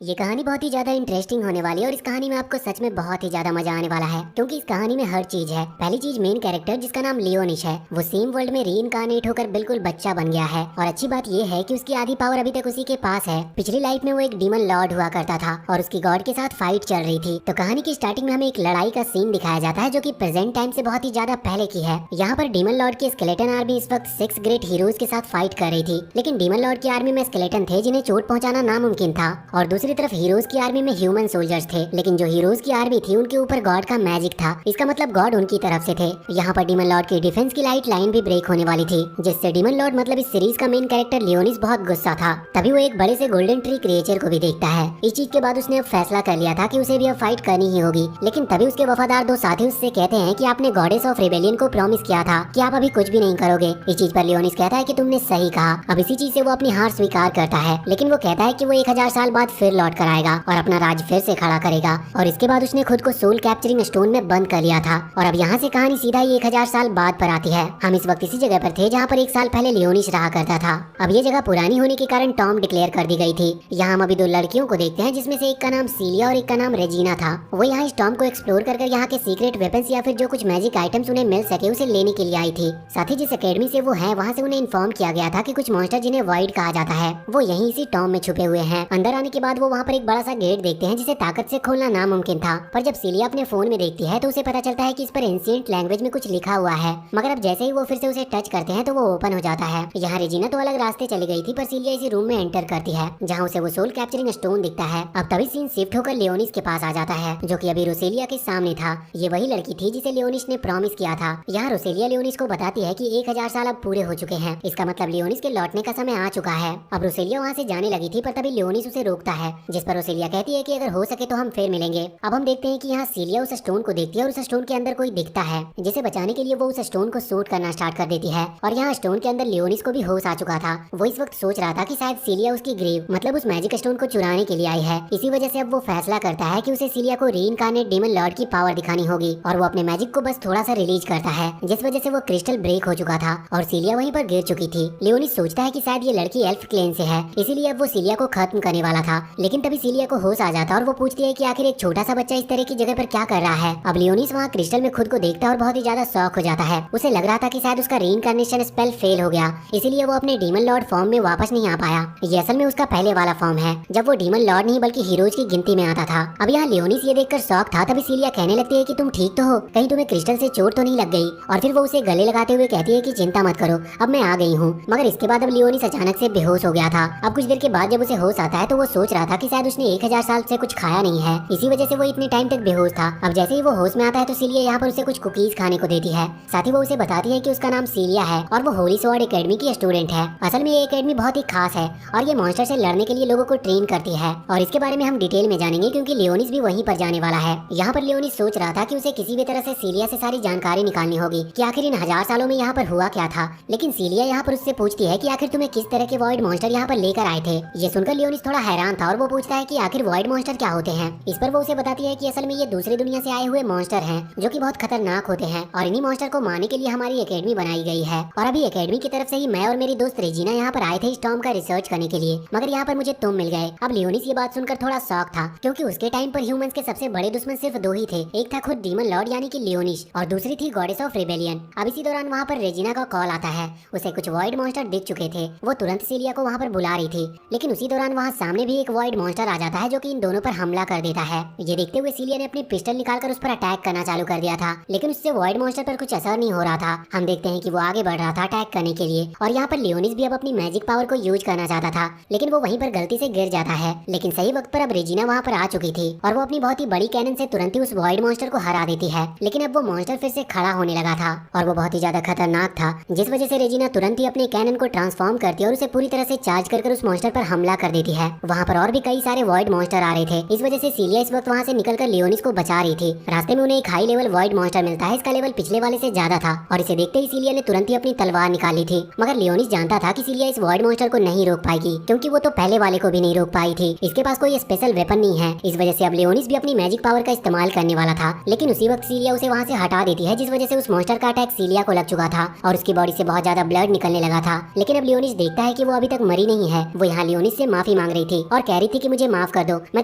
ये कहानी बहुत ही ज्यादा इंटरेस्टिंग होने वाली है और इस कहानी में आपको सच में बहुत ही ज्यादा मजा आने वाला है क्योंकि इस कहानी में हर चीज है। पहली चीज, मेन कैरेक्टर जिसका नाम लियोनिश है, वो सेम वर्ल्ड में रीइंकार्नेट होकर बिल्कुल बच्चा बन गया है। और अच्छी बात ये है कि उसकी आधी पावर अभी तक उसी के पास है। पिछली लाइफ में वो एक डीमन लॉर्ड हुआ करता था और उसकी गॉड के साथ फाइट चल रही थी। तो कहानी की स्टार्टिंग में हमें एक लड़ाई का सीन दिखाया जाता है जो की प्रेजेंट टाइम से बहुत ही ज्यादा पहले की है। यहाँ पर डीमन लॉर्ड की स्केलेटन आर्मी इस वक्त 6 ग्रेट हीरोज के साथ फाइट कर रही थी, लेकिन डीमन लॉर्ड की आर्मी में स्केलेटन थे जिन्हें चोट पहुंचाना नामुमकिन था, और दूसरी तरफ हीरोज की आर्मी में ह्यूमन सोल्जर्स थे। लेकिन जो हीरोज की आर्मी थी उनके ऊपर गॉड का मैजिक था। इसका मतलब गॉड उनकी तरफ से थे। यहाँ पर डीमन लॉर्ड की डिफेंस की लाइट लाइन भी ब्रेक होने वाली थी, जिससे डीमन लॉर्ड मतलब इस सीरीज का मेन कैरेक्टर लियोनिस बहुत गुस्सा था। तभी वो एक बड़े से गोल्डन ट्री क्रिएचर को भी देखता है। इस चीज के बाद उसने अब फैसला कर लिया था कि उसे भी अब फाइट करनी ही होगी। लेकिन तभी उसके वफादार दो साथी उससे कहते हैं कि आपने गॉडेस ऑफ रिबेलियन को प्रॉमिस किया था कि आप अभी कुछ भी नहीं करोगे। इस चीज पर लियोनिस कहता है कि तुमने सही कहा। अब इसी चीज से वो अपनी हार स्वीकार करता है, लेकिन वो कहता है कि वो 1000 साल बाद फिर लौट कर आएगा और अपना राज फिर से खड़ा करेगा। और इसके बाद उसने खुद को सोल कैप्चरिंग स्टोन में बंद कर लिया था। और अब यहाँ से कहानी सीधा ही 1000 साल बाद पर आती है। हम इस वक्त इसी जगह पर थे जहाँ पर 1 साल पहले लियोनिस रहा करता था। अब ये जगह पुरानी होने के कारण टॉम डिक्लेयर कर दी गई थी। यहाँ हम अभी दो लड़कियों को देखते हैं, जिसमें से एक का नाम सीलिया और एक का नाम रेजिना था। वो यहाँ इस टॉम को एक्सप्लोर कर यहाँ के सीक्रेट वेपन्स या फिर जो कुछ मैजिक आइटम्स उन्हें मिल सके उसे लेने के लिए आई थी। साथ ही जिस अकेडमी से वो है वहाँ से उन्हें इन्फॉर्म किया गया था कि कुछ मॉन्स्टर जिन्हें वॉइड कहा जाता है वो यहीं इसी टॉम में छुपे हुए हैं। अंदर आने के बाद वो वहाँ पर एक बड़ा सा गेट देखते हैं जिसे ताकत से खोलना नामुमकिन था। पर जब सीलिया अपने फोन में देखती है तो उसे पता चलता है कि इस पर एंशिएंट लैंग्वेज में कुछ लिखा हुआ है, मगर अब जैसे ही वो फिर से उसे टच करते हैं तो वो ओपन हो जाता है। यहाँ रेजिना तो अलग रास्ते चली गई थी, पर सीलिया इसी रूम में एंटर करती है जहाँ उसे वो सोल कैप्चरिंग स्टोन दिखता है। अब तभी सीन शिफ्ट होकर लियोनिस के पास आ जाता है, जो कि अभी रोसेलिया के सामने था। ये वही लड़की थी जिसे लियोनिस ने प्रॉमिस किया था। यहाँ रोसेलिया लियोनिस को बताती है कि 1000 साल अब पूरे हो चुके हैं, इसका मतलब लियोनिस के लौटने का समय आ चुका है। अब रोसेलिया वहाँ से जाने लगी थी, पर तभी लियोनिस उसे रोकता है, जिस पर रोसेलिया कहती है कि अगर हो सके तो हम फिर मिलेंगे। अब हम देखते हैं कि यहाँ सीलिया उस स्टोन को देखती है और उस स्टोन के अंदर कोई दिखता है, जिसे बचाने के लिए वो उस स्टोन को शूट करना स्टार्ट कर देती है। और यहाँ स्टोन के अंदर लियोनिस को भी होश आ चुका था। वो इस वक्त सोच रहा था कि शायद सीलिया उसकी ग्रेव मतलब उस मैजिक स्टोन को चुराने के लिए आई है। इसी वजह से अब वो फैसला करता है कि उसे सीलिया को रीइंकार्नेट डीमन लॉर्ड की पावर दिखानी होगी, और वो अपने मैजिक को बस थोड़ा सा रिलीज करता है, जिस वजह से वो क्रिस्टल ब्रेक हो चुका था और सीलिया वहीं पर गिर चुकी थी। लियोनिस सोचता है कि शायद ये लड़की एल्फ क्लेन से है, इसीलिए अब वो सीलिया को खत्म करने वाला था। लेकिन तभी सीलिया को होश आ जाता है और वो पूछती है कि आखिर एक छोटा सा बच्चा इस तरह की जगह पर क्या कर रहा है। अब लियोनिस वहाँ क्रिस्टल में खुद को देखता है और बहुत ही ज्यादा शॉक हो जाता है। उसे लग रहा था कि शायद उसका रीइंकार्नेशन स्पेल फेल हो गया, इसीलिए वो अपने डीमन लॉर्ड फॉर्म में वापस नहीं आ पाया। ये असल में उसका पहले वाला फॉर्म है, जब वो डीमन लॉर्ड नहीं बल्कि हीरोज की गिनती में आता था। अब यहाँ लियोनिस ये देखकर शॉक था। तभी सीलिया कहने लगती है कि तुम ठीक तो हो, कहीं तुम्हें क्रिस्टल से चोट तो नहीं लग गई। और फिर वो उसे गले लगाते हुए कहती है कि चिंता मत करो, अब मैं आ गई हूँ। मगर इसके बाद अब लियोनिस अचानक से बेहोश हो गया था। अब कुछ देर के बाद जब उसे होश आता है तो वो सोच रहा था कि शायद उसने 1000 साल से कुछ खाया नहीं है, इसी वजह से वो इतने टाइम तक बेहोश था। अब जैसे ही वो होश में आता है तो सीलिया यहाँ पर उसे कुछ कुकीज खाने को देती है। साथ ही वो उसे बताती है कि उसका नाम सीलिया है और वो होली स्वॉर्ड एकेडमी की स्टूडेंट है। असल में ये एकेडमी बहुत ही खास है और ये मॉन्स्टर से लड़ने के लिए लोगों को ट्रेन करती है, और इसके बारे में हम डिटेल में जानेंगे क्योंकि लियोनिस भी वहीं पर जाने वाला है। यहाँ पर लियोनिस सोच रहा था कि उसे किसी भी तरह से सीलिया से सारी जानकारी निकालनी होगी कि आखिर इन 1000 सालों में यहाँ पर हुआ क्या था। लेकिन सीलिया यहाँ पर उससे पूछती है कि आखिर तुम्हें किस तरह के वॉइड मॉन्स्टर यहाँ पर लेकर आए थे। ये सुनकर लियोनिस थोड़ा हैरान था और वो पूछता है कि आखिर वॉइड मॉन्स्टर क्या होते हैं। इस पर वो उसे बताती है कि असल में ये दूसरी दुनिया से आए हुए मॉन्स्टर हैं जो कि बहुत खतरनाक होते हैं, और इन्हीं मॉन्स्टर को मारने के लिए हमारी एकेडमी बनाई गई है। और अभी एकेडमी की तरफ से ही मैं और मेरी दोस्त रेजिना यहाँ पर आए थे इस टॉम का रिसर्च करने के लिए, मगर यहाँ पर मुझे तुम मिल गए। अब लियोनिस ये बात सुनकर थोड़ा शॉक था, क्योंकि उसके टाइम पर ह्यूमंस के सबसे बड़े दुश्मन सिर्फ दो ही थे, एक था खुद डीमन लॉर्ड यानी कि लियोनिस और दूसरी थी गॉडेस ऑफ रिबेलियन। अब इसी दौरान वहाँ पर रेजिना का कॉल आता है। उसे कुछ वॉइड मॉन्स्टर दिख चुके थे, वो तुरंत सीलिया को वहाँ पर बुला रही थी। लेकिन उसी दौरान वहाँ सामने भी एक वॉइड मॉन्स्टर आ जाता है जो कि इन दोनों पर हमला कर देता है। ये देखते हुए सीलिया ने अपनी पिस्टल निकालकर उस पर अटैक करना चालू कर दिया था, लेकिन उससे वॉइड मॉन्स्टर पर कुछ असर नहीं हो रहा था। हम देखते हैं कि वो आगे बढ़ रहा था अटैक करने के लिए, और यहाँ पर लियोनिस भी अब अपनी मैजिक पावर को यूज करना चाहता था, लेकिन वो वहीं पर गलती से गिर जाता है। लेकिन सही वक्त पर अब रेजिना वहाँ पर आ चुकी थी और वो अपनी बहुत ही बड़ी कैनन से तुरंत ही उस वॉइड मॉन्स्टर को हरा देती है। लेकिन अब वो मॉन्स्टर फिर से खड़ा होने लगा था और वो बहुत ही ज्यादा खतरनाक था, जिस वजह से रेजिना तुरंत ही अपने कैनन को ट्रांसफॉर्म करती है और उसे पूरी तरह से चार्ज कर उस मॉन्स्टर पर हमला कर देती है। वहाँ पर और भी कई सारे वॉइड मॉन्स्टर आ रहे थे, इस वजह से सीलिया इस वक्त वहाँ से निकलकर लियोनिस को बचा रही थी। रास्ते में उन्हें एक हाई लेवल वॉइड मॉन्स्टर मिलता है, इसका लेवल पिछले वाले से ज्यादा था, और इसे देखते ही सीलिया ने तुरंत ही अपनी तलवार निकाली थी। मगर लियोनिस जानता था कि सीलिया इस वॉइड मॉन्स्टर को नहीं रोक पाएगी, क्योंकि वो तो पहले वाले को भी नहीं रोक पाई थी। इसके पास कोई स्पेशल वेपन नहीं है, इस वजह से अब लियोनिस भी अपनी मैजिक पावर का इस्तेमाल करने वाला था। लेकिन उसी वक्त सीलिया उसे वहाँ से हटा देती है, जिस वजह से उस मॉन्स्टर का अटैक सीलिया को लग चुका था और उसकी बॉडी से बहुत ज्यादा ब्लड निकलने लगा था। लेकिन अब लियोनिस देखता है कि वो अभी तक मरी नहीं है। वो यहाँ लियोनिस से माफी मांग रही थी और कह रही थी कि मुझे माफ कर दो, मैं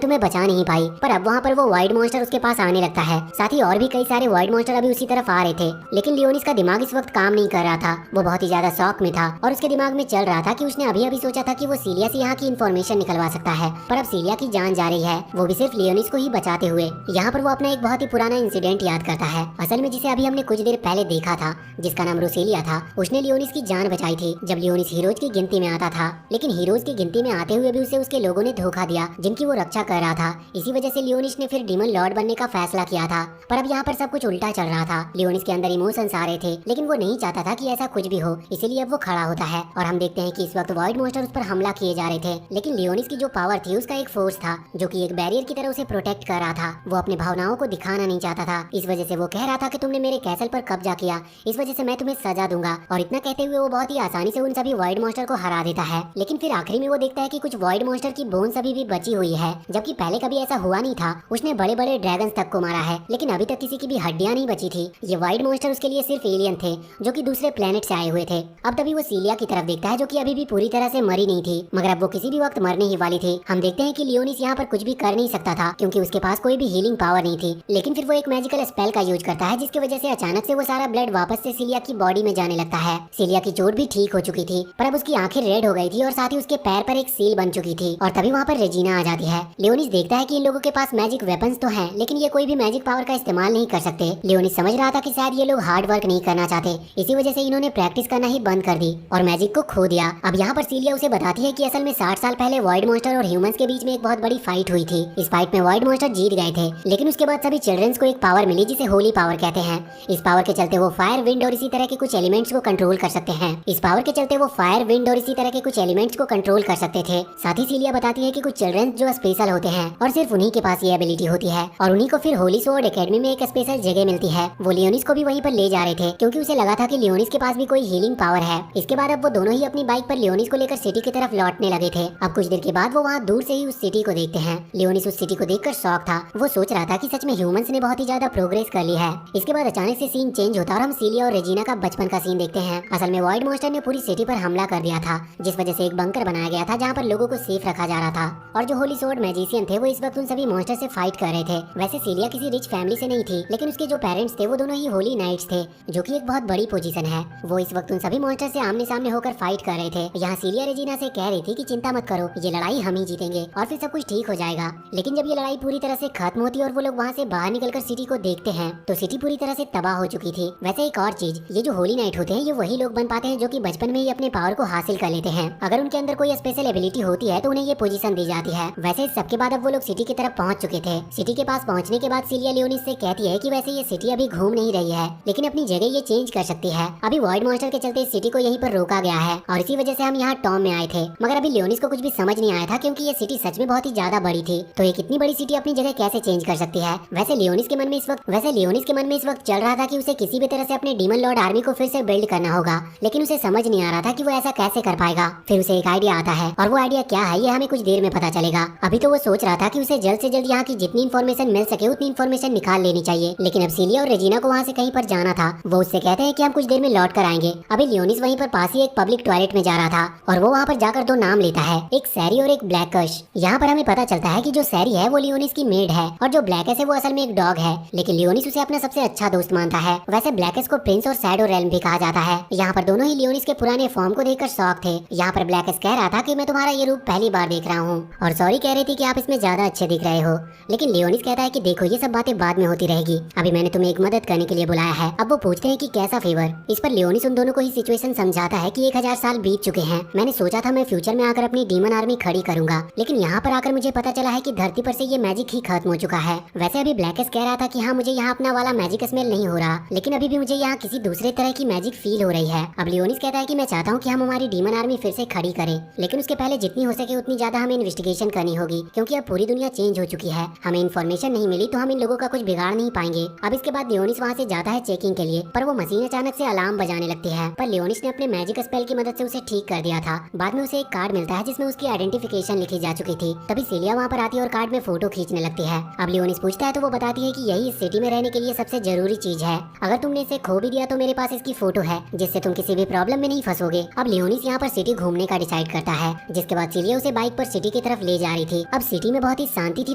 तुम्हें बचा नहीं पाई। पर अब वहाँ पर वो वाइड मॉन्स्टर उसके पास आने लगता है। साथ ही और भी कई सारे वाइड मॉन्स्टर अभी उसी तरफ आ रहे थे, लेकिन लियोनिस का दिमाग इस वक्त काम नहीं कर रहा था। वो बहुत ही ज्यादा शॉक में था और उसके दिमाग में चल रहा था कि उसने अभी अभी सोचा था कि वो सीलिया से यहाँ की इन्फॉर्मेशन निकलवा सकता है, पर अब सीलिया की जान जा रही है, वो भी सिर्फ लियोनिस को ही बचाते हुए। यहाँ पर वो अपना एक बहुत ही पुराना इंसिडेंट याद करता है, असल में जिसे अभी हमने कुछ देर पहले देखा था, जिसका नाम रोसेलिया था। उसने लियोनिस की जान बचाई थी जब लियोनिस हीरोज की गिनती में आता था, लेकिन हीरोज की गिनती में आते हुए भी उसे उसके लोगों ने धोखा दिया जिनकी वो रक्षा कर रहा था। इसी वजह से लियोनिस ने फिर डीमन लॉर्ड बनने का फैसला किया था। पर अब यहाँ पर सब कुछ उल्टा चल रहा था। लियोनिस के अंदर इमोशंस आ रहे थे, लेकिन वो नहीं चाहता था कि ऐसा कुछ भी हो, इसीलिए अब वो खड़ा होता है और हम देखते हैं कि इस वक्त वाइड मॉन्स्टर उस पर हमला किए जा रहे थे। लेकिन लियोनिस की जो पावर थी उसका एक फोर्स था जो कि एक बैरियर की तरह उसे प्रोटेक्ट कर रहा था। वो अपनी भावनाओं को दिखाना नहीं चाहता था, इस वजह से वो कह रहा था कि तुमने मेरे कैसल पर कब्जा किया, इस वजह से मैं तुम्हें सजा दूंगा। और इतना कहते हुए वो बहुत ही आसानी से उन सभी वाइड मॉन्स्टर को हरा देता है। लेकिन फिर आखिरी में वो देखता है कि कुछ वाइड मॉन्स्टर की बोन्स अभी भी बची हुई है, जबकि पहले कभी ऐसा हुआ नहीं था। उसने बड़े बड़े ड्रैगन्स तक को मारा है, लेकिन अभी तक किसी की भी हड्डियां नहीं बची थी। ये वाइड मॉन्स्टर उसके लिए सिर्फ एलियन थे जो कि दूसरे प्लेनेट से आए हुए थे। अब तभी वो सीलिया की तरफ देखता है जो कि अभी भी पूरी तरह से मरी नहीं थी, मगर अब वो किसी भी वक्त मरने ही वाली थी। हम देखते हैं कि लियोनिस यहाँ पर कुछ भी कर नहीं सकता था क्योंकि उसके पास कोई भी हीलिंग पावर नहीं थी। लेकिन फिर वो एक मैजिकल स्पेल का यूज करता है, जिसकी वजह से अचानक से वो सारा ब्लड वापस से सीलिया की बॉडी में जाने लगता है। सीलिया की चोट भी ठीक हो चुकी थी, पर अब उसकी आंखें रेड हो गई थी और साथ ही उसके पैर पर एक सील बन चुकी थी। और तभी वहाँ पर रेजिना आ जाती है। लियोनिस देखता है कि इन लोगों के पास मैजिक वेपन्स तो हैं, लेकिन ये कोई भी मैजिक पावर का इस्तेमाल नहीं कर सकते। लियोनिस समझ रहा था कि शायद ये लोग हार्ड वर्क नहीं करना चाहते, इसी वजह से इन्होंने प्रैक्टिस करना ही बंद कर दी और मैजिक को खो दिया। अब यहाँ पर सीलिया उसे बताती है कि असल में 60 साल पहले वाइड मॉन्स्टर और ह्यूमंस के बीच में एक बहुत बड़ी फाइट हुई थी। इस फाइट में वाइड मॉन्स्टर जीत गए थे, लेकिन उसके बाद सभी चिल्ड्रंस को एक पावर मिली जिसे होली पावर कहते हैं। इस पावर के चलते वो फायर, विंड और इसी तरह के कुछ एलिमेंट्स को कंट्रोल कर सकते हैं। इस पावर के चलते वो फायर, विंड और इसी तरह के कुछ एलिमेंट्स को कंट्रोल कर सकते थे। साथ ही सीलिया बताती है कि कुछ चिल्ड्रंस जो स्पेशल होते हैं और सिर्फ उन्हीं के पास ये एबिलिटी होती है और उन्हीं को फिर होली स्वॉर्ड एकेडमी में एक स्पेशल जगह मिलती है। वो लियोनिस को भी वहीं पर ले जा रहे थे क्योंकि उसे लगा था कि लियोनिस के पास भी कोई हीलिंग पावर है। इसके बाद अब वो दोनों ही अपनी बाइक पर लियोनिस को लेकर सिटी की तरफ लौटने लगे थे। अब कुछ देर के बाद वो वहाँ दूर से ही उस सिटी को देखते हैं। लियोनिस उस सिटी को देखकर शॉक था। वो सोच रहा था कि सच में ह्यूमंस ने बहुत ही ज्यादा प्रोग्रेस कर ली है। इसके बाद अचानक से सीन चेंज होता और हम सीलिया और रेजिना का बचपन का सीन देखते हैं। असल में वाइड मॉन्स्टर ने पूरी सिटी पर हमला कर दिया था, जिस वजह से एक बंकर बनाया गया था जहाँ पर लोगों को सेफ रखा जा रहा था। और जो होली स्वॉर्ड मैजिशियन थे वो इस वक्त उन सभी मॉन्स्टर से फाइट कर रहे थे। वैसे सीलिया किसी रिच फैमिली से नहीं थी, लेकिन उसके जो पेरेंट्स थे वो दोनों ही होली नाइट्स थे, जो कि एक बहुत बड़ी पोजीशन है। वो इस वक्त उन सभी मॉन्स्टर से आमने सामने होकर फाइट कर रहे थे। यहाँ सीलिया रेजिना से कह रही थी कि चिंता मत करो, ये लड़ाई हम ही जीतेंगे और फिर सब कुछ ठीक हो जाएगा। लेकिन जब ये लड़ाई पूरी तरह से खत्म होती और वो लोग वहाँ से बाहर निकलकर सिटी को देखते हैं तो सिटी पूरी तरह से तबाह हो चुकी थी। वैसे एक और चीज, ये जो होली नाइट होते हैं ये वही लोग बन पाते हैं जो कि बचपन में ही अपने पावर को हासिल कर लेते हैं। अगर उनके अंदर कोई स्पेशल एबिलिटी होती है तो उन्हें ये पोजीशन दी जाती है। वैसे इस सबके बाद अब वो लोग सिटी की तरफ पहुंच चुके थे। सिटी के पास पहुंचने के बाद सीलिया लियोनिस से कहती है कि वैसे ये सिटी अभी घूम नहीं रही है, लेकिन अपनी जगह ये चेंज कर सकती है। अभी वाइड मॉन्स्टर के चलते इस सिटी को यहीं पर रोका गया है और इसी वजह से हम यहाँ टॉम में आए थे। मगर अभी लियोनिस को कुछ भी समझ नहीं आया था क्योंकि ये सिटी सच में बहुत ही ज्यादा बड़ी थी, तो एक इतनी बड़ी सिटी अपनी जगह कैसे चेंज कर सकती है। वैसे लियोनिस के मन में इस वक्त चल रहा था कि उसे किसी भी तरह से अपने डीमन लॉर्ड आर्मी को फिर से बिल्ड करना होगा, लेकिन उसे समझ नहीं आ रहा था कि वो ऐसा कैसे कर पाएगा। फिर उसे एक आइडिया आता है और वो आइडिया क्या है ये हमें कुछ देर में पता चलेगा। अभी तो वो सोच रहा था कि उसे जल्द से जल्द यहाँ की जितनी इन्फॉर्मेशन मिल सके उतनी इन्फॉर्मेशन निकाल लेनी चाहिए, लेकिन अब सीलिया और रेजिना को वहाँ से कहीं पर जाना था। वो उससे कहते हैं कि हम कुछ देर में लौट कर आएंगे। अभी लियोनिस वहीं पर पास ही एक पब्लिक टॉयलेट में जा रहा था और वो वहाँ पर जाकर दो नाम लेता है, एक सैरी और एक ब्लैकश। यहाँ पर हमें पता चलता है कि जो सैरी है वो लियोनिस की मेड है और जो ब्लैकस है वो असल में एक डॉग है, लेकिन लियोनिस उसे अपना सबसे अच्छा दोस्त मानता है। वैसे ब्लैकस को प्रिंस और शैडो रेल्म भी कहा जाता है। यहाँ पर दोनों ही लियोनिस के पुराने फॉर्म को देखकर शॉक थे। यहाँ पर ब्लैकस कह रहा था कि मैं तुम्हारा ये रूप पहली बार देख रहा हूँ और सॉरी कह रही थी कि आप इसमें ज्यादा अच्छे दिख रहे हो, लेकिन लियोनिस कहता है कि देखो ये सब बातें बाद में होती रहेगी, अभी मैंने तुम्हें एक मदद करने के लिए बुलाया है। अब वो पूछते हैं कि कैसा फेवर। इस पर लियोनिस उन दोनों को ही सिचुएशन समझाता है कि 1000 साल बीत चुके हैं। मैंने सोचा था मैं फ्यूचर में आकर अपनी डीमन आर्मी खड़ी करूंगा, लेकिन यहाँ पर आकर मुझे पता चला है कि धरती पर से ये मैजिक ही खत्म हो चुका है। वैसे अभी ब्लैकस कह रहा था कि हाँ मुझे यहाँ अपना वाला मैजिक स्मेल नहीं हो रहा, लेकिन अभी भी मुझे यहाँ किसी दूसरे तरह की मैजिक फील हो रही है। अब लियोनिस कहता है कि मैं चाहता हूँ कि हम हमारी डीमन आर्मी फिर से खड़ी करें, लेकिन उसके पहले जितनी हो सके उतनी ज्यादा हमें इन्वेस्टिगेशन करनी होगी, क्योंकि अब पूरी दुनिया चेंज हो चुकी है। हमें इन्फॉर्मेशन नहीं मिली तो हम इन लोगों का कुछ बिगाड़ नहीं पाएंगे। अब इसके बाद लियोनिस वहाँ से जाता है चेकिंग के लिए, पर वो मशीन अचानक से अलार्म बजाने लगती है, पर लियोनिस ने अपने मैजिक स्पेल की मदद से उसे ठीक कर दिया था। बाद में उसे एक कार्ड मिलता है जिसमें उसकी आइडेंटिफिकेशन लिखी जा चुकी थी। तभी सीलिया वहाँ पर आती है और कार्ड में फोटो खींचने लगती है। अब लियोनिस पूछता है तो वो बताती है कि यही इस सिटी में रहने के लिए सबसे जरूरी चीज है। अगर तुमने इसे खो भी दिया तो मेरे पास इसकी फोटो है, जिससे तुम किसी भी प्रॉब्लम में नहीं फंसोगे। अब लियोनिस यहाँ पर सिटी घूमने का डिसाइड करता है, जिसके बाद सीलिया उसे बाइक पर सिटी सिटी की तरफ ले जा रही थी। अब सिटी में बहुत ही शांति थी,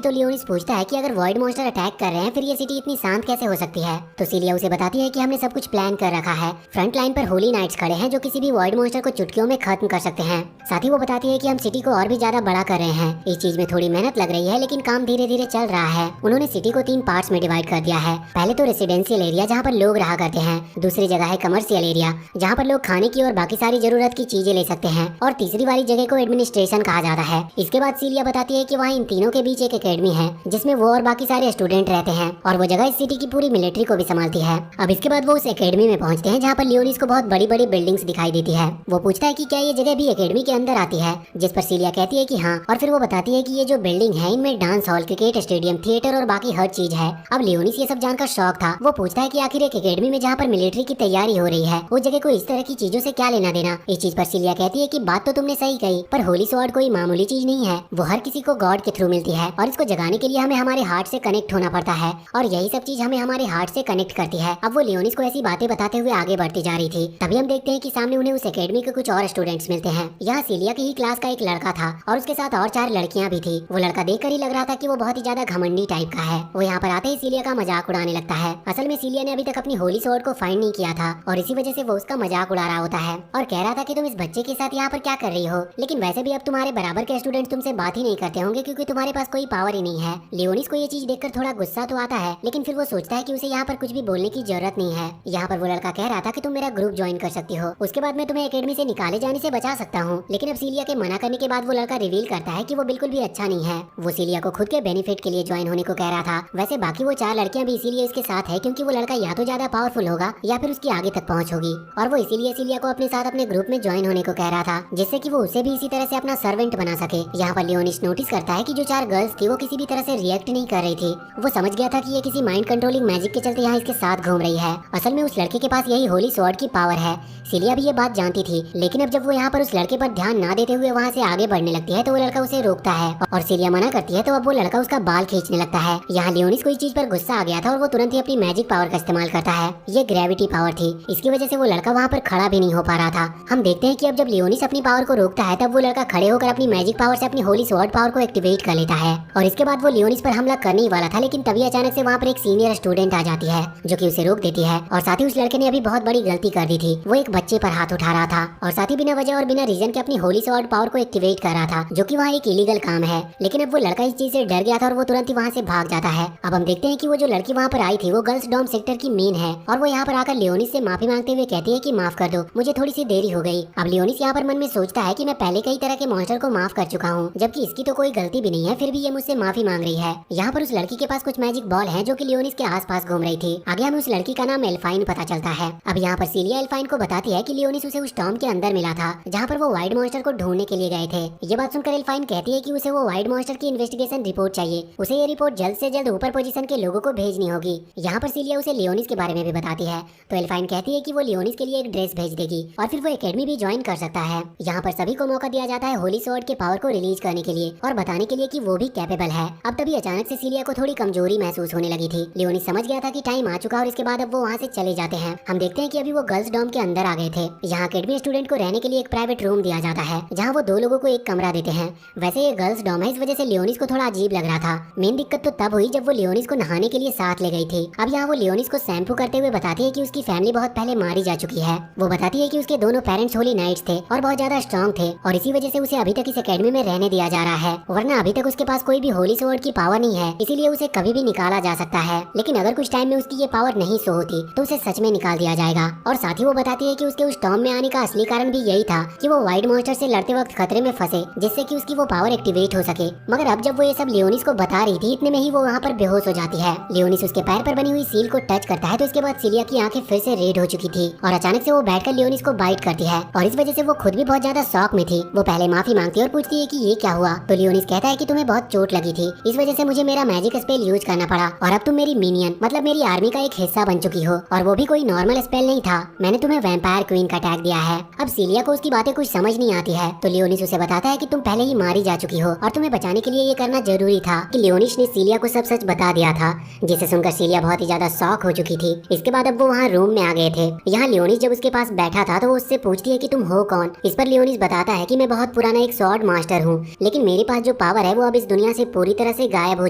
तो लियोनिस पूछता है कि अगर वॉइड मॉन्स्टर अटैक कर रहे हैं फिर ये सिटी इतनी शांत कैसे हो सकती है। तो सिलिया उसे बताती है कि हमने सब कुछ प्लान कर रखा है। फ्रंट लाइन पर होली नाइट्स खड़े हैं जो किसी भी वॉइड मॉन्स्टर को चुटकियों में खत्म कर सकते हैं। साथ ही वो बताती है कि हम सिटी को और भी ज्यादा बड़ा कर रहे हैं। इस चीज में थोड़ी मेहनत लग रही है लेकिन काम धीरे धीरे चल रहा है। उन्होंने सिटी को 3 पार्ट्स में डिवाइड कर दिया है। पहले तो रेसिडेंशियल एरिया जहाँ पर लोग रहा करते हैं, दूसरी जगह है कमर्शियल एरिया जहाँ पर लोग खाने की और बाकी सारी जरूरत की चीजें ले सकते हैं, और तीसरी वाली जगह को एडमिनिस्ट्रेशन कहा जाता है। इसके बाद सिलिया बताती है कि वहाँ इन तीनों के बीच एक एकेडमी है जिसमें वो और बाकी सारे स्टूडेंट रहते हैं, और वो जगह इस सिटी की पूरी मिलिट्री को भी संभालती है। अब इसके बाद वो उस एकेडमी में पहुंचते हैं जहाँ पर लियोनिस को बहुत बड़ी बड़ी बिल्डिंग्स दिखाई देती है। वो पूछता है कि क्या ये जगह भी एकेडमी के अंदर आती है, जिस पर सिलिया कहती है कि हाँ, और फिर वो बताती है कि ये जो बिल्डिंग है इनमें dance hall, cricket stadium, theatre और बाकी हर चीज है। अब लियोनिस ये सब जानकर शौक था। वो पूछता है कि आखिर एक एकेडमी में जहाँ पर मिलिट्री की तैयारी हो रही है वो जगह को इस तरह की चीजों से क्या लेना देना। इस चीज पर सिलिया कहती है कि बात तो तुमने सही कही, पर होली स्वॉर्ड कोई मामूली चीज नहीं है, वो हर किसी को गॉड के थ्रू मिलती है और इसको जगाने के लिए हमें हमारे हार्ट से कनेक्ट होना पड़ता है, और यही सब चीज हमें हमारे हार्ट से कनेक्ट करती है। अब वो लियोनिस को ऐसी बातें बताते हुए आगे बढ़ती जा रही थी। तभी हम देखते हैं कि सामने उन्हें उस एकेडमी के कुछ और स्टूडेंट्स मिलते हैं। यहाँ सिलिया की ही क्लास का एक लड़का था और उसके साथ और 4 लड़कियां भी थी। वो लड़का देखकर ही लग रहा था कि वो बहुत ही ज्यादा घमंडी टाइप का है। वो यहाँ पर आते ही सिलिया का मजाक उड़ाने लगता है। असल में सिलिया ने अभी तक अपनी होली स्वॉर्ड को फाइंड नहीं किया था और इसी वजह से वो उसका मजाक उड़ा रहा होता है और कह रहा था कि तुम इस बच्चे के साथ यहाँ पर क्या कर रही हो, लेकिन वैसे भी अब तुम्हारे बराबर के स्टूडेंट तुमसे बात ही नहीं करते होंगे क्योंकि तुम्हारे पास कोई पावर ही नहीं है। लियोनिस को ये चीज देखकर थोड़ा गुस्सा तो आता है, लेकिन फिर वो सोचता है कि उसे यहाँ पर कुछ भी बोलने की जरूरत नहीं है। यहाँ पर वो लड़का कह रहा था कि तुम मेरा ग्रुप ज्वाइन कर सकती हो, उसके बाद मैं तुम्हें एकेडमी से निकाले जाने से बचा सकता हूँ। लेकिन अब सिलिया के मना करने के बाद वो लड़का रिवील करता है कि वो बिल्कुल भी अच्छा नहीं है। वो सिलिया को खुद के बेनिफिट के लिए ज्वाइन होने को कह रहा था। वैसे बाकी वो 4 लड़कियां भी इसीलिए इसके साथ है क्योंकि वो लड़का या तो ज्यादा पावरफुल होगा या फिर उसकी आगे तक पहुंच होगी, और वो इसीलिए सिलिया को अपने साथ अपने ग्रुप में ज्वाइन होने को कह रहा था जिससे कि वो उसे भी इसी तरह से अपना सर्वेंट बना सके। यहाँ पर लियोनिस नोटिस करता है कि जो 4 गर्ल्स थी वो किसी भी तरह से रिएक्ट नहीं कर रही थी। वो समझ गया था कि ये किसी माइंड कंट्रोलिंग मैजिक के चलते यहाँ इसके साथ घूम रही है। असल में उस लड़के के पास यही होली स्वॉर्ड की पावर है। सिलिया भी ये बात जानती थी, लेकिन अब जब वो यहाँ पर उस लड़के पर ध्यान ना देते हुए वहाँ से आगे बढ़ने लगती है तो वो लड़का उसे रोकता है और सिलिया मना करती है, तो अब वो लड़का उसका बाल खींचने लगता है। यहाँ लियोनिस को इस चीज पर गुस्सा आ गया था और वो तुरंत ही अपनी मैजिक पावर का इस्तेमाल करता है। ये ग्रेविटी पावर थी, इसकी वजह से वो लड़का वहाँ पर खड़ा भी नहीं हो पा रहा था। हम देखते हैं कि अब जब लियोनिस अपनी पावर को रोकता है तब वो लड़का खड़े होकर अपनी मैजिक पावर से अपनी होली स्वॉर्ड पावर को एक्टिवेट कर लेता है, और इसके बाद वो लियोनिस पर हमला करने ही वाला था, लेकिन तभी अचानक से वहाँ पर एक सीनियर स्टूडेंट आ जाती है जो कि उसे रोक देती है। और साथ ही उस लड़के ने अभी बहुत बड़ी गलती कर दी थी, वो एक बच्चे पर हाथ उठा रहा था और साथ ही बिना वजह और बिना रीजन के अपनी होली स्वॉर्ड पावर को एक्टिवेट कर रहा था, जो कि वहाँ एक इलीगल काम है। लेकिन अब वो लड़का इस चीज से डर गया था और वो तुरंत ही वहाँ से भाग जाता है। अब हम देखते हैं कि वो जो लड़की वहाँ पर आई थी वो गर्ल्स डॉम सेक्टर की मेन है, और वो यहाँ पर आकर लियोनिस से माफी मांगते हुए कहती है कि माफ कर दो, मुझे थोड़ी सी देरी हो गई। अब लियोनिस यहाँ पर मन में सोचता है कि मैं पहले कई तरह के मॉन्स्टर को माफ कर चुका हूँ, जबकि इसकी तो कोई गलती भी नहीं है, फिर भी ये मुझसे माफी मांग रही है। यहाँ पर उस लड़की के पास कुछ मैजिक बॉल है जो कि लियोनिस के आसपास घूम रही थी। आगे हमें उस लड़की का नाम एल्फाइन पता चलता है। अब यहाँ पर सिलिया एल्फाइन को बताती है कि लियोनिस उसे उस टॉम के अंदर मिला था जहाँ पर वो वाइड मॉन्स्टर को ढूंढने के लिए गए थे। ये बात सुनकर एल्फाइन कहती है कि उसे वो वाइड मॉन्स्टर की इन्वेस्टिगेशन रिपोर्ट चाहिए, उसे ये रिपोर्ट जल्द से जल्द ऊपर पोजीशन के लोगों को भेजनी होगी। यहाँ पर सिलिया उसे लियोनिस के बारे में भी बताती है, तो एल्फाइन कहती है कि वो लियोनिस के लिए एक ड्रेस भेज देगी और फिर वो एकेडमी भी ज्वाइन कर सकता है। यहाँ पर सभी को मौका दिया जाता है होली स्वॉर्ड के पावर को रिलीज करने के लिए और बताने के लिए कि वो भी कैपेबल है। अब तभी अचानक से सिलिया को थोड़ी कमजोरी महसूस होने लगी थी। लियोनिस समझ गया था कि टाइम आ चुका और इसके बाद अब वो वहाँ से चले जाते हैं। हम देखते हैं कि अभी वो गर्ल्स डॉम के अंदर आ गए थे। यहाँ एकेडमी स्टूडेंट को रहने के लिए एक प्राइवेट रूम दिया जाता है जहाँ वो 2 लोगों को एक कमरा देते हैं। वैसे ये गर्ल्स डॉम है, इस वजह से लियोनिस को थोड़ा अजीब लग रहा था। मेन दिक्कत तो तब हुई जब वो लियोनिस को नहाने के लिए साथ ले गई थी। अब यहाँ वो लियोनिस को शैम्पू करते हुए बताती है कि उसकी फैमिली बहुत पहले मारी जा चुकी है। वो बताती है कि उसके दोनों पेरेंट्स होली नाइट्स थे और बहुत ज्यादा स्ट्रॉन्ग थे और इसी वजह से उसे अभी तक इस एकेडमी में रहने दिया जा रहा है, वरना अभी तक उसके पास कोई भी होली स्वॉर्ड की पावर नहीं है, इसीलिए उसे कभी भी निकाला जा सकता है। लेकिन अगर कुछ टाइम में उसकी ये पावर नहीं शो होती तो उसे सच में निकाल दिया जाएगा। और साथ ही वो बताती है कि उसके उस टॉम में आने का असली कारण भी यही था कि वो वाइड मॉन्स्टर से लड़ते वक्त खतरे में फंसे, जिससे कि उसकी वो पावर एक्टिवेट हो सके। मगर अब जब वो ये सब लियोनिस को बता रही थी इतने में ही वो वहाँ पर बेहोश हो जाती है। लियोनिस उसके पैर पर बनी हुई सील को टच करता है तो इसके बाद सिलिया की आंखें फिर से रेड हो चुकी थी और अचानक से वो बैठकर लियोनिस को बाइट करती है और इस वजह से वो खुद भी बहुत ज्यादा शॉक में थी। वो पहले माफी मांगती है और पूछती है कि ये क्या हुआ, तो लियोनिस कहता है कि तुम्हें बहुत चोट लगी थी, इस वजह से मुझे मेरा मैजिक स्पेल यूज करना पड़ा और अब तुम मेरी मिनियन मतलब मेरी आर्मी का एक हिस्सा बन चुकी हो, और वो भी कोई नॉर्मल स्पेल नहीं था, मैंने तुम्हें वैम्पायर क्वीन का टैग दिया है। अब सिलिया को उसकी बातें कुछ समझ नहीं आती है तो लियोनिस उसे बताता है कि तुम पहले ही मारी जा चुकी हो और तुम्हें बचाने के लिए ये करना जरूरी था। कि लियोनिस ने सिलिया को सब सच बता दिया था, जिसे सुनकर सिलिया बहुत ही ज्यादा शॉक हो चुकी थी। इसके बाद अब वो वहाँ रूम में आ गए थे। यहाँ लियोनिस जब उसके पास बैठा था तो वो उससे पूछती है कि तुम हो कौन। इस पर लियोनिस बताता है कि मैं बहुत पुराना एक स्वॉर्ड मास्टर हूँ, लेकिन मेरे पास जो पावर है वो अब इस दुनिया से पूरी तरह से गायब हो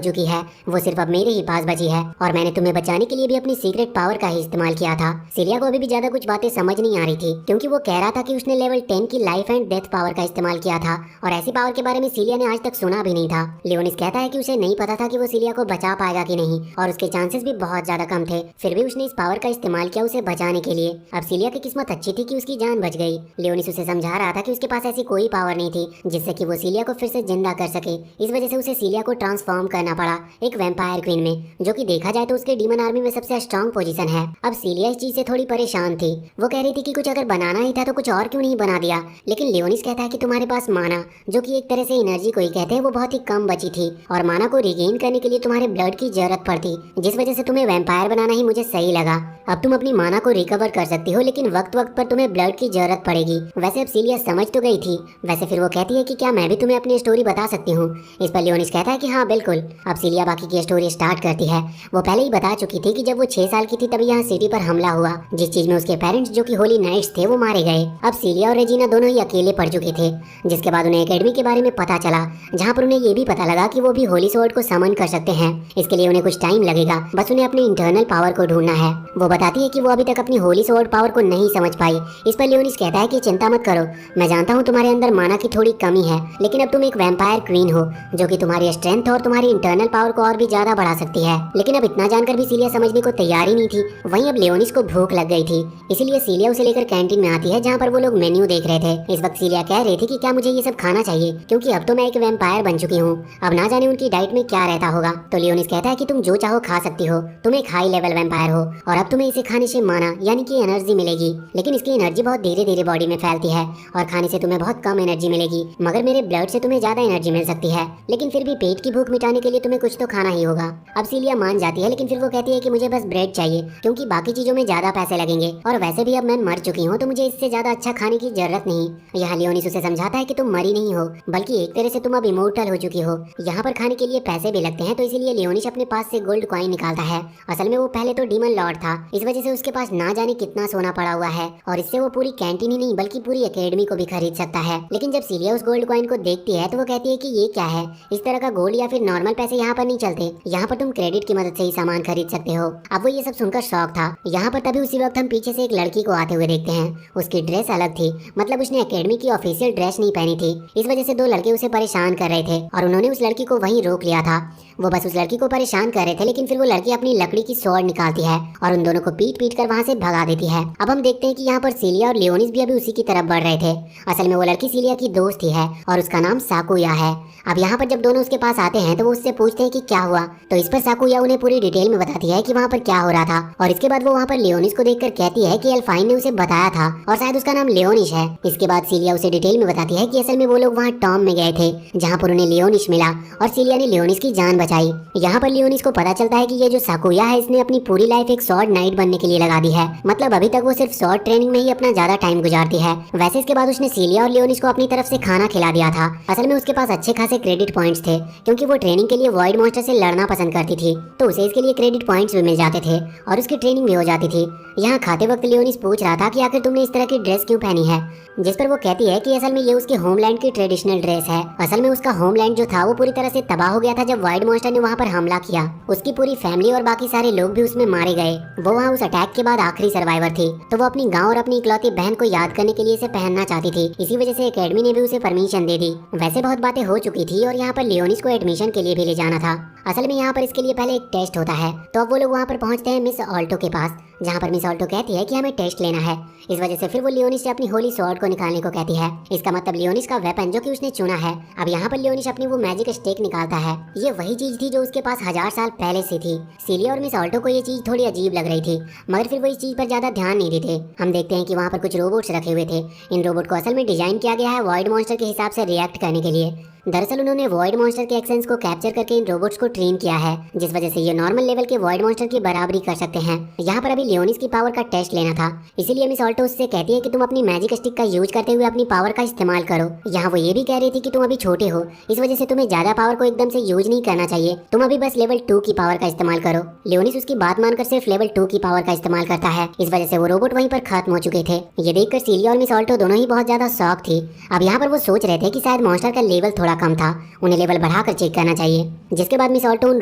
चुकी है। वो सिर्फ अब मेरे ही पास बची है और मैंने तुम्हें बचाने के लिए भी अपनी सीक्रेट पावर का ही इस्तेमाल किया था। सिलिया को अभी भी ज्यादा कुछ बातें समझ नहीं आ रही थी, क्योंकि वो कह रहा था कि उसने लेवल 10 की लाइफ एंड डेथ पावर का इस्तेमाल किया था और ऐसी पावर के बारे में सिलिया ने आज तक सुना भी नहीं था। लियोनिस कहता है कि उसे नहीं पता था कि वो सिलिया को बचा पाएगा कि नहीं, और उसके चांसेस भी बहुत ज्यादा कम थे। फिर भी उसने इस पावर का इस्तेमाल किया उसे बचाने के लिए। अब सिलिया की किस्मत अच्छी थी कि उसकी जान बच गई। लियोनिस उसे समझा रहा था कि उसके पास ऐसी कोई पावर नहीं थी जिससे कि वो सिलिया को फिर से जिंदा कर सके। इस वजह से उसे सिलिया को ट्रांसफॉर्म करना पड़ा एक वैम्पायर क्वीन में, जो कि देखा जाए तो उसके डीमन आर्मी में सबसे स्ट्रॉन्ग पोजीशन है। अब सिलिया इस चीज से थोड़ी परेशान थी। वो कह रही थी कि कुछ अगर बनाना ही था तो कुछ और क्यों नहीं बना दिया। लेकिन लियोनिस कहता है कि तुम्हारे पास माना, जो कि एक तरह से एनर्जी को ही कहते हैं, वो बहुत ही कम बची थी और माना को रिगेन करने के लिए तुम्हारे ब्लड की जरूरत पड़ती, जिस वजह से तुम्हें वैम्पायर बनाना ही मुझे सही लगा। अब तुम अपनी माना को रिकवर कर सकती हो, लेकिन वक्त वक्त पर तुम्हें ब्लड की जरूरत पड़ेगी। वैसे अब सिलिया समझ तो गई थी। वैसे फिर वो कहती है कि क्या मैं भी तुम्हें अपनी स्टोरी बता सकती हूँ। इस पर लियोनिस कहता है कि हाँ बिल्कुल। अब सिलिया बाकी की स्टोरी स्टार्ट करती है। वो पहले ही बता चुकी थी कि जब वो 6 साल की थी तभी यहाँ सिटी पर हमला हुआ, जिस चीज में उसके पेरेंट्स जो कि होली नाइट्स थे वो मारे गए। अब सिलिया और रेजिना दोनों ही अकेले पड़ चुके थे, जिसके बाद उन्हें एकेडमी के बारे में पता चला, जहाँ पर उन्हें ये भी पता लगा कि वो भी होली स्वॉर्ड को समन कर सकते हैं। इसके लिए उन्हें कुछ टाइम लगेगा, बस उन्हें अपनी इंटरनल पावर को ढूंढना है। वो बताती है कि वो अभी तक अपनी होली स्वॉर्ड पावर को नहीं समझ पाई। इस पर लियोनिस कहता है कि चिंता मत करो, मैं जानता हूँ तुम्हारे अंदर माना की थोड़ी कमी है, लेकिन अब तुम एक वैम्पायर क्वीन हो जो कि तुम्हारी स्ट्रेंथ और तुम्हारी इंटरनल पावर को और भी ज्यादा बढ़ा सकती है। लेकिन अब इतना जानकर भी सिलिया समझने को तैयार ही नहीं थी। वहीं अब लियोनिस को भूख लग गई थी, इसीलिए सिलिया उसे लेकर कैंटीन में आती है, जहाँ पर वो लोग मेन्यू देख रहे थे। इस वक्त सिलिया कह रही थी कि क्या मुझे ये सब खाना चाहिए, क्योंकि अब तो मैं एक वैम्पायर बन चुकी हूँ। अब ना जाने उनकी डाइट में क्या रहता होगा। तो लियोनिस कहता है कि तुम जो चाहो खा सकती हो, तुम एक हाई लेवल वैम्पायर हो और अब तुम्हें इसे खाने से माना यानी कि एनर्जी मिलेगी, लेकिन इसकी एनर्जी बहुत धीरे धीरे बॉडी में फैलती है और खाने से तुम्हें बहुत कम एनर्जी मिलेगी, मगर मेरे ब्लड से तुम्हें ज्यादा एनर्जी मिल सकती है। लेकिन फिर भी पेट की भूख मिटाने के लिए तुम्हें कुछ तो खाना ही होगा। अब सिलिया मान जाती है, लेकिन फिर वो कहती है कि मुझे बस ब्रेड चाहिए, क्योंकि बाकी चीजों में ज्यादा पैसे लगेंगे और वैसे भी अब मैं मर चुकी हूँ तो मुझे इससे ज्यादा अच्छा खाने की जरूरत नहीं। यहाँ लियोनिस उसे समझाता है कि तुम मरी नहीं हो, बल्कि एक तरह से तुम अब इमोर्टल हो चुकी हो। यहाँ पर खाने के लिए पैसे भी लगते हैं, तो इसीलिए लियोनिस अपने पास से गोल्ड कॉइन निकालता है। असल में वो पहले तो डीमन लॉर्ड था, इस वजह से उसके पास ना जाने कितना सोना पड़ा हुआ है और इससे वो पूरी कैंटीन ही नहीं बल्कि पूरी एकेडमी को भी खरीद सकता है। लेकिन जब सिलिया उस गोल्ड कॉइन को देखती है तो वो कहती है कि ये क्या है, इस तरह का गोल्ड या फिर नॉर्मल पैसे यहाँ पर नहीं चलते, यहाँ पर तुम क्रेडिट की मदद से ही सामान खरीद सकते हो। अब वो ये सब सुनकर शौक था। यहाँ पर तभी उसी वक्त हम पीछे से एक लड़की को आते हुए देखते हैं। उसकी ड्रेस अलग थी, मतलब उसने एकेडमी की ऑफिशियल ड्रेस नहीं पहनी थी। इस वजह से 2 लड़के उसे परेशान कर रहे थे और उन्होंने उस लड़की को वहीं रोक लिया था। वो बस उस लड़की को परेशान कर रहे थे, लेकिन फिर वो लड़की अपनी लकड़ी की स्वॉर्ड निकालती है और उन दोनों को पीट पीट कर वहाँ से भगा देती है। अब हम देखते हैं कि यहाँ पर सिलिया और लियोनिस भी अभी उसी की तरफ बढ़ रहे थे। असल में वो लड़की सिलिया की दोस्त ही है और उसका नाम साकुया है। अब यहाँ पर जब दोनों उसके पास आते हैं तो वो उससे पूछते हैं कि क्या हुआ, तो इस पर साकुया उन्हें पूरी डिटेल में बताती है कि वहाँ पर क्या हो रहा था और इसके बाद वो वहाँ पर लियोनिस को देखकर कहती है कि एल्फाइन ने उसे बताया था और शायद उसका नाम लियोनिस है। इसके बाद सिलिया उसे डिटेल में बताती है कि असल में वो लोग वहाँ टॉम में गए थे, जहाँ पर उन्हें लियोनिस मिला और सिलिया ने लियोनिस की जान बचाई। यहाँ पर लियोनिस को पता चलता है कि ये जो साकुया है इसने अपनी पूरी लाइफ एक स्वॉर्ड नाइट बनने के लिए लगा दी है, मतलब अभी तक वो सिर्फ स्वॉर्ड ट्रेनिंग में ही अपना ज्यादा टाइम गुजारती है। वैसे इसके बाद उसने सिलिया और लियोनिस को अपनी तरफ से खाना खिला दिया था। असल में उसके पास अच्छे खासे क्रेडिट पॉइंट्स थे, क्योंकि वो ट्रेनिंग के लिए वॉइड मॉन्स्टर से लड़ना पसंद करती थी, तो उसे इसके लिए क्रेडिट पॉइंट्स भी मिल जाते थे और उसकी ट्रेनिंग भी हो जाती थी। यहाँ खाते वक्त लियोनिस पूछ रहा था कि आखिर तुमने इस तरह की ड्रेस क्यों पहनी है, जिस पर वो कहती है कि असल में ये उसके होमलैंड की ट्रेडिशनल ड्रेस है। असल में उसका होमलैंड जो था वो पूरी तरह से तबाह हो गया था जब वाइड मॉन्स्टर ने वहाँ पर हमला किया। उसकी पूरी फैमिली और बाकी सारे लोग भी उसमें मारे गए। वो वहाँ उस अटैक के बाद आखिरी सर्वाइवर थी, तो वो अपनी गाँव और अपनी इकलौती बहन को याद करने के लिए इसे पहनना चाहती थी। इसी वजह से एकेडमी ने भी उसे परमिशन दे दी। वैसे बहुत बातें हो चुकी थी और यहाँ पर लियोनिस को एडमिशन के लिए भी ले जाना था। असल में यहाँ पर इसके लिए पहले एक टेस्ट होता है, तो अब वो लोग वहाँ पर पहुँचते हैं मिस ऑल्टो के पास, जहाँ पर मिस ऑल्टो कहती है कि हमें टेस्ट लेना है। इस वजह से फिर वो लियोनिस से अपनी होली स्वॉर्ड को निकालने को कहती है। इसका मतलब लियोनिस का वेपन जो कि उसने चुना है। अब यहाँ पर लियोनिस अपनी वो मैजिक स्टिक निकालता है। ये वही चीज थी जो उसके पास 1000 साल पहले से थी। सिलिया और मिस ऑल्टो को ये चीज थोड़ी अजीब लग रही थी, मगर फिर वो इस चीज पर ज्यादा ध्यान नहीं देते। हम देखते हैं कि वहाँ पर कुछ रोबोट्स रखे हुए थे। इन रोबोट को असल में डिजाइन किया गया है वॉइड मॉन्स्टर के हिसाब से रिएक्ट करने के लिए। दरअसल उन्होंने वॉइड मॉन्स्टर के एक्सेंस को कैप्चर करके इन रोबोट्स को ट्रेन किया है, जिस वजह से ये नॉर्मल लेवल के वॉइड मॉन्स्टर की बराबरी कर सकते हैं। यहाँ पर अभी लियोनिस की पावर का टेस्ट लेना था। इसीलिए मिस ऑल्टो उससे कहती है कि तुम अपनी मैजिक स्टिक का यूज करते हुए अपनी पावर का इस्तेमाल करो। यहाँ वो ये भी कह रही थी कि तुम अभी छोटे हो, इस वजह से तुम्हें ज्यादा पावर को एकदम से यूज नहीं करना चाहिए, तुम अभी बस लेवल 2 की पावर का इस्तेमाल करो। लियोनिस उसकी बात मानकर सिर्फ लेवल 2 की पावर का इस्तेमाल करता है। इस वजह से वो रोबोट वहीं पर खत्म हो चुके थे। ये देखकर सीलिया और मिस ऑल्टो दोनों ही बहुत ज्यादा शॉक थी। अब यहाँ पर वो सोच रहे थे कि शायद मॉन्स्टर का लेवल थोड़ा कम था, उन्हें लेवल बढ़ाकर चेक करना चाहिए। जिसके बाद मिस ऑल्टो उन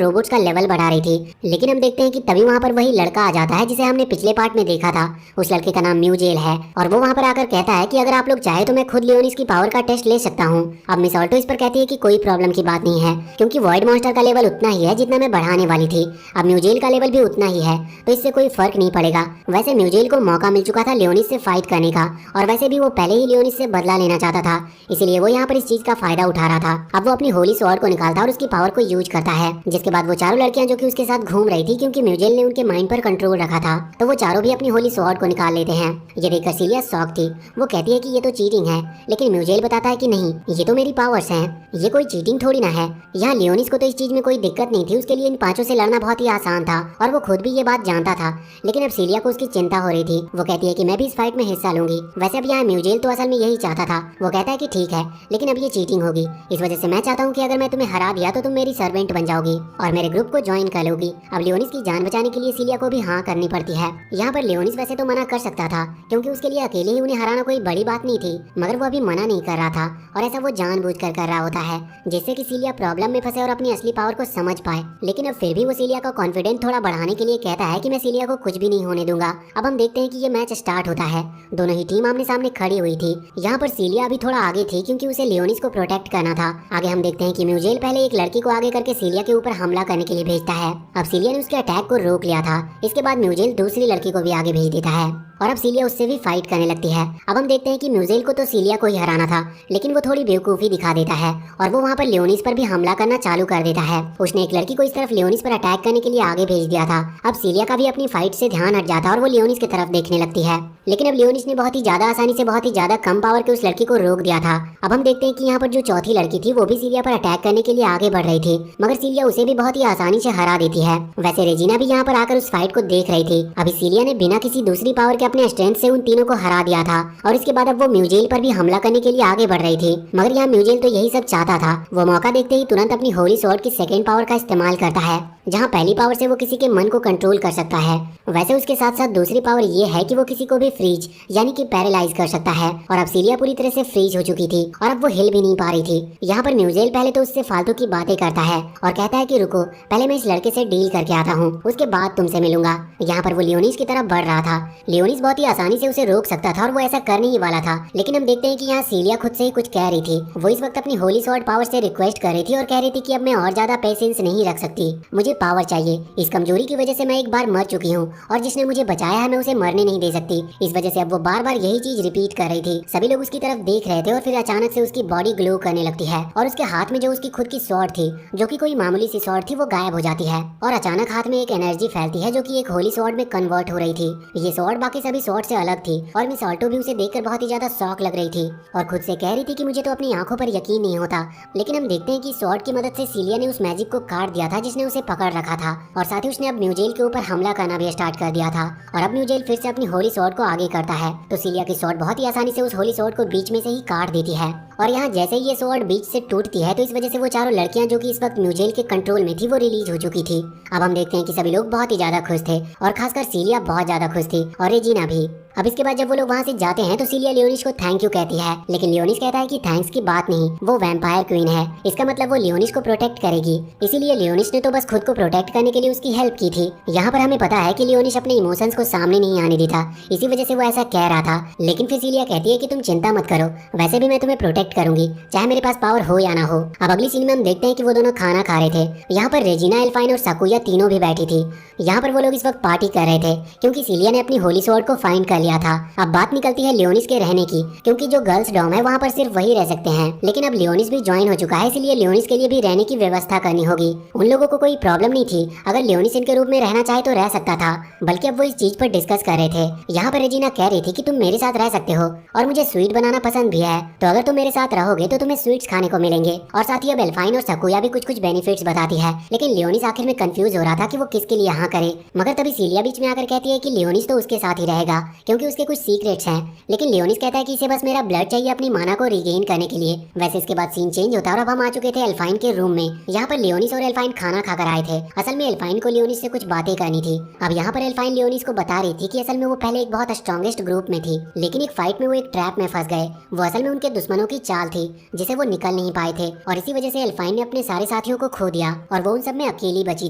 रोबोट्स का लेवल बढ़ा रही थी, लेकिन हम देखते हैं कि तभी वहाँ पर वही लड़का आ जाता है जिसे हमने पिछले पार्ट में देखा था। उस लड़के का नाम म्यूजेल है और वो वहाँ पर आकर कहता है कि अगर आप लोग चाहे तो मैं खुद लियोनिस की पावर का टेस्ट ले सकता हूँ। अब मिस ऑल्टो इस पर कहती है कि कोई प्रॉब्लम की बात नहीं है, क्योंकि वॉइड मॉन्स्टर का लेवल उतना ही है जितना मैं बढ़ाने वाली थी। अब म्यूजेल का लेवल भी उतना ही है, तो इससे कोई फर्क नहीं पड़ेगा। वैसे म्यूजेल को मौका मिल चुका था लियोनिस से फाइट करने का, और वैसे भी वो पहले ही लियोनिस से बदला लेना चाहता था, इसलिए वो यहाँ पर इस चीज का फायदा उठा रहा था। अब वो अपनी होली स्वॉर्ड को निकालता और उसकी पावर को यूज करता है। जिसके बाद वो चारों लड़कियां जो कि उसके साथ घूम रही थी, क्योंकि म्यूजेल ने उनके माइंड पर कंट्रोल रखा था, तो वो चारों भी अपनी होली स्वॉर्ड को निकाल लेते हैं। ये देखकर सीलिया शॉक थी। वो कहती है कि ये तो चीटिंग है, लेकिन म्यूजेल बताता है कि नहीं, ये तो मेरी पावर्स हैं, ये कोई चीटिंग थोड़ी ना है। यहाँ लियोनिस को तो इस चीज में कोई दिक्कत नहीं थी, उसके लिए इन पांचों से लड़ना बहुत ही आसान था और वो खुद भी ये बात जानता था। लेकिन अब सीलिया को उसकी चिंता हो रही थी। वो कहती है कि मैं भी इस फाइट में हिस्सा लूंगी। वैसे अब यहाँ म्यूजेल तो असल में यही चाहता था। वो कहता है कि ठीक है, लेकिन अब ये चीटिंग होगी, इस वजह से मैं चाहता हूँ कि अगर मैं तुम्हें हरा दिया तो तुम मेरी सर्वेंट बन जाओगी और मेरे ग्रुप को ज्वाइन कर लोगी। अब लियोनिस की जान बचाने के लिए सीलिया को भी हाँ करनी पड़ती है। यहाँ पर लियोनिस वैसे तो मना कर सकता था, क्योंकि उसके लिए अकेले ही उन्हें हराना कोई बड़ी बात नहीं थी, मगर वो अभी मना नहीं कर रहा था, और ऐसा वो जानबूझकर कर रहा होता है, जिससे कि सीलिया प्रॉब्लम में फंसे और अपनी असली पावर को समझ पाए। लेकिन अब फिर भी वो सीलिया का कॉन्फिडेंस थोड़ा बढ़ाने के लिए कहता है कि मैं सीलिया को कुछ भी नहीं होने दूंगा। अब हम देखते हैं कि ये मैच स्टार्ट होता है। दोनों ही टीम आमने सामने खड़ी हुई थी। यहाँ पर सीलिया अभी थोड़ा आगे थी, क्योंकि उसे लियोनिस को प्रोटेक्ट करना था। आगे हम देखते हैं कि म्यूजेल पहले एक लड़की को आगे करके सीलिया के ऊपर हमला करने के लिए भेजता है। अब सीलिया ने उसके अटैक को रोक लिया था। इसके बाद म्यूजेल दूसरी लड़की को भी आगे भेज देता है और अब सीलिया उससे भी फाइट करने लगती है। अब हम देखते हैं कि म्यूजेल को तो सीलिया को ही हराना था, लेकिन वो थोड़ी बेवकूफी दिखा देता है और वो वहाँ पर लियोनिस पर भी हमला करना चालू कर देता है। उसने एक लड़की को इस तरफ लियोनिस पर अटैक करने के लिए आगे भेज दिया था। अब सीलिया का भी अपनी फाइट से ध्यान हट जाता है और वो लियोनिस की तरफ देखने लगती है। लेकिन अब लियोनिस ने बहुत ही ज्यादा आसानी से बहुत ही ज्यादा कम पावर के उस लड़की को रोक दिया था। अब हम देखते हैं कि यहाँ पर जो चौथी लड़की थी वो भी सीलिया पर अटैक करने के लिए आगे बढ़ रही थी, मगर सीलिया उसे भी बहुत ही आसानी से हरा देती है। वैसे रेजिना भी यहाँ पर आकर उस फाइट को देख रही थी। अभी सीलिया ने बिना किसी दूसरी पावर के अपने स्ट्रेंथ से उन तीनों को हरा दिया था और इसके बाद अब वो म्यूजेल पर भी हमला करने के लिए आगे बढ़ रही थी, मगर यहाँ म्यूजेल तो यही सब चाहता था। वो मौका देखते ही तुरंत अपनी होली स्वॉर्ड की सेकेंड पावर का इस्तेमाल करता है, जहाँ पहली पावर से वो किसी के मन को कंट्रोल कर सकता है, वैसे उसके साथ साथ दूसरी पावर ये है कि वो किसी को भी फ्रीज यानी कि पैरालाइज कर सकता है। और अब सीलिया पूरी तरह से फ्रीज हो चुकी थी और अब वो हिल भी नहीं पा रही थी। यहाँ पर म्यूजेल पहले तो उससे फालतू की बातें करता है और कहता है कि रुको, पहले मैं इस लड़के से डील करके आता हूँ, उसके बाद तुमसे मिलूंगा। यहाँ पर वो लियोनिस की तरफ बढ़ रहा था। लियोनिस बहुत ही आसानी से उसे रोक सकता था और वो ऐसा करने ही वाला था, लेकिन हम देखते हैं कि यहाँ सीलिया खुद से ही कुछ कह रही थी। वो इस वक्त अपनी होली स्वॉर्ड पावर से रिक्वेस्ट कर रही थी और कह रही थी कि अब मैं और ज्यादा पेशेंस नहीं रख सकती, मुझे पावर चाहिए। इस कमजोरी की वजह से मैं एक बार मर चुकी हूँ और जिसने मुझे बचाया है मैं उसे मरने नहीं दे सकती। इस वजह से अब वो बार बार यही चीज रिपीट कर रही थी। सभी लोग उसकी तरफ देख रहे थे और फिर अचानक से उसकी बॉडी ग्लो करने लगती है और उसके हाथ में जो उसकी खुद की स्वॉर्ड थी, जो कि कोई मामूली सी स्वॉर्ड थी, वो गायब हो जाती है और अचानक हाथ में एक एनर्जी फैलती है जो कि एक होली स्वॉर्ड में कन्वर्ट हो रही थी। ये स्वॉर्ड बाकी सभी स्वॉर्ड से अलग थी और मिस ऑल्टो भी उसे देखकर बहुत ही ज्यादा शॉक लग रही थी और खुद से कह रही थी कि मुझे तो अपनी आंखों पर यकीन नहीं होता। लेकिन हम देखते हैं कि स्वॉर्ड की मदद से सीलिया ने उस मैजिक को काट दिया था जिसने उसे पकड़ रखा था और साथ ही उसने अब म्यूजेल के ऊपर हमला करना भी स्टार्ट कर दिया था और अब म्यूजेल फिर से अपनी होली स्वॉर्ड को आगे करता है तो सीलिया की स्वॉर्ड बहुत ही आसानी से उस होली स्वॉर्ड को बीच में से ही काट देती है और यहाँ जैसे ही ये स्वॉर्ड बीच से टूटती है तो इस वजह से वो चारों लड़कियां जो कि इस वक्त म्यूजेल के कंट्रोल में थी वो रिलीज हो चुकी थी। अब हम देखते हैं कि सभी लोग बहुत ही ज्यादा खुश थे और खासकर सीलिया बहुत ज्यादा खुश थी और रेजिना भी। अब इसके बाद जब वो लोग वहाँ से जाते हैं तो सीलिया लियोनिस को थैंक यू कहती है, लेकिन लियोनिस कहता है कि थैंक्स की बात नहीं, वो वैम्पायर क्वीन है, इसका मतलब वो लियोनिस को प्रोटेक्ट करेगी, इसीलिए लियोनिस ने तो बस खुद को प्रोटेक्ट करने के लिए उसकी हेल्प की थी। यहाँ पर हमें पता है कि लियोनिस अपने इमोशंस को सामने नहीं आने देता, इसी वजह से वो ऐसा कह रहा था। लेकिन फिर सीलिया कहती है कि तुम चिंता मत करो, वैसे भी मैं तुम्हें प्रोटेक्ट करूंगी, चाहे मेरे पास पावर हो या ना हो। अब अगली सीन में हम देखते हैं कि वो दोनों खाना खा रहे थे। यहाँ पर रेजिना, एल्फाइन और साकुया तीनों भी बैठी थी। यहाँ पर वो लोग इस वक्त पार्टी कर रहे थे क्योंकि सीलिया ने अपनी होली स्वॉर्ड को फाइंड कर लिया था। अब बात निकलती है लियोनिस के रहने की, क्योंकि जो गर्ल्स डॉम है वहाँ पर सिर्फ वही रह सकते हैं, लेकिन अब लियोनिस भी ज्वाइन हो चुका है, इसलिए लियोनिस के लिए भी रहने की व्यवस्था करनी होगी। उन लोगों को कोई प्रॉब्लम नहीं थी, अगर लियोनिस इनके रूप में रहना चाहे तो रह सकता था, बल्कि अब वो इस चीज पर डिस्कस कर रहे थे। यहाँ पर रेजिना कह रही थी कि तुम मेरे साथ रह सकते हो और मुझे स्वीट बनाना पसंद भी है, तो अगर तुम मेरे साथ रहोगे तो तुम्हें स्वीट्स खाने को मिलेंगे। और साथ ही अब एल्फाइन और सकुया भी कुछ कुछ बेनिफिट्स बताती है, लेकिन लियोनिस आखिर में कंफ्यूज हो रहा था कि वो किसके लिए यहाँ करे। मगर तभी सीलिया बीच में आकर कहती है कि लियोनिस तो उसके साथ ही रहेगा क्योंकि उसके कुछ सीक्रेट्स हैं। लेकिन लियोनिस कहता है कि इसे बस मेरा ब्लड चाहिए अपनी माना को रिगेन करने के लिए। वैसे इसके बाद सीन चेंज होता है और अब हम आ चुके थे एल्फाइन के रूम में। यहाँ पर लियोनिस और एल्फाइन खाना खाकर आए थे। असल में एल्फाइन को लियोनिस से कुछ बातें करनी थी। अब यहाँ पर एल्फाइन लियोनिस को बता रही थी कि असल में वो पहले एक बहुत स्ट्रॉन्गेस्ट ग्रुप में थी, लेकिन एक फाइट में वो एक ट्रैप में फंस गए। वो असल में उनके दुश्मनों की चाल थी जिसे वो निकल नहीं पाए थे, और इसी वजह से एल्फाइन ने अपने सारे साथियों को खो दिया और वो उन सब में अकेली बची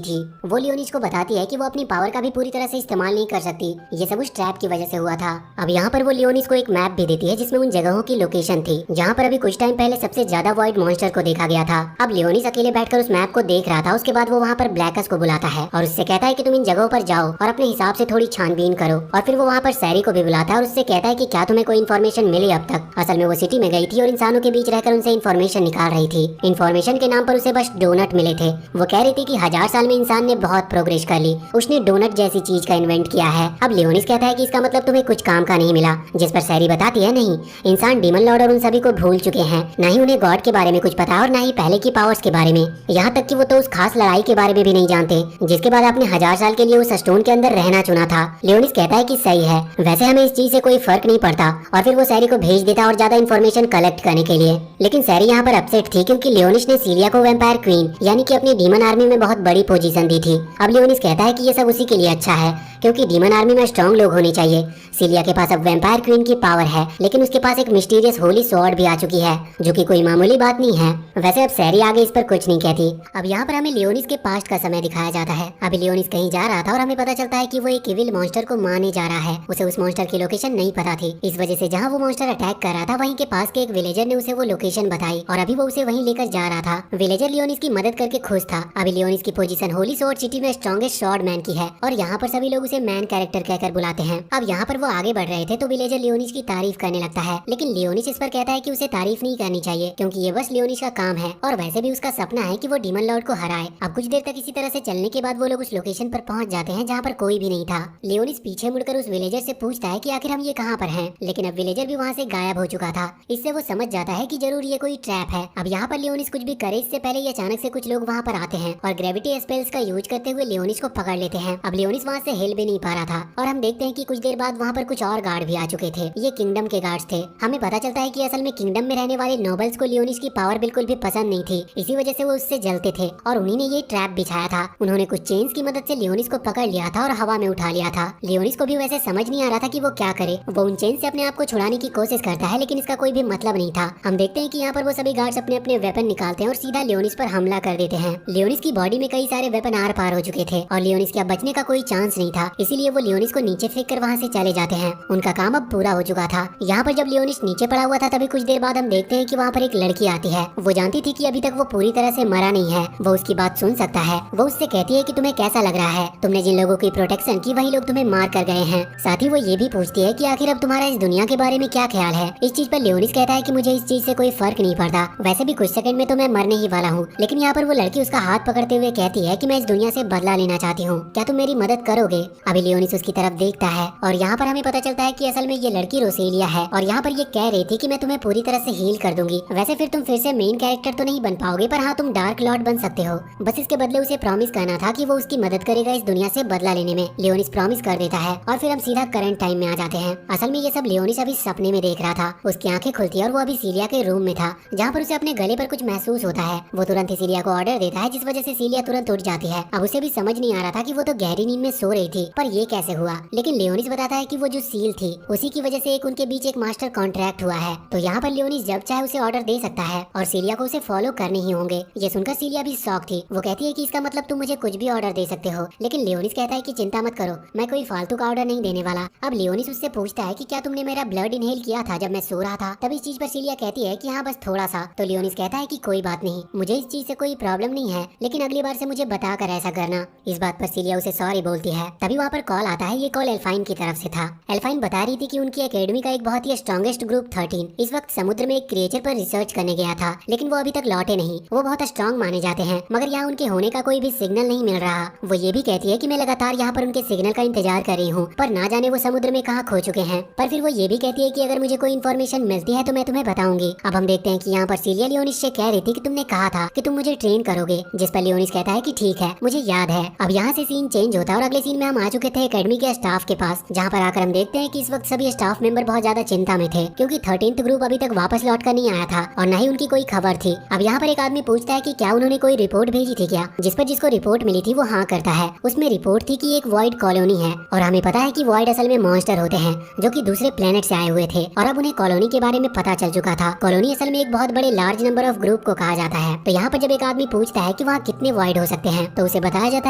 थी। वो लियोनिस को बताती है कि वो अपनी पावर का भी पूरी तरह से इस्तेमाल नहीं कर सकती, ये सब उस ट्रैप की वजह से हुआ था। अब यहाँ पर वो लियोनिस को एक मैप भी देती है जिसमें उन जगहों की लोकेशन थी जहाँ पर अभी कुछ टाइम पहले सबसे ज्यादा वॉइड मॉन्स्टर को देखा गया था। अब लियोनिस अकेले बैठकर उस मैप को देख रहा था। उसके बाद वो वहाँ पर ब्लैकस को बुलाता है और उससे कहता है कि तुम इन जगहों पर जाओ और अपने हिसाब से थोड़ी छानबीन करो। और फिर वो वहाँ पर सैरी को भी बुलाता है और उससे कहता है कि क्या तुम्हें कोई इन्फॉर्मेशन मिली अब तक। असल में वो सिटी में गई थी और इंसानों के बीच रहकर उनसे इन्फॉर्मेशन निकाल रही थी। इन्फॉर्मेशन के नाम पर उसे बस डोनट मिले थे। वो कह रही थी कि 1000 साल में इंसान ने बहुत प्रोग्रेस कर ली, उसने डोनट जैसी चीज का इन्वेंट किया है। अब लियोनिस कहता है कि इसका मतलब तुम्हें कुछ काम का नहीं मिला, जिस पर सैरी बताती है नहीं, इंसान डीमन लॉर्ड और उन सभी को भूल चुके हैं, न ही उन्हें गॉड के बारे में कुछ पता और न ही पहले की पावर्स के बारे में। यहाँ तक कि वो तो उस खास लड़ाई के बारे में भी नहीं जानते जिसके बाद आपने 1000 साल के लिए उस स्टोन के अंदर रहना चुना था। लियोनिस कहता है कि सही है, वैसे हमें इस चीज से कोई फर्क नहीं पड़ता, और फिर वो सैरी को भेज देता और ज्यादा इन्फॉर्मेशन कलेक्ट करने के लिए। लेकिन सैरी यहाँ पर अपसेट थी क्योंकि लियोनिस ने सीलिया को वैम्पायर क्वीन यानी कि अपनी डीमन आर्मी में बहुत बड़ी पोजीशन दी थी। अब लियोनिस कहता है कि ये सब उसी के लिए अच्छा है क्योंकि डीमन आर्मी में स्ट्रॉन्ग लोग होने चाहिए। सीलिया के पास अब वैम्पायर क्वीन की पावर है, लेकिन उसके पास एक मिस्टीरियस होली स्वॉर्ड भी आ चुकी है जो कि कोई मामूली बात नहीं है। वैसे अब सैरी आगे इस पर कुछ नहीं कहती। अब यहाँ पर हमें लियोनिस के पास्ट का समय दिखाया जाता है। अभी लियोनिस कहीं जा रहा था और हमें पता चलता है कि वो एक इविल मॉन्स्टर को मारने जा रहा है। उसे उस मॉन्स्टर की लोकेशन नहीं पता थी, इस वजह से जहाँ वो मॉन्स्टर अटैक कर रहा था वहीं के पास के एक विलेजर ने उसे वो लोकेशन बताई और अभी वो उसे वहीं लेकर जा रहा था। विलेजर लियोनिस की मदद करके खुश था। अभी लियोनिस की पोजीशन होली स्वॉर्ड सिटी में स्ट्रॉन्गेस्ट स्वॉर्ड मैन की है और यहाँ पर सभी लोग उसे मैन कैरेक्टर कहकर बुलाते हैं। अब यहाँ पर वो आगे बढ़ रहे थे तो विलेजर लियोनिस की तारीफ करने लगता है, लेकिन लियोनिस इस पर कहता है कि उसे तारीफ नहीं करनी चाहिए क्योंकि ये बस लियोनिस का काम है और वैसे भी उसका सपना है कि वो डीमन लॉर्ड को हराए। अब कुछ देर तक इसी तरह से चलने के बाद वो लोग उस लोकेशन पर पहुंच जाते हैं जहाँ पर कोई भी नहीं था। लियोनिस पीछे मुड़कर उस विलेजर से पूछता है कि आखिर हम ये कहाँ पर हैं, लेकिन अब विलेजर भी वहाँ से गायब हो चुका था। इससे वो समझ जाता है कि जरूर ये कोई ट्रैप है। अब यहाँ पर लियोनिस कुछ भी करे इससे पहले ही अचानक से कुछ लोग वहाँ पर आते हैं और ग्रेविटी स्पेल्स का यूज करते हुए लियोनिस को पकड़ लेते हैं। अब लियोनिस वहाँ से हिल भी नहीं पा रहा था और हम देखते हैं कि कुछ देर बाद वहाँ पर कुछ और गार्ड भी आ चुके थे। ये किंगडम के गार्ड्स थे। हमें पता चलता है कि असल में किंगडम में रहने वाले नोबल्स को लियोनिस की पावर बिल्कुल भी पसंद नहीं थी, इसी वजह से वो उससे जलते थे और उन्हीं ने ये ट्रैप बिछाया था। उन्होंने कुछ चेन्स की मदद से लियोनिस को पकड़ लिया था और हवा में उठा लिया था। लियोनिस को भी वैसे समझ नहीं आ रहा था कि वो क्या करे। वो उन चेन से अपने आप को छुड़ाने की कोशिश करता है, लेकिन इसका कोई भी मतलब नहीं था। हम देखते हैं कि यहाँ पर वो सभी गार्ड्स अपने अपने वेपन निकालते हैं और सीधा लियोनिस पर हमला कर देते हैं। लियोनिस की बॉडी में कई सारे वेपन आर पार हो चुके थे और लियोनिस के अब बचने का कोई चांस नहीं था, इसीलिए वो लियोनिस को नीचे फेंक कर वहाँ से चले जाते हैं। उनका काम अब पूरा हो चुका था। यहाँ पर जब लियोनिस नीचे पड़ा हुआ था तभी कुछ देर बाद हम देखते हैं कि वहाँ पर एक लड़की आती है। वो जानती थी कि अभी तक वो पूरी तरह से मरा नहीं है, वो उसकी बात सुन सकता है। वो उससे कहती है कि तुम्हें कैसा लग रहा है, तुमने जिन लोगों की प्रोटेक्शन की वही लोग तुम्हें मार कर गए हैं। साथ ही वो ये भी पूछती है कि आखिर अब तुम्हारा इस दुनिया के बारे में क्या ख्याल है। इस चीज पर लियोनिस कहता है कि मुझे इस चीज से कोई फर्क नहीं पड़ता, वैसे भी कुछ सेकंड में तो मैं मरने ही वाला हूँ। लेकिन यहाँ पर वो लड़की उसका हाथ पकड़ते हुए कहती है कि मैं इस दुनिया से बदला लेना चाहती हूँ, क्या तुम मेरी मदद करोगे। अभी लियोनिस उसकी तरफ देखता है और यहाँ पर हमें पता चलता है कि असल में ये लड़की रोसेलिया है और यहाँ पर ये कह रही थी कि मैं तुम्हें पूरी तरह से हील कर दूंगी। वैसे फिर तुम फिर से मेन कैरेक्टर तो नहीं बन पाओगे, पर हाँ तुम डार्क लॉर्ड बन सकते हो। बस इसके बदले उसे प्रॉमिस करना था कि वो उसकी मदद करेगा इस दुनिया से बदला लेने में। लियोनिस प्रॉमिस कर देता है और फिर हम सीधा करंट टाइम में आ जाते हैं। असल में ये सब लियोनिस अभी सपने में देख रहा था। उसकी आंखें खुलती है और वो अभी सीलिया के रूम में था जहाँ पर उसे अपने गले पर कुछ महसूस होता है। वो तुरंत ही सीलिया को ऑर्डर देता है जिस वजह से सीलिया तुरंत उठ जाती है। अब उसे भी समझ नहीं आ रहा था कि वो तो गहरी नींद में सो रही थी, पर ये कैसे हुआ। लेकिन लियोनिस बताता है कि वो जो सील थी उसी की वजह से एक उनके बीच एक मास्टर कॉन्ट्रैक्ट हुआ है, तो यहाँ पर लियोनिस जब चाहे उसे ऑर्डर दे सकता है और सीलिया को उसे फॉलो करने ही होंगे। ये सुनकर सीलिया भी शॉक थी। वो कहती है कि इसका मतलब तुम मुझे कुछ भी ऑर्डर दे सकते हो, लेकिन लियोनिस कहता है कि चिंता मत करो, मैं कोई फालतू का ऑर्डर नहीं देने वाला। अब लियोनिस उससे पूछता है कि क्या तुमने मेरा ब्लड इनहेल किया था जब मैं सो रहा था। तब इस चीज पर सीलिया कहती है कि हाँ बस थोड़ा सा। तो लियोनिस कहता है कि कोई बात नहीं, मुझे इस चीज से कोई प्रॉब्लम नहीं है, लेकिन अगली बार से मुझे बता कर ऐसा करना। इस बात पर सीलिया उसे सॉरी बोलती है। तभी वहाँ पर कॉल आता है। ये कॉल एल्फाइन की तरफ से था। एल्फाइन बता रही थी कि उनकी एकेडमी का एक बहुत ही स्ट्रॉन्गेस्ट ग्रुप 13 इस वक्त समुद्र में एक क्रिएचर पर रिसर्च करने गया था, लेकिन वो अभी तक लौटे नहीं। वो बहुत स्ट्रॉन्ग माने जाते हैं, मगर यहाँ उनके होने का कोई भी सिग्नल नहीं मिल रहा। वो ये भी कहती है कि मैं लगातार यहाँ पर उनके सिग्नल का इंतजार कर रही हूँ, पर ना जाने वो समुद्र में कहाँ खो चुके हैं। पर फिर वो ये भी कहती है कि अगर मुझे कोई इन्फॉर्मेशन मिलती है तो मैं तुम्हें बताऊंगी। अब हम देखते हैं कि यहाँ पर सीलिया लियोनिस से कह रही थी कि तुमने कहा था कि तुम मुझे ट्रेन करोगे, जिस पर लियोनिस कहता है कि ठीक है, मुझे याद है। अब यहाँ से सीन चेंज होता है और अगले सीन में हम आ चुके थे एकेडमी के स्टाफ के पास, जहाँ पर आकर हम देखते हैं कि इस वक्त सभी स्टाफ मेंबर बहुत ज्यादा चिंता में थे, क्योंकि 13th ग्रुप अभी तक वापस लौट कर नहीं आया था और न ही उनकी कोई खबर थी। अब यहाँ पर एक आदमी पूछता है कि क्या उन्होंने कोई रिपोर्ट भेजी थी क्या, जिस पर जिसको रिपोर्ट मिली थी वो हाँ करता है। उसमें रिपोर्ट थी कि एक वॉइड कॉलोनी है और हमें पता है कि वॉइड असल में मॉन्स्टर होते हैं जो कि दूसरे प्लेनेट से आए हुए थे और अब उन्हें कॉलोनी के बारे में पता चल चुका था। कॉलोनी असल में एक बहुत बड़े लार्ज नंबर ऑफ ग्रुप को कहा जाता है। तो यहाँ पर जब एक आदमी पूछता है कि वहाँ कितने वॉइड हो सकते हैं, तो उसे बताया जाता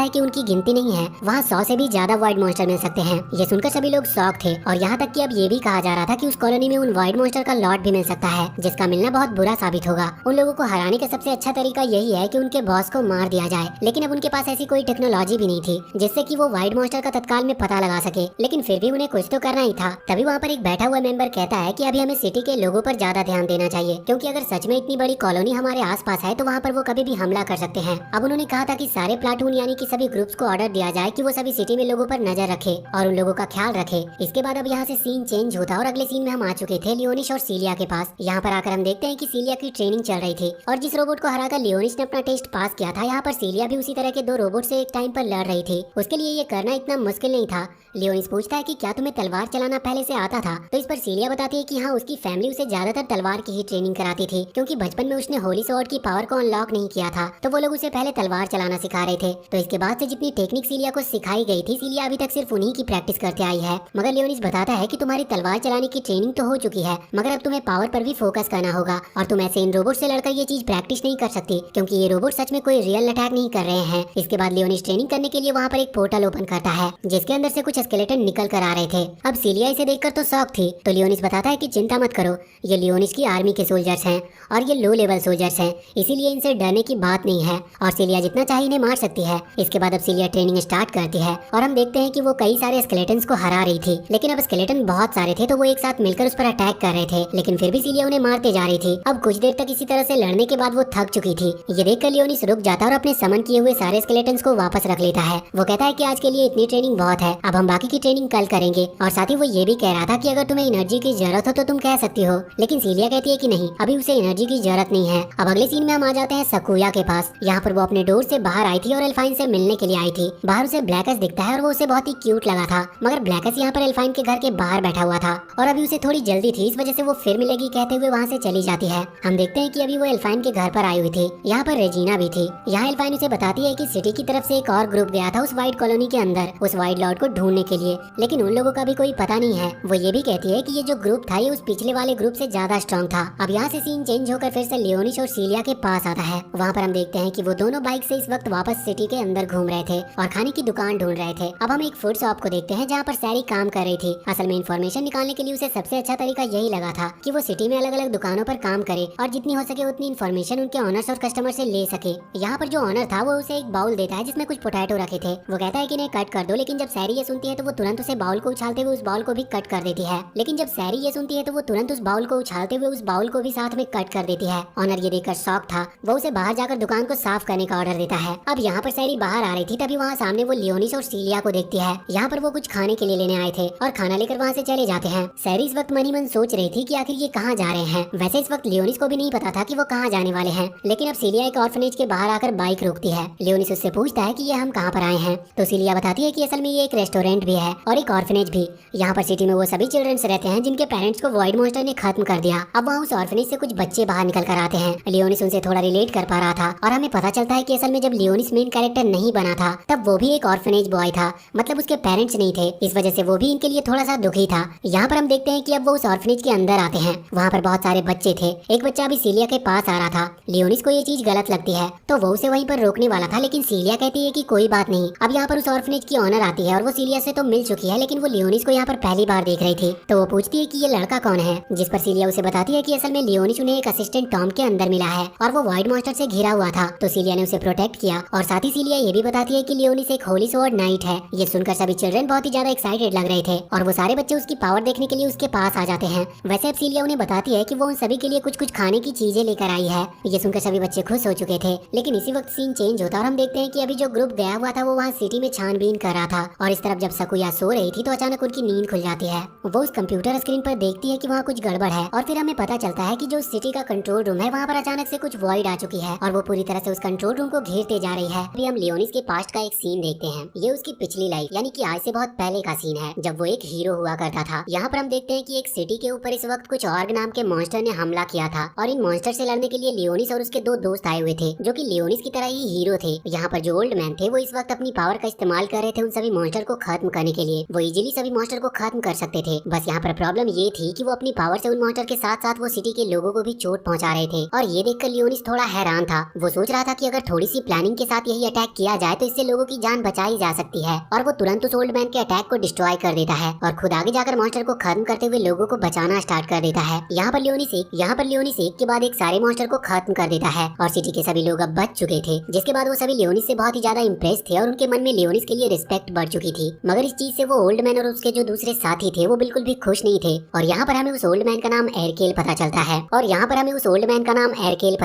है कि उनकी गिनती नहीं है, वहाँ 100 से भी ज्यादा वॉइड मॉन्स्टर मिल सकते हैं। ये सुनकर सभी लोग शॉक थे और यहाँ तक कि अब ये भी कहा जा रहा था कि उस कॉलोनी में उन वॉइड मॉन्स्टर का लॉट भी मिल सकता है, जिसका मिलना बहुत बुरा साबित होगा। उन लोगों को हराने का सबसे अच्छा तरीका यही है कि उनके बॉस को मार दिया जाए, लेकिन अब उनके पास ऐसी कोई टेक्नोलॉजी भी नहीं थी जिससे कि वो वाइड मॉन्स्टर का तत्काल में पता लगा सके, लेकिन फिर भी उन्हें कुछ तो करना ही था। तभी वहाँ पर एक बैठा हुआ मेंबर कहता है कि अभी हमें सिटी के लोगों पर ज्यादा ध्यान देना चाहिए, क्योंकि अगर सच में इतनी बड़ी कॉलोनी हमारे आसपास है तो वहाँ पर वो कभी भी हमला कर सकते हैं। अब उन्होंने कहा था कि सारे प्लाटून यानी कि सभी ग्रुप्स को ऑर्डर दिया जाए कि वो सभी सिटी में लोगों पर नजर रखे और उन लोगों का ख्याल रखे। इसके बाद अब यहाँ से सीन चेंज होता और अगले सीन में हम आ चुके थे लियोनिस और सीलिया के पास। यहाँ पर आकर हम देखते हैं कि सीलिया की ट्रेनिंग चल रही थी और जिस रोबोट को हराकर लियोनिस ने अपना टेस्ट पास किया था, यहाँ पर सीलिया भी उसी तरह के 2 रोबोट से एक टाइम पर लड़ रही थी। उसके लिए ये करना इतना मुश्किल नहीं था। लियोनिस पूछता है कि क्या तुम्हें तलवार चलाना पहले से आता था, तो इस पर सीलिया बताती है कि हाँ, उसकी फैमिली उसे ज्यादातर तलवार की ही ट्रेनिंग कराती थी, क्योंकि बचपन में उसने होली स्वॉर्ड की पावर को अनलॉक नहीं किया था, तो वो लोग उसे पहले तलवार चलाना सिखा रहे थे। तो इसके बाद से जितनी टेक्निक सीलिया को सिखाई गई थी, सीलिया अभी तक सिर्फ उन्हीं की प्रैक्टिस करते आई है। मगर लियोनिस बताता है कि तुम्हारी तलवार चलाने की ट्रेनिंग तो हो चुकी है, मगर अब तुम्हें पावर पर भी फोकस करना होगा और तुम ऐसे इन रोबोट से लड़कर ये चीज प्रैक्टिस नहीं कर सकती, क्योंकि ये रोबोट सच में कोई रियल अटैक नहीं कर रहे हैं। इसके बाद लियोनिस ट्रेनिंग करने के लिए वहाँ पर एक पोर्टल ओपन करता है, जिसके अंदर से कुछ स्केलेटन निकल कर आ रहे थे। अब सीलिया इसे देखकर तो शॉक थी, तो लियोनिस बताता है कि चिंता मत करो, ये लियोनिस की आर्मी के सोल्जर्स हैं और ये लो लेवल सोल्जर्स हैं, इसीलिए इनसे डरने की बात नहीं है और सीलिया जितना चाहे इन्हें मार सकती है। इसके बाद अब सीलिया ट्रेनिंग स्टार्ट करती है और हम देखते हैं कि वो कई सारे स्केलेटन्स को हरा रही थी, लेकिन अब स्केलेटन बहुत सारे थे तो वो एक साथ मिलकर उस पर अटैक कर रहे थे, लेकिन फिर भी सीलिया उन्हें मारते जा रही थी। अब कुछ देर तक इसी तरह से लड़ने के बाद वो थक चुकी थी। ये देखकर लियोनिस रुक जाता है और अपने समन किए हुए सारे स्केलेटन्स को वापस रख लेता है। वो कहता है कि आज के लिए इतनी ट्रेनिंग बहुत है, अब हम बाकी की ट्रेनिंग कल करेंगे। और साथ ही वो ये भी कह रहा था कि अगर तुम्हें एनर्जी की जरूरत हो तो तुम कह सकती हो, लेकिन सीलिया कहती है कि नहीं, अभी उसे एनर्जी की जरूरत नहीं है। अब अगले सीन में हम आ जाते हैं सकुया के पास। यहाँ पर वो अपने डोर से बाहर आई थी और एल्फाइन से मिलने के लिए आई थी। बाहर उसे ब्लैकस दिखता है और वो उसे बहुत ही क्यूट लगा था, मगर ब्लैकस यहाँ पर एल्फाइन के घर के बाहर बैठा हुआ था और अभी उसे थोड़ी जल्दी थी, इस वजह से वो फिर मिलेगी कहते हुए वहाँ से चली जाती है। हम देखते हैं कि अभी वो एल्फाइन के घर पर आई हुई थी। यहाँ पर रेजिना भी थी। यहाँ एल्फाइन उसे बताती है कि सिटी की तरफ से एक और ग्रुप गया था उस वाइट कॉलोनी के अंदर उस वाइट लॉर्ड को ढूंढने के लिए, लेकिन उन लोगों का भी कोई पता नहीं है। वो ये भी कहती है कि ये जो ग्रुप था ये उस पिछले वाले ग्रुप से ज्यादा स्ट्रॉन्ग था। अब यहाँ से सीन चेंज होकर फिर से लियोनिस और सीलिया के पास आता है। वहाँ पर हम देखते हैं कि वो दोनों बाइक से इस वक्त वापस सिटी के अंदर घूम रहे थे और खाने की दुकान ढूंढ रहे थे। अब हम एक फूड शॉप को देखते हैं जहाँ पर सैरी काम कर रही थी। असल में इन्फॉर्मेशन निकालने के लिए उसे सबसे अच्छा तरीका यही लगा था कि वो सिटी में अलग अलग दुकानों पर काम करे और जितनी हो सके उतनी इन्फॉर्मेशन उनके ऑनर्स और कस्टमर से ले सके। यहाँ पर जो ऑनर था वो उसे एक बाउल देता है जिसमें कुछ पोटैटो रखे थे। वो कहता है कि इन्हें कट कर दो, लेकिन जब सैरी ये सुनती है तो वो तुरंत उसे बाउल को उछालते हुए उस बाउल को भी कट कर देती है। लेकिन जब सैरी ये सुनती है तो वो तुरंत उस बाउल को उछालते हुए उस बाउल को भी साथ में कट कर देती है। ऑनर ये देखकर शॉक था। वो उसे बाहर जाकर दुकान को साफ करने का ऑर्डर देता है। अब यहाँ पर सैरी बाहर आ रही थी, तभी वहाँ सामने वो लियोनिस और सीलिया को देखती है। यहाँ पर वो कुछ खाने के लिए लेने आए थे और खाना लेकर वहाँ से चले जाते हैं। सैरी इस वक्त मनी मन सोच रही थी कि आखिर ये कहाँ जा रहे हैं। वैसे इस वक्त लियोनिस को भी नहीं पता था कि वो कहाँ जाने वाले हैं, लेकिन अब सीलिया एक ऑर्फनेज के बाहर आकर बाइक रोकती है। लियोनिस उससे पूछता है कि ये हम कहाँ पर आए हैं, तो सीलिया बताती है कि असल में ये एक रेस्टोरेंट भी है और एक ऑर्फनेज भी। यहाँ पर सिटी में वो सभी चिल्ड्रंस रहते हैं जिनके पेरेंट्स को वॉइड मॉन्स्टर ने खत्म कर दिया। अब वहाँ उस ऑर्फनेज से कुछ बच्चे बाहर निकल कर आते हैं। लियोनिस उनसे थोड़ा रिलेट कर पा रहा था और हमें पता चलता है कि असल में जब लियोनिस मेन कैरेक्टर नहीं बना था तब वो भी एक ऑर्फनेज बॉय था, मतलब उसके पेरेंट्स नहीं थे, इस वजह से वो भी इनके लिए थोड़ा सा दुखी था। यहाँ पर हम देखते हैं कि अब वो उस ऑर्फनेज के अंदर आते हैं। वहाँ पर बहुत सारे बच्चे थे। एक बच्चा अभी सीलिया के पास आ रहा था। लियोनिस को ये चीज गलत लगती है तो वो उसे वहीं पर रोकने वाला था, लेकिन सीलिया कहती है कि कोई बात नहीं। अब यहाँ पर उस ऑर्फनेज की ऑनर आती है और वो सीलिया से तो मिल चुकी है, लेकिन वो लियोनिस को यहाँ पर पहली बार देख रही थी। तो वो पूछती है कि ये लड़का कौन है, जिस पर सीलिया उसे बताती है कि असल में लियोनिस उन्हें एक असिस्टेंट टॉम के अंदर मिला है और वो वाइड मॉन्स्टर से घिरा हुआ था, तो सीलिया ने उसे प्रोटेक्ट किया। और साथ ही सीलिया ये भी बताती है कि लियोनिस एक होली स्वॉर्ड नाइट है। ये सुनकर सभी चिल्ड्रन बहुत ही ज्यादा एक्साइटेड लग रहे थे और वो सारे बच्चे उसकी पावर देखने के लिए उसके पास आ जाते हैं। वैसे अब सीलिया उन्हें बताती है कि वो उन सभी के लिए कुछ कुछ खाने की चीजें लेकर आई है। ये सुनकर सभी बच्चे खुश हो चुके थे, लेकिन इसी वक्त सीन चेंज होता और हम देखते हैं कि अभी जो ग्रुप गया हुआ था वो वहाँ सिटी में छानबीन कर रहा था और इस तरफ जब सकुया सो रही थी तो अचानक उनकी नींद खुल जाती है। वो उस कंप्यूटर स्क्रीन पर देखती है कि वहाँ कुछ गड़बड़ है और फिर फिर हमें पता चलता है कि जो सिटी का कंट्रोल रूम है वहाँ पर अचानक से कुछ वॉइड आ चुकी है और वो पूरी तरह से उस कंट्रोल रूम को घेरते जा रही है। अभी हम लियोनिस के पास्ट का एक सीन देखते हैं। ये उसकी पिछली लाइफ यानी कि आज से बहुत पहले का सीन है जब वो एक हीरो हुआ करता था। यहाँ पर हम देखते हैं कि एक सिटी के ऊपर इस वक्त कुछ ऑर्ग नाम के मॉन्स्टर ने हमला किया था और इन मॉन्स्टर से लड़ने के लिए लियोनिस और उसके 2 दोस्त आए हुए थे जो कि लियोनिस की तरह ही हीरो थे। यहाँ पर जो ओल्ड मैन थे वो इस वक्त अपनी पावर का इस्तेमाल कर रहे थे उन सभी मॉन्स्टर को खत्म करने के लिए। वो इजीली सभी मॉन्स्टर को खत्म कर सकते थे। बस यहाँ पर प्रॉब्लम ये थी कि वो अपनी पावर से उन मॉन्स्टर के साथ साथ वो सिटी के लोगों को भी चोट पहुंचा रहे थे और ये देखकर लियोनिस थोड़ा हैरान था। वो सोच रहा था कि अगर थोड़ी सी प्लानिंग के साथ यही अटैक किया जाए तो इससे लोगों की जान बचाई जा सकती है और वो तुरंत उस ओल्ड मैन के अटैक को डिस्ट्रॉय कर देता है और खुद आगे जाकर मॉन्स्टर को खत्म करते हुए लोगों को बचाना स्टार्ट कर देता है। यहाँ पर लियोनिस एक के बाद एक सारे मॉन्स्टर को खत्म कर देता है और सिटी के सभी लोग अब बच चुके थे, जिसके बाद वो सभी लियोनिस से बहुत ही ज्यादा इम्प्रेस थे और उनके मन में लियोनिस के लिए रिस्पेक्ट बढ़ चुकी थी। मगर इस चीज से वो ओल्ड मैन और उसके जो दूसरे साथी थे वो बिल्कुल भी खुश नहीं थे और यहाँ पर हमें उस ओल्ड मैन का नाम एरकेल पता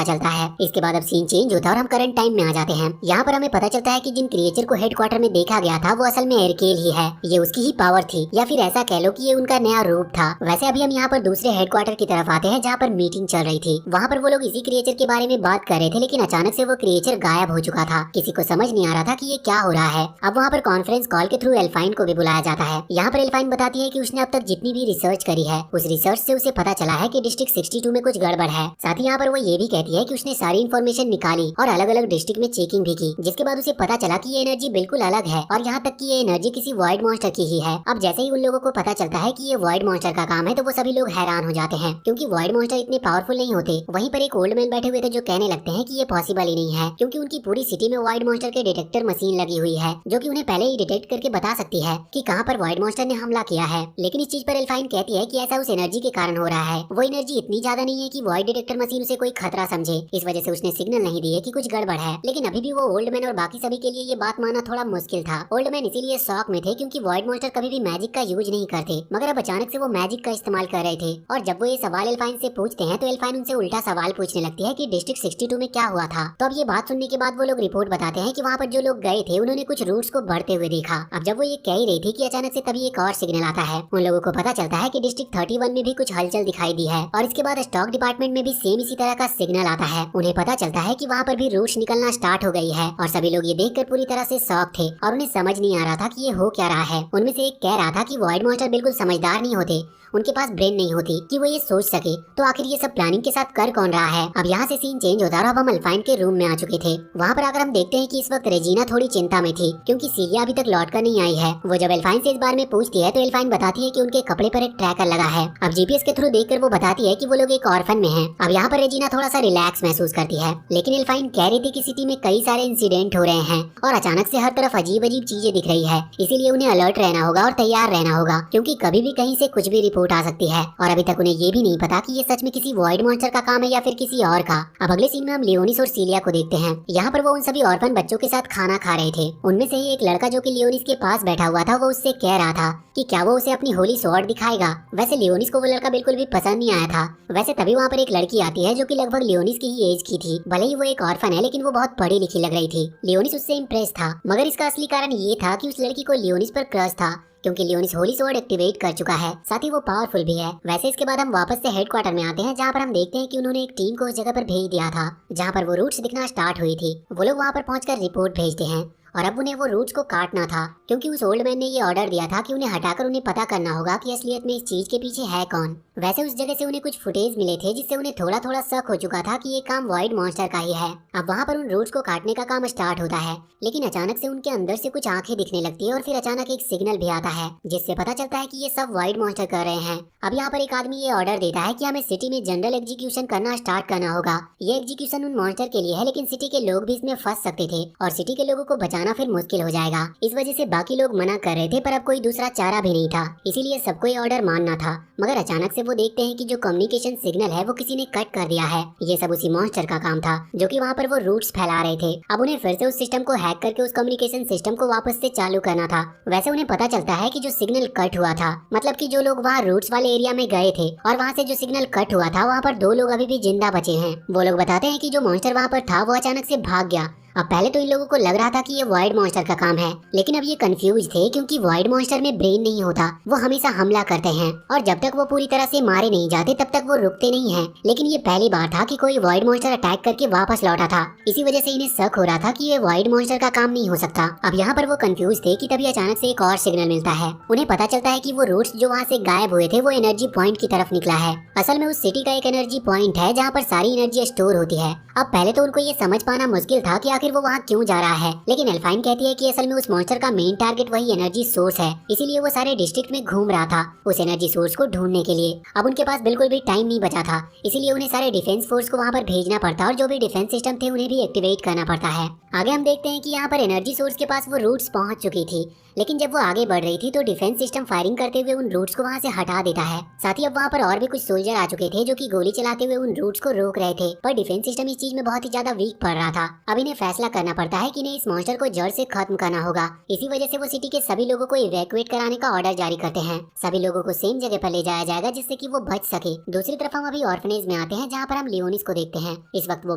चलता है। इसके बाद अब सीन चेंज होता है और हम करंट टाइम में आ जाते हैं। यहाँ पर हमें पता चलता है कि जिन क्रिएचर को हेडक्वार्टर में देखा गया था वो असल में एरकेल ही है। ये उसकी ही पावर थी या फिर ऐसा कह लो कि ये उनका नया रूप था। वैसे अभी हम यहाँ पर दूसरे हेडक्वार्टर की तरफ आते हैं जहाँ पर मीटिंग चल रही थी। वहाँ पर वो लोग इसी क्रिएचर के बारे में बात कर रहे थे लेकिन अचानक से वो क्रिएचर गायब हो चुका था। किसी को समझ नहीं आ रहा था कि ये क्या हो रहा है। अब वहाँ पर कॉन्फ्रेंस कॉल के थ्रू एल्फाइन को भी बुलाया जाता है। यहाँ पर एल्फाइन बताती है कि उसने अब तक जितनी भी रिसर्च करी है उस रिसर्च से उसे पता चला है कि डिस्ट्रिक्ट 62 में कुछ गड़बड़ है। साथ ही यहाँ पर वो ये भी कहती है कि उसने सारी इन्फॉर्मेशन निकाली और अलग अलग डिस्ट्रिक्ट में चेकिंग भी की, जिसके बाद उसे पता चला कि ये एनर्जी बिल्कुल अलग है और यहाँ तक कि ये एनर्जी किसी वॉइड मॉन्स्टर की ही है। अब जैसे ही उन लोगों को पता चलता है कि ये वॉइड मॉन्स्टर का काम है तो वो सभी लोग हैरान हो जाते हैं क्योंकि वॉइड मॉन्स्टर इतने पावरफुल नहीं होते। वहीं पर एक ओल्ड मैन बैठे हुए थे जो कहने लगते हैं कि ये पॉसिबल ही नहीं है क्योंकि उनकी पूरी सिटी में वॉइड मॉन्स्टर के डिटेक्टर मशीन लगी हुई है जो कि उन्हें पहले ही डिटेक्ट करके बता सकती है कि कहाँ पर वॉइड मॉन्स्टर ने हमला किया है। लेकिन इस चीज पर एल्फाइन कहती है कि ऐसा उस एनर्जी के कारण हो रहा है। वो एनर्जी इतनी ज्यादा नहीं है कि वॉइड डिटेक्टर मशीन उसे कोई खतरा समझे, इस वजह से उसने सिग्नल नहीं दिए कि कुछ गड़बड़ है। लेकिन अभी भी वो ओल्ड मैन और बाकी सभी के लिए ये बात मानना थोड़ा मुश्किल था। ओल्ड मैन इसीलिए शॉक में थे क्योंकि वॉइड मॉन्स्टर कभी भी मैजिक का यूज नहीं करते, मगर अब अचानक से वो मैजिक का इस्तेमाल कर रहे थे। और जब वो ये सवाल एल्फाइन से पूछते हैं तो एल्फाइन उनसे उल्टा सवाल पूछने लगती है कि डिस्ट्रिक्ट 62 में क्या हुआ था। तो अब ये बात सुनने के बाद वो लोग रिपोर्ट बताते हैं कि वहाँ पर जो लोग गए थे उन्होंने कुछ रूट्स को बढ़ते हुए देखा। अब जब वो ये कह ही रही थी कि अचानक से तभी एक और सिग्नल आता है। उन लोगों को पता चलता है कि डिस्ट्रिक्ट 31 में भी कुछ हलचल दिखाई दी है और इसके बाद स्टॉक डिपार्टमेंट में भी सेम इसी तरह का सिग्नल आता है। उन्हें पता चलता है कि वहाँ पर भी रूट्स निकलना स्टार्ट हो गई है और सभी लोग ये देखकर पूरी तरह से शॉक थे और उन्हें समझ नहीं आ रहा था कि ये हो क्या रहा है। उनमें से एक कह रहा था कि वॉइड मॉन्स्टर बिल्कुल समझदार नहीं होते, उनके पास ब्रेन नहीं होती कि वो ये सोच सके, तो आखिर ये सब प्लानिंग के साथ कर कौन रहा है। अब यहाँ से सीन चेंज होता है और अब हम अल्फाइन के रूम में आ चुके थे। वहाँ पर आकर हम देखते हैं कि इस वक्त रेजिना थोड़ी चिंता में थी क्योंकि सीलिया अभी तक लौट कर नहीं आई है। वो जब एल्फाइन से इस बारे में पूछती है तो एल्फाइन बताती है कि उनके कपड़े पर एक ट्रैकर लगा है। अब जीपीएस के थ्रू देखकर वो बताती है कि वो लोग एक ऑर्फन में हैं। अब यहाँ पर रेजिना थोड़ा सा रिलैक्स महसूस करती है, लेकिन एल्फाइन कह रही थी कि सिटी में कई सारे इंसिडेंट हो रहे हैं और अचानक से हर तरफ अजीब अजीब चीजें दिख रही है, इसीलिए उन्हें अलर्ट रहना होगा और तैयार रहना होगा क्योंकि कभी भी कहीं से कुछ भी रिपोर्ट आ सकती है। और अभी तक उन्हें ये भी नहीं पता कि ये सच में किसी वॉइड मॉन्स्टर का काम है या फिर किसी और का। अब अगले सीन में हम लियोनिस और सीलिया को देखते हैं। यहाँ पर वो उन सभी ऑर्फन बच्चों के साथ खाना खा रहे थे। उनमें से ही एक लड़का जो कि लियोनिस के पास बैठा हुआ था वो उससे कह रहा था कि क्या वो उसे अपनी होली स्वॉर्ड दिखाएगा। वैसे लियोनिस को वो लड़का बिल्कुल भी पसंद नहीं आया था। वैसे तभी वहाँ पर एक लड़की आती है जो कि लगभग लियोनिस की ही एज की थी। भले ही वो एक ऑर्फन है लेकिन वो बहुत पढ़ी लिखी लग रही थी। लियोनिस उससे इम्प्रेस था, मगर इसका असली कारण ये था कि उस लड़की को लियोनिस पर क्रश था क्योंकि लियोनिस होली स्वॉर्ड एक्टिवेट कर चुका है, साथ ही वो पावरफुल भी है। वैसे इसके बाद हम वापस से हेडक्वार्टर में आते हैं जहाँ पर हम देखते हैं कि उन्होंने एक टीम को उस जगह पर भेज दिया था जहाँ पर वो रूट्स दिखना स्टार्ट हुई थी। वो लोग वहाँ पर पहुंचकर रिपोर्ट भेजते हैं और अब उन्हें वो रूट्स को काटना था क्योंकि उस ओल्ड मैन ने ये ऑर्डर दिया था कि उन्हें हटाकर उन्हें पता करना होगा कि असलियत में इस चीज के पीछे है कौन। वैसे उस जगह से उन्हें कुछ फुटेज मिले थे जिससे उन्हें थोड़ा थोड़ा शक हो चुका था कि ये काम वॉइड मॉन्स्टर का ही है। अब वहाँ पर उन रूट्स को काटने का काम स्टार्ट होता है, लेकिन अचानक से उनके अंदर से कुछ आंखें दिखने लगती है और फिर अचानक एक सिग्नल भी आता है जिससे पता चलता है कि ये सब वॉइड मॉन्स्टर कर रहे हैं। अब यहाँ पर एक आदमी ये ऑर्डर देता है कि हमें सिटी में जनरल एग्जीक्यूशन करना स्टार्ट करना होगा। ये एग्जीक्यूशन उन मॉन्स्टर के लिए है लेकिन सिटी के लोग भी इसमें फंस सकते थे और सिटी के लोगों को बचाना फिर मुश्किल हो जाएगा। इस वजह से बाकी लोग मना कर रहे थे पर अब कोई दूसरा चारा भी नहीं था, इसीलिए सबको ये ऑर्डर मानना था। मगर अचानक से वो देखते हैं कि जो कम्युनिकेशन सिग्नल है वो किसी ने कट कर दिया है। ये सब उसी मॉन्स्टर का काम था जो कि वहाँ पर वो रूट्स फैला रहे थे। अब उन्हें फिर से उस सिस्टम को हैक करके उस कम्युनिकेशन सिस्टम को वापस से चालू करना था। वैसे उन्हें पता चलता है कि जो सिग्नल कट हुआ था, मतलब कि जो लोग वहाँ रूट्स वाले एरिया में गए थे और वहाँ से जो सिग्नल कट हुआ था वहाँ पर 2 लोग अभी भी जिंदा बचे हैं। वो लोग बताते हैं कि जो मॉन्स्टर वहाँ पर था वो अचानक से भाग गया। अब पहले तो इन लोगों को लग रहा था कि ये वॉइड मॉन्स्टर का काम है, लेकिन अब ये कंफ्यूज थे क्योंकि वॉइड मॉन्स्टर में ब्रेन नहीं होता, वो हमेशा हमला करते हैं और जब तक वो पूरी तरह से मारे नहीं जाते तब तक वो रुकते नहीं हैं। लेकिन ये पहली बार था कि कोई वॉइड मॉन्स्टर अटैक करके वापस लौटा था, इसी वजह से इन्हें शक हो रहा था कि ये वॉइड मॉन्स्टर का काम नहीं हो सकता। अब यहाँ पर वो कंफ्यूज थे कि तभी अचानक से एक और सिग्नल मिलता है। उन्हें पता चलता है कि वो रूट्स जो वहाँ से गायब हुए थे वो एनर्जी पॉइंट की तरफ निकला है। असल में उस सिटी का एक एनर्जी पॉइंट है जहाँ पर सारी एनर्जी स्टोर होती है। अब पहले तो उनको ये समझ पाना मुश्किल था कि आखिर वो वहाँ क्यों जा रहा है, लेकिन एल्फाइन कहती है कि असल में उस मॉन्स्टर का मेन टारगेट वही एनर्जी सोर्स है, इसीलिए वो सारे डिस्ट्रिक्ट में घूम रहा था उस एनर्जी सोर्स को ढूंढने के लिए। अब उनके पास बिल्कुल भी टाइम नहीं बचा था, इसीलिए उन्हें सारे डिफेंस फोर्स को वहाँ पर भेजना पड़ता और जो भी डिफेंस सिस्टम थे उन्हें भी एक्टिवेट करना पड़ता है। आगे हम देखते हैं कि यहाँ पर एनर्जी सोर्स के पास वो रूट्स पहुंच चुकी थी, लेकिन जब वो आगे बढ़ रही थी तो डिफेंस सिस्टम फायरिंग करते हुए उन रूट्स को वहाँ से हटा देता है। साथ ही अब वहाँ पर और भी कुछ सोल्जर आ चुके थे जो कि गोली चलाते हुए उन रूट्स को रोक रहे थे, पर डिफेंस सिस्टम इस चीज में बहुत ही ज्यादा वीक पड़ रहा था। अब इन्हें फैसला करना पड़ता है कि इन्हें इस मॉन्स्टर को जड़ से खत्म करना होगा। इसी वजह से वो सिटी के सभी लोगों को इवैक्यूएट कराने का ऑर्डर जारी करते हैं। सभी लोगों को सेम जगह पर ले जाया जाएगा जिससे कि वो बच सके। दूसरी तरफ हम अभी ऑर्फनेज में आते हैं जहाँ पर हम लियोनिस को देखते हैं। इस वक्त वो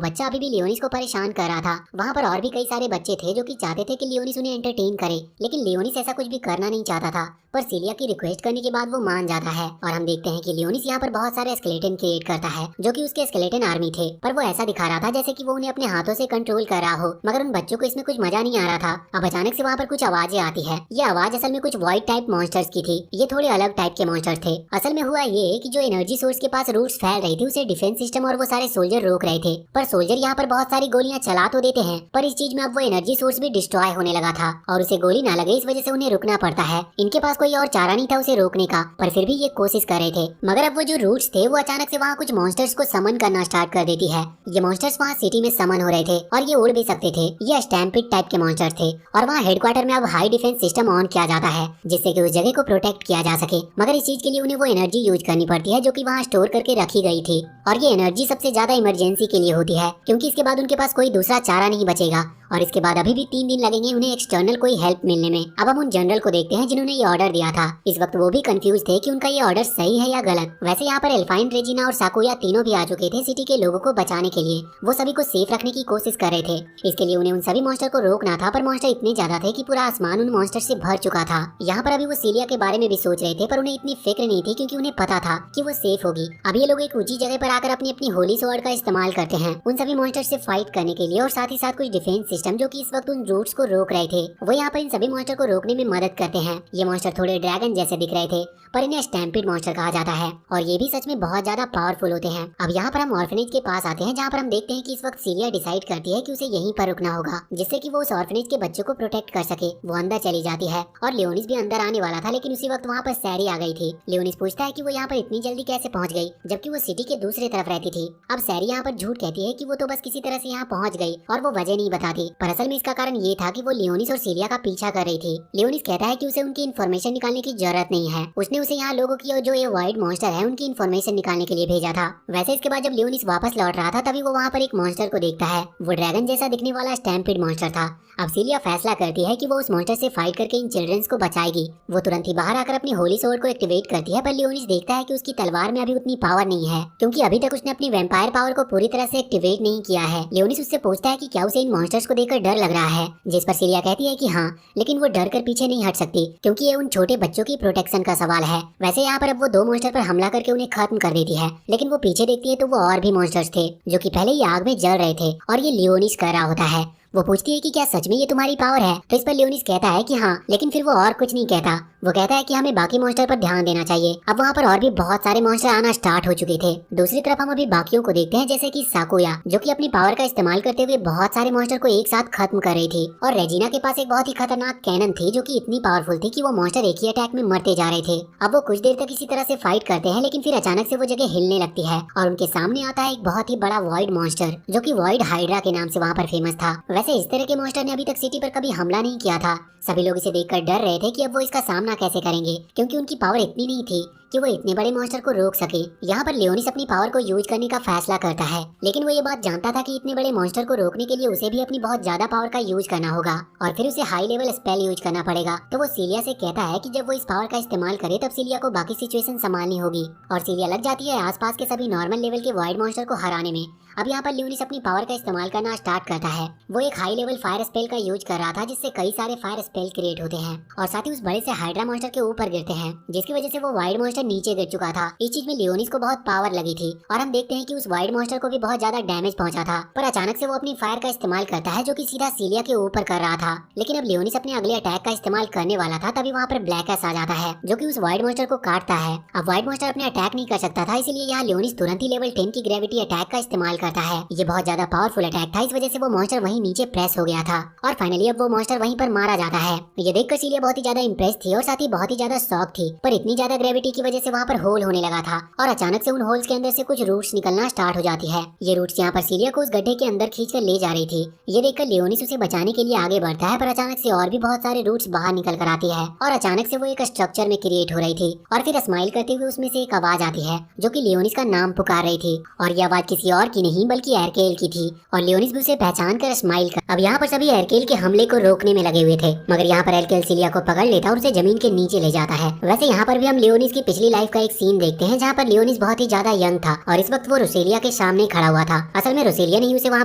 बच्चा अभी भी लियोनिस को परेशान कर रहा था। वहाँ पर और भी कई सारे बच्चे थे जो कि चाहते थे कि लियोनिस उन्हें एंटरटेन करे, लेकिन लियोनिस ऐसा कुछ भी करना नहीं चाहता था, पर सीलिया की रिक्वेस्ट करने के बाद वो मान जाता है। और हम देखते हैं कि लियोनिस यहाँ पर बहुत सारे स्केलेटन क्रिएट करता है जो कि उसके स्केलेटन आर्मी थे, पर वो ऐसा दिखा रहा था जैसे कि वो उन्हें अपने हाथों से कंट्रोल कर रहा हो, मगर उन बच्चों को इसमें कुछ मजा नहीं आ रहा था। अब अचानक से वहाँ पर कुछ आवाजें आती है। ये आवाज असल में कुछ वॉइड टाइप मॉन्स्टर्स की थी। ये थोड़े अलग टाइप के मॉन्स्टर थे। असल में हुआ ये कि जो एनर्जी सोर्स के पास रूट्स फैल रही थी उसे डिफेंस सिस्टम और वो सारे सोल्जर रोक रहे थे, पर सोल्जर यहाँ पर बहुत सारी गोलियां चला तो देते हैं, पर इस चीज में अब वो एनर्जी सोर्स भी डिस्ट्रॉय होने लगा था और उसे गोली ना लगे इस वजह से उन्हें रुकना पड़ता है। इनके पास कोई और चारा नहीं था उसे रोकने का, पर फिर भी ये कोशिश कर रहे थे। मगर अब वो जो रूट्स थे वो अचानक से वहाँ कुछ मॉन्स्टर्स को समन करना स्टार्ट कर देती है। ये मॉन्स्टर्स वहाँ सिटी में समन हो रहे थे और ये उड़ भी सकते थे। ये स्टैम्पिड टाइप के मॉन्स्टर्स थे और वहाँ हेडक्वार्टर में अब हाई डिफेंस सिस्टम ऑन किया जाता है जिससे कि उस जगह को प्रोटेक्ट किया जा सके, मगर इस चीज के लिए उन्हें वो एनर्जी यूज करनी पड़ती है जो कि वहाँ स्टोर करके रखी गई थी। और ये एनर्जी सबसे ज्यादा इमरजेंसी के लिए होती है क्योंकि इसके बाद उनके पास कोई दूसरा चारा नहीं बचेगा और इसके बाद अभी भी 3 दिन लगेंगे उन्हें एक्सटर्नल कोई हेल्प मिलने में। अब हम उन जनरल को देखते हैं जिन्होंने ये ऑर्डर दिया था। इस वक्त वो भी कंफ्यूज थे कि उनका ये ऑर्डर सही है या गलत। वैसे यहाँ पर एल्फाइन, रेजिना और साकुया तीनों भी आ चुके थे सिटी के लोगों को बचाने के लिए। वो सभी को सेफ रखने की कोशिश कर रहे थे। इसके लिए उन्हें उन सभी मॉन्स्टर को रोकना था, पर मॉन्स्टर इतने ज्यादा थे कि पूरा आसमान उन मॉन्स्टर से भर चुका था। यहाँ पर अभी वो सीलिया के बारे में भी सोच रहे थे, पर उन्हें इतनी फिक्र नहीं थी क्योंकि उन्हें पता था कि वो सेफ होगी। अब ये लोग एक ऊंची जगह पर आकर अपनी अपनी होली स्वॉर्ड का इस्तेमाल करते हैं उन सभी मॉन्स्टर से फाइट करने के लिए और साथ ही साथ कुछ डिफेंस सिस्टम जो कि इस वक्त उन रूट्स को रोक रहे थे वो यहाँ पर इन सभी मॉन्स्टर को रोकने में मदद करते हैं। ये मॉन्स्टर थोड़े ड्रैगन जैसे दिख रहे थे, पर इन्हें स्टैम्पिड मॉन्स्टर कहा जाता है और ये भी सच में बहुत ज्यादा पावरफुल होते हैं। अब यहाँ पर हम ऑर्फनेज के पास आते हैं जहाँ पर हम देखते हैं कि इस वक्त सीलिया डिसाइड करती है कि उसे यहीं पर रुकना होगा जिससे कि वो उस ऑर्फनेज के बच्चों को प्रोटेक्ट कर सके। वो अंदर चली जाती है और लियोनिस भी अंदर आने वाला था, लेकिन उसी वक्त वहाँ पर सैरी आ गई थी। लियोनिस पूछता है कि वो यहाँ पर इतनी जल्दी कैसे पहुँच गई जबकि वो सिटी के दूसरी तरफ रहती थी। अब सैरी यहाँ पर झूठ कहती है कि वो तो बस किसी तरह से यहाँ पहुँच गई और वो वजह नहीं बताती, पर असल में इसका कारण ये था कि वो लियोनिस और सीलिया का पीछा कर रही थी। लियोनिस कहता है कि उसे उनकी इन्फॉर्मेशन निकालने की जरूरत नहीं है, उसने उसे यहाँ लोगों की जो ये वाइड मॉन्स्टर है उनकी इन्फॉर्मेशन निकालने के लिए भेजा था। वैसे इसके बाद जब लियोनिस वापस लौट रहा था तभी वो वहाँ पर एक मॉन्स्टर को देखता है। वो ड्रैगन जैसा दिखने वाला स्टैम्पिड मॉन्स्टर था। अब सीलिया फैसला करती है कि वो उस मॉन्स्टर से फाइट करके इन चिल्ड्रंस को बचाएगी। वो तुरंत ही बाहर आकर अपनी होली स्वॉर्ड को एक्टिवेट करती है, पर लियोनिस देखता है कि उसकी तलवार में अभी उतनी पावर नहीं है क्योंकि अभी तक उसने अपनी वैम्पायर पावर को पूरी तरह से एक्टिवेट नहीं किया है। लियोनिस उससे पूछता है कि क्या उसे इन मॉन्स्टर्स को देखकर डर लग रहा है, जिस पर सीलिया कहती है कि हाँ, लेकिन वो डर कर पीछे नहीं हट सकती क्योंकि ये उन छोटे बच्चों की प्रोटेक्शन का सवाल है। वैसे यहाँ पर अब वो 2 मॉन्स्टर पर हमला करके उन्हें खत्म कर देती है, लेकिन वो पीछे देखती है तो वो और भी मॉन्स्टर्स थे जो कि पहले ही आग में जल रहे थे और ये लियोनिस कर रहा होता है। वो पूछती है कि क्या सच में ये तुम्हारी पावर है, तो इस पर लियोनिस कहता है कि हाँ, लेकिन फिर वो और कुछ नहीं कहता। वो कहता है कि हमें बाकी मॉन्स्टर पर ध्यान देना चाहिए। अब वहाँ पर और भी बहुत सारे मॉन्स्टर आना स्टार्ट हो चुके थे। दूसरी तरफ हम अभी बाकियों को देखते हैं जैसे कि साकुया जो कि अपनी पावर का इस्तेमाल करते हुए बहुत सारे मॉन्स्टर को एक साथ खत्म कर रही थी, और रेजिना के पास एक बहुत ही खतरनाक कैनन थी जो कि इतनी पावरफुल थी कि वो मॉन्स्टर एक ही अटैक में मरते जा रहे थे। अब वो कुछ देर तक इसी तरह से फाइट करते हैं, लेकिन फिर अचानक से वो जगह हिलने लगती है और उनके सामने आता है एक बहुत ही बड़ा वॉइड मॉन्स्टर जो कि वॉइड हाइड्रा के नाम से वहाँ पर फेमस था। वैसे इस तरह के मॉन्स्टर ने अभी तक सिटी पर कभी हमला नहीं किया था। सभी लोग इसे देखकर डर रहे थे कि अब वो इसका सामना कैसे करेंगे क्योंकि उनकी पावर इतनी नहीं थी कि वो इतने बड़े मॉन्स्टर को रोक सके। यहाँ पर लियोनिस अपनी पावर को यूज करने का फैसला करता है, लेकिन वो ये बात जानता था कि इतने बड़े मॉन्स्टर को रोकने के लिए उसे भी अपनी बहुत ज्यादा पावर का यूज करना होगा और फिर उसे हाई लेवल स्पेल यूज करना पड़ेगा। तो वो सीलिया से कहता है कि जब वो इस पावर का इस्तेमाल करे तब सीलिया को बाकी सिचुएशन संभालनी होगी और सीलिया लग जाती है आसपास के सभी नॉर्मल लेवल के वाइड मॉन्स्टर को हराने में। अब यहाँ पर लियोनिस अपनी पावर का इस्तेमाल करना स्टार्ट करता है। वो एक हाई लेवल फायर स्पेल का यूज कर रहा था जिससे कई सारे फायर स्पेल क्रिएट होते हैं और साथ ही उस बड़े से हाइड्रा मॉन्स्टर के ऊपर गिरते हैं, जिसकी वजह से वो वाइड मॉन्स्टर नीचे गिर चुका था। इस चीज में लियोनिस को बहुत पावर लगी थी और हम देखते हैं कि उस वाइड मॉन्स्टर को भी बहुत ज्यादा डैमेज पहुंचा था। पर अचानक से वो अपनी फायर का इस्तेमाल करता है जो कि सीधा सीलिया के ऊपर कर रहा था। लेकिन अब लियोनिस अपने अगले अटैक का इस्तेमाल करने वाला था तभी वहाँ पर ब्लैकस आ जाता है जो कि उस वाइड मॉन्स्टर को काटता है। अब वाइड मॉन्स्टर अपने अटैक नहीं कर सकता था, इसलिए यहाँ लियोनिस तुरंत ही लेवल 10 की ग्रेविटी अटैक का इस्तेमाल करता है। ये बहुत ज्यादा पावरफुल अटैक था, इस वजह से वो मॉन्स्टर वहीं नीचे प्रेस हो गया था और फाइनली अब वो मॉन्स्टर वहीं पर मारा जाता है। ये देखकर सीलिया बहुत ही ज्यादा इंप्रेस थी और साथ ही बहुत ही ज्यादा शॉक थी, पर इतनी ज्यादा ग्रेविटी की वजह से वहाँ पर होल होने लगा था और अचानक से उन होल्स के अंदर से कुछ रूट्स निकलना स्टार्ट हो जाती है। ये रूट्स यहाँ पर सीलिया को उस गड्ढे के अंदर खींच कर ले जा रही थी। ये देखकर लियोनिस उसे बचाने के लिए आगे बढ़ता है, पर अचानक से और भी बहुत सारे रूट्स बाहर निकल कर आती है और अचानक से वो एक स्ट्रक्चर में क्रिएट हो रही थी और फिर स्माइल करते हुए उसमें से एक आवाज आती है जो कि लियोनिस का नाम पुकार रही थी और ये आवाज किसी और की नहीं बल्कि एरकेल की थी और लियोनिस भी उसे पहचान कर स्माइल कर। अब यहाँ पर सभी एरकेल के हमले को रोकने में लगे हुए थे, मगर यहाँ पर एरकेल सीलिया को पकड़ लेता और उसे जमीन के नीचे ले जाता है। वैसे यहाँ पर भी हम लियोनिस की पिछली लाइफ का एक सीन देखते हैं जहाँ पर लियोनिस बहुत ही ज्यादा यंग था और इस वक्त वो रोसेलिया के सामने खड़ा हुआ था। असल में रोसेलिया ने ही उसे वहाँ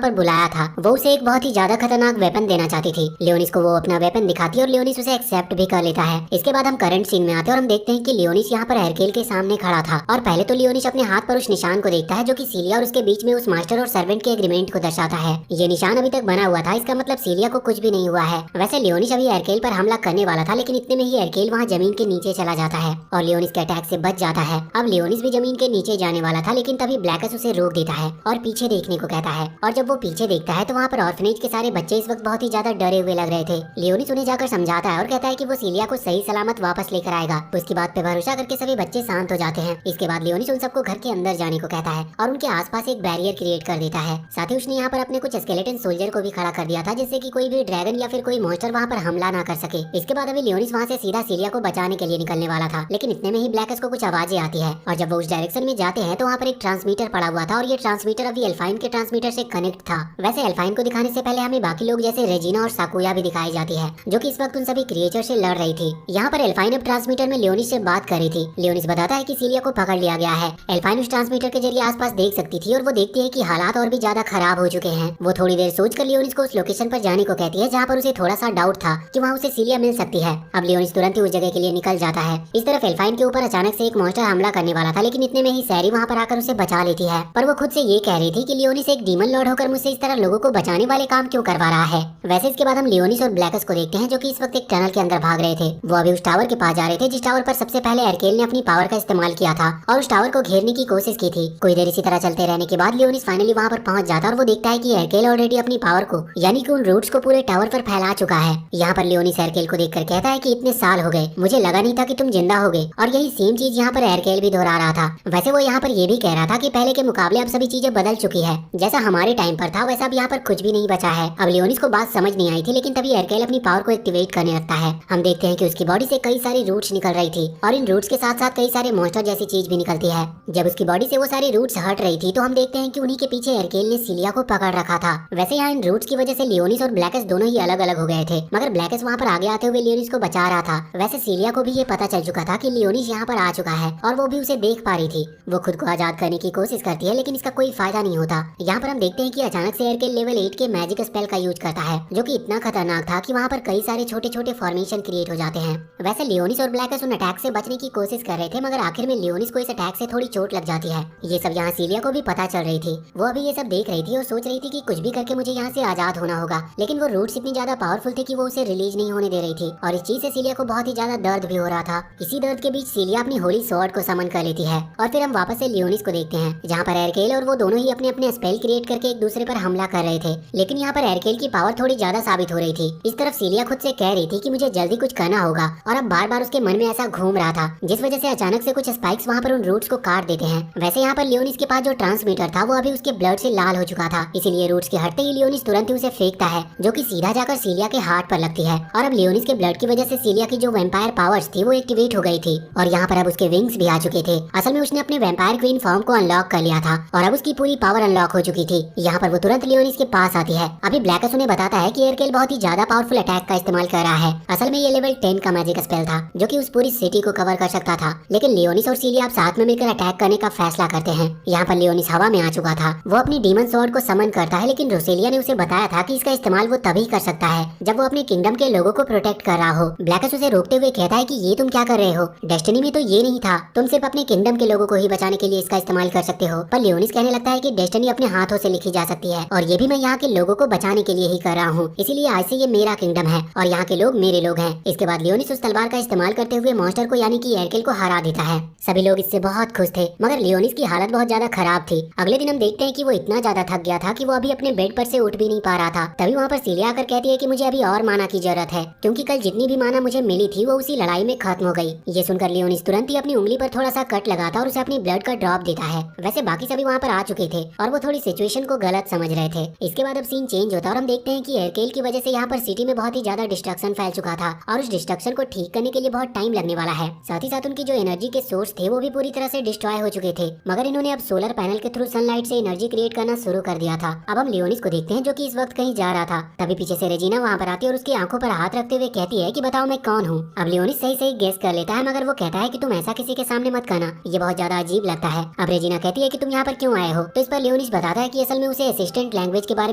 पर बुलाया था, वो उसे एक बहुत ही ज्यादा खतरनाक वेपन देना चाहती थी। लियोनिस को वो अपना वेपन दिखाती है और लियोनिस उसे एक्सेप्ट भी कर लेता है। इसके बाद हम करंट सीन में आते हैं और हम देखते हैं कि लियोनिस यहाँ पर एरकेल के सामने खड़ा था और पहले तो लियोनिस अपने हाथ पर उस निशान को देखता है जो कि सीलिया और उसके बीच में उस मास्टर और सर्वेंट के एग्रीमेंट को दर्शाता है। ये निशान अभी तक बना हुआ था, इसका मतलब सीलिया को कुछ भी नहीं हुआ है। वैसे लियोनिस अभी एरकेल पर हमला करने वाला था, लेकिन इतने में ही एरकेल वहाँ जमीन के नीचे चला जाता है और लियोनिस के अटैक से बच जाता है। अब लियोनिस भी जमीन के नीचे जाने वाला था, लेकिन तभी ब्लैकस उसे रोक देता है और पीछे देखने को कहता है और जब वो पीछे देखता है तो वहाँ पर ऑर्फनेज के सारे बच्चे इस वक्त बहुत ही ज्यादा डरे हुए लग रहे थे। लियोनिस उन्हें जाकर समझाता है और कहता है कि वो सीलिया को सही सलामत वापस लेकर आएगा। उसकी बात पे भरोसा करके सभी बच्चे शांत हो जाते हैं। इसके बाद लियोनिस उन सबको घर के अंदर जाने को कहता है और उनके आसपास एक बैरियर क्रिएट कर देता है। साथ ही उसने यहाँ पर अपने कुछ स्केलेटन सोल्जर को भी खड़ा कर दिया था जिससे कि कोई भी ड्रैगन या फिर कोई मॉन्स्टर वहाँ पर हमला ना कर सके। इसके बाद अभी लियोनिस वहाँ से सीधा सीलिया को बचाने के लिए निकलने वाला था, लेकिन इतने में ही ब्लैकस को कुछ आवाजें आती है और जब वो उस डायरेक्शन में जाते हैं तो वहाँ पर एक ट्रांसमीटर पड़ा हुआ था और ये ट्रांसमीटर अभी एल्फाइन के ट्रांसमीटर से कनेक्ट था। वैसे एल्फाइन को दिखाने से पहले हमें बाकी लोग जैसे रेजिना और साकुया भी दिखाई जाती है जो कि इस वक्त उन सभी क्रिएचर से लड़ रही थी। यहाँ पर एल्फाइन अब ट्रांसमीटर में लियोनिस से बात कर रही थी। लियोनिस बताता है कि सीलिया को पकड़ लिया गया है। एल्फाइन उस ट्रांसमीटर के जरिए आसपास देख सकती थी और वो देखती है कि हालात और भी ज्यादा खराब हो चुके हैं। वो थोड़ी देर सोचकर लियोनिस को उस लोकेशन पर जाने को कहती है जहाँ पर उसे थोड़ा सा डाउट था कि वहाँ उसे सीलिया मिल सकती है। अब लियोनिस तुरंत ही उस जगह के लिए निकल जाता है। इस तरफ एल्फाइन के ऊपर अचानक से एक मॉन्स्टर हमला करने वाला था, लेकिन इतने में ही सैरी वहाँ पर आकर उसे बचा लेती है। पर वो खुद से ये कह रही थी कि लियोनिस एक डीमन लॉर्ड होकर मुझसे इस तरह लोगों को बचाने वाले काम क्यों करवा रहा है। वैसे इसके बाद हम लियोनिस और ब्लैकस को देखते हैं जो कि इस वक्त एक टनल के अंदर भाग रहे थे। वो अभी उस टावर के पास जा रहे थे जिस टावर पर सबसे पहले एरकेल ने अपनी पावर का इस्तेमाल किया था और उस टावर को घेरने की कोशिश की थी। कोई देर इसी तरह चलते रहने के बाद लियोनिस फाइनली वहाँ पर पहुंच जाता और वो देखता है कि एरकेल ऑलरेडी अपनी पावर को यानी कि उन रूट्स को पूरे टावर पर फैला चुका है। यहाँ पर लियोनिस एरकेल को देखकर कहता है कि इतने साल हो गए, मुझे लगा नहीं था कि तुम जिंदा होगे। और यही सेम चीज यहाँ पर एरकेल भी दोहरा रहा था। वैसे वो यहाँ पर ये भी कह रहा था कि पहले के मुकाबले अब सभी चीजें बदल चुकी है, जैसा हमारे टाइम पर था वैसा अब यहाँ पर कुछ भी नहीं बचा है। अब लियोनिस को बात समझ नहीं आई थी, लेकिन तभी एरकेल अपनी पावर को एक्टिवेट करने लगता है। हम देखते हैं कि उसकी बॉडी से कई सारी रूट्स निकल रही थी और इन रूट्स के साथ साथ कई सारे मॉन्स्टर जैसी चीज भी निकलती है। जब उसकी बॉडी से वो सारी रूट्स हट रही थी तो हम देखते हैं कि उन्हीं के पीछे एरकेल ने सीलिया को पकड़ रखा था। वैसे यहाँ इन रूट्स की वजह से लियोनिस और ब्लैकस दोनों ही अलग अलग हो गए थे, मगर ब्लैकस वहाँ पर आगे आते हुए लियोनिस को बचा रहा था। वैसे सीलिया को भी ये पता चल चुका था कि लियोनिस यहाँ पर आ चुका है और वो भी उसे देख पा रही थी। वो खुद को आजाद करने की कोशिश करती है, लेकिन इसका कोई फायदा नहीं होता। यहाँ पर हम देखते हैं कि अचानक से एरकेल लेवल 8 के मैजिक स्पेल का यूज करता है जो कि इतना खतरनाक था कि वहाँ पर कई सारे छोटे छोटे फॉर्मेशन क्रिएट हो जाते हैं। वैसे लियोनिस और ब्लैकस उन अटैक से बचने की कोशिश कर रहे थे, मगर आखिर में लियोनिस को इस अटैक से थोड़ी चोट लग जाती है। ये सब यहाँ सीलिया को भी पता चल रही थी। वो अभी ये सब देख रही थी और सोच रही थी कि कुछ भी करके मुझे यहाँ से आजाद होना होगा, लेकिन वो रूट्स इतनी ज्यादा पावरफुल थी कि वो उसे रिलीज नहीं होने दे रही थी और इस चीज से सीलिया को बहुत ही ज्यादा दर्द भी हो रहा था। इसी दर्द के बीच सीलिया अपनी होली स्वॉर्ड को समन कर लेती है और फिर हम वापस से लियोनिस को देखते हैं जहाँ पर एरकेल और वो दोनों ही अपने अपने स्पेल क्रिएट करके एक दूसरे पर हमला कर रहे थे, लेकिन यहाँ पर एरकेल की पावर थोड़ी ज्यादा साबित हो रही थी। इस तरफ सीलिया खुद से कह रही थी कि मुझे जल्दी कुछ करना होगा और अब बार बार उसके मन में ऐसा घूम रहा था, जिस वजह से अचानक से कुछ स्पाइक्स वहाँ पर उन रूट्स को काट देते हैं। वैसे यहाँ पर लियोनिस के पास जो ट्रांसमीटर था वो अभी उसके ब्लड से लाल हो चुका था, इसीलिए रूट्स के हटते ही लियोनिस तुरंत ही उसे फेंकता है जो कि सीधा जाकर सीलिया के हार्ट पर लगती है और अब लियोनिस के ब्लड की वजह से सीलिया की जो वैम्पायर पावर्स थी वो एक्टिवेट हो गई थी और यहाँ पर अब उसके विंग्स भी आ चुके थे। असल में उसने अपने वैम्पायर क्वीन फॉर्म को अनलॉक कर लिया था और अब उसकी पूरी पावर अनलॉक हो चुकी थी। यहाँ पर वो तुरंत लियोनिस के पास आती है। अभी ब्लैकस उन्हें बताता है कि एयरकेल बहुत ही ज्यादा पावरफुल अटैक का इस्तेमाल कर रहा है। असल में ये लेवल 10 का मैजिक स्पेल था जो कि उस पूरी सिटी को कवर कर सकता था, लेकिन लियोनिस और सीलिया अब साथ में मिलकर अटैक करने का फैसला करते हैं। यहाँ पर लियोनिस हवा में आ चुका था। वो अपनी डीमन स्वॉर्ड को समन करता है, लेकिन रोसेलिया ने उसे बताया था कि इसका इस्तेमाल वो तभी कर सकता है जब वो अपने किंगडम के लोगों को प्रोटेक्ट कर रहा हो। ब्लैकस उसे रोकते हुए कहता है कि ये तुम क्या कर रहे हो, डेस्टिनी में तो ये नहीं था, तुम सिर्फ अपने किंगडम के लोगों को ही बचाने के लिए इसका इस्तेमाल कर सकते हो। पर लियोनिस कहने लगता है कि डेस्टिनी अपने हाथों से लिखी जा सकती है और ये भी मैं यहाँ के लोगों को बचाने के लिए ही कर रहा हूँ, इसीलिए आज से ये मेरा किंगडम है और यहाँ के लोग मेरे लोग हैं। इसके बाद लियोनिस उस तलवार का इस्तेमाल करते हुए मॉन्स्टर को यानी कि एयरकेल को हरा देता है। सभी लोग इससे बहुत खुश थे, मगर लियोनिस की हालत बहुत ज्यादा खराब थी। अगले दिन हम देखते हैं कि वो इतना ज्यादा थक गया था कि वो अभी अपने बेड पर से उठ भी नहीं पा रहा था। तभी वहाँ पर सीलिया आकर कहती है कि मुझे अभी और माना की जरूरत है, क्योंकि कल जितनी भी माना मुझे मिली थी वो उसी लड़ाई में खत्म हो गई। ये सुनकर लियोनिस तुरंत ही अपनी उंगली पर थोड़ा सा कट लगाता और उसे अपनी ब्लड का ड्रॉप देता है। वैसे बाकी सभी वहाँ पर आ चुके थे और वो थोड़ी सिचुएशन को गलत समझ रहे थे। इसके बाद अब सीन चेंज होता है और हम देखते हैं कि एयरकेल की वजह से यहाँ पर सिटी में बहुत ही ज्यादा डिस्ट्रक्शन फैल चुका था और उस डिस्ट्रक्शन को ठीक करने के लिए बहुत टाइम लगने वाला है। साथ ही साथ उनकी जो एनर्जी के सोर्स थे वो भी पूरी तरह से डिस्ट्रॉय हो चुके थे, मगर इन्होंने अब सोलर पैनल के थ्रू सनलाइट से एनर्जी क्रिएट करना शुरू कर दिया था। अब हम लियोनिस को देखते हैं जो कि इस वक्त कहीं जा रहा था। तभी पीछे से रेजिना वहाँ पर आती है और उसकी आंखों पर हाथ रखते हुए कहती है कि बताओ मैं कौन हूँ। अब लियोनिस सही सही गेस कर लेता है, मगर वो कहता है कि तुम ऐसा किसी के सामने मत करना, ये बहुत ज्यादा अजीब लगता है। अब रेजिना कहती है कि तुम यहाँ पर क्यों आए हो, तो इस पर लियोनिस बताता है कि असल में उसे असिस्टेंट लैंग्वेज के बारे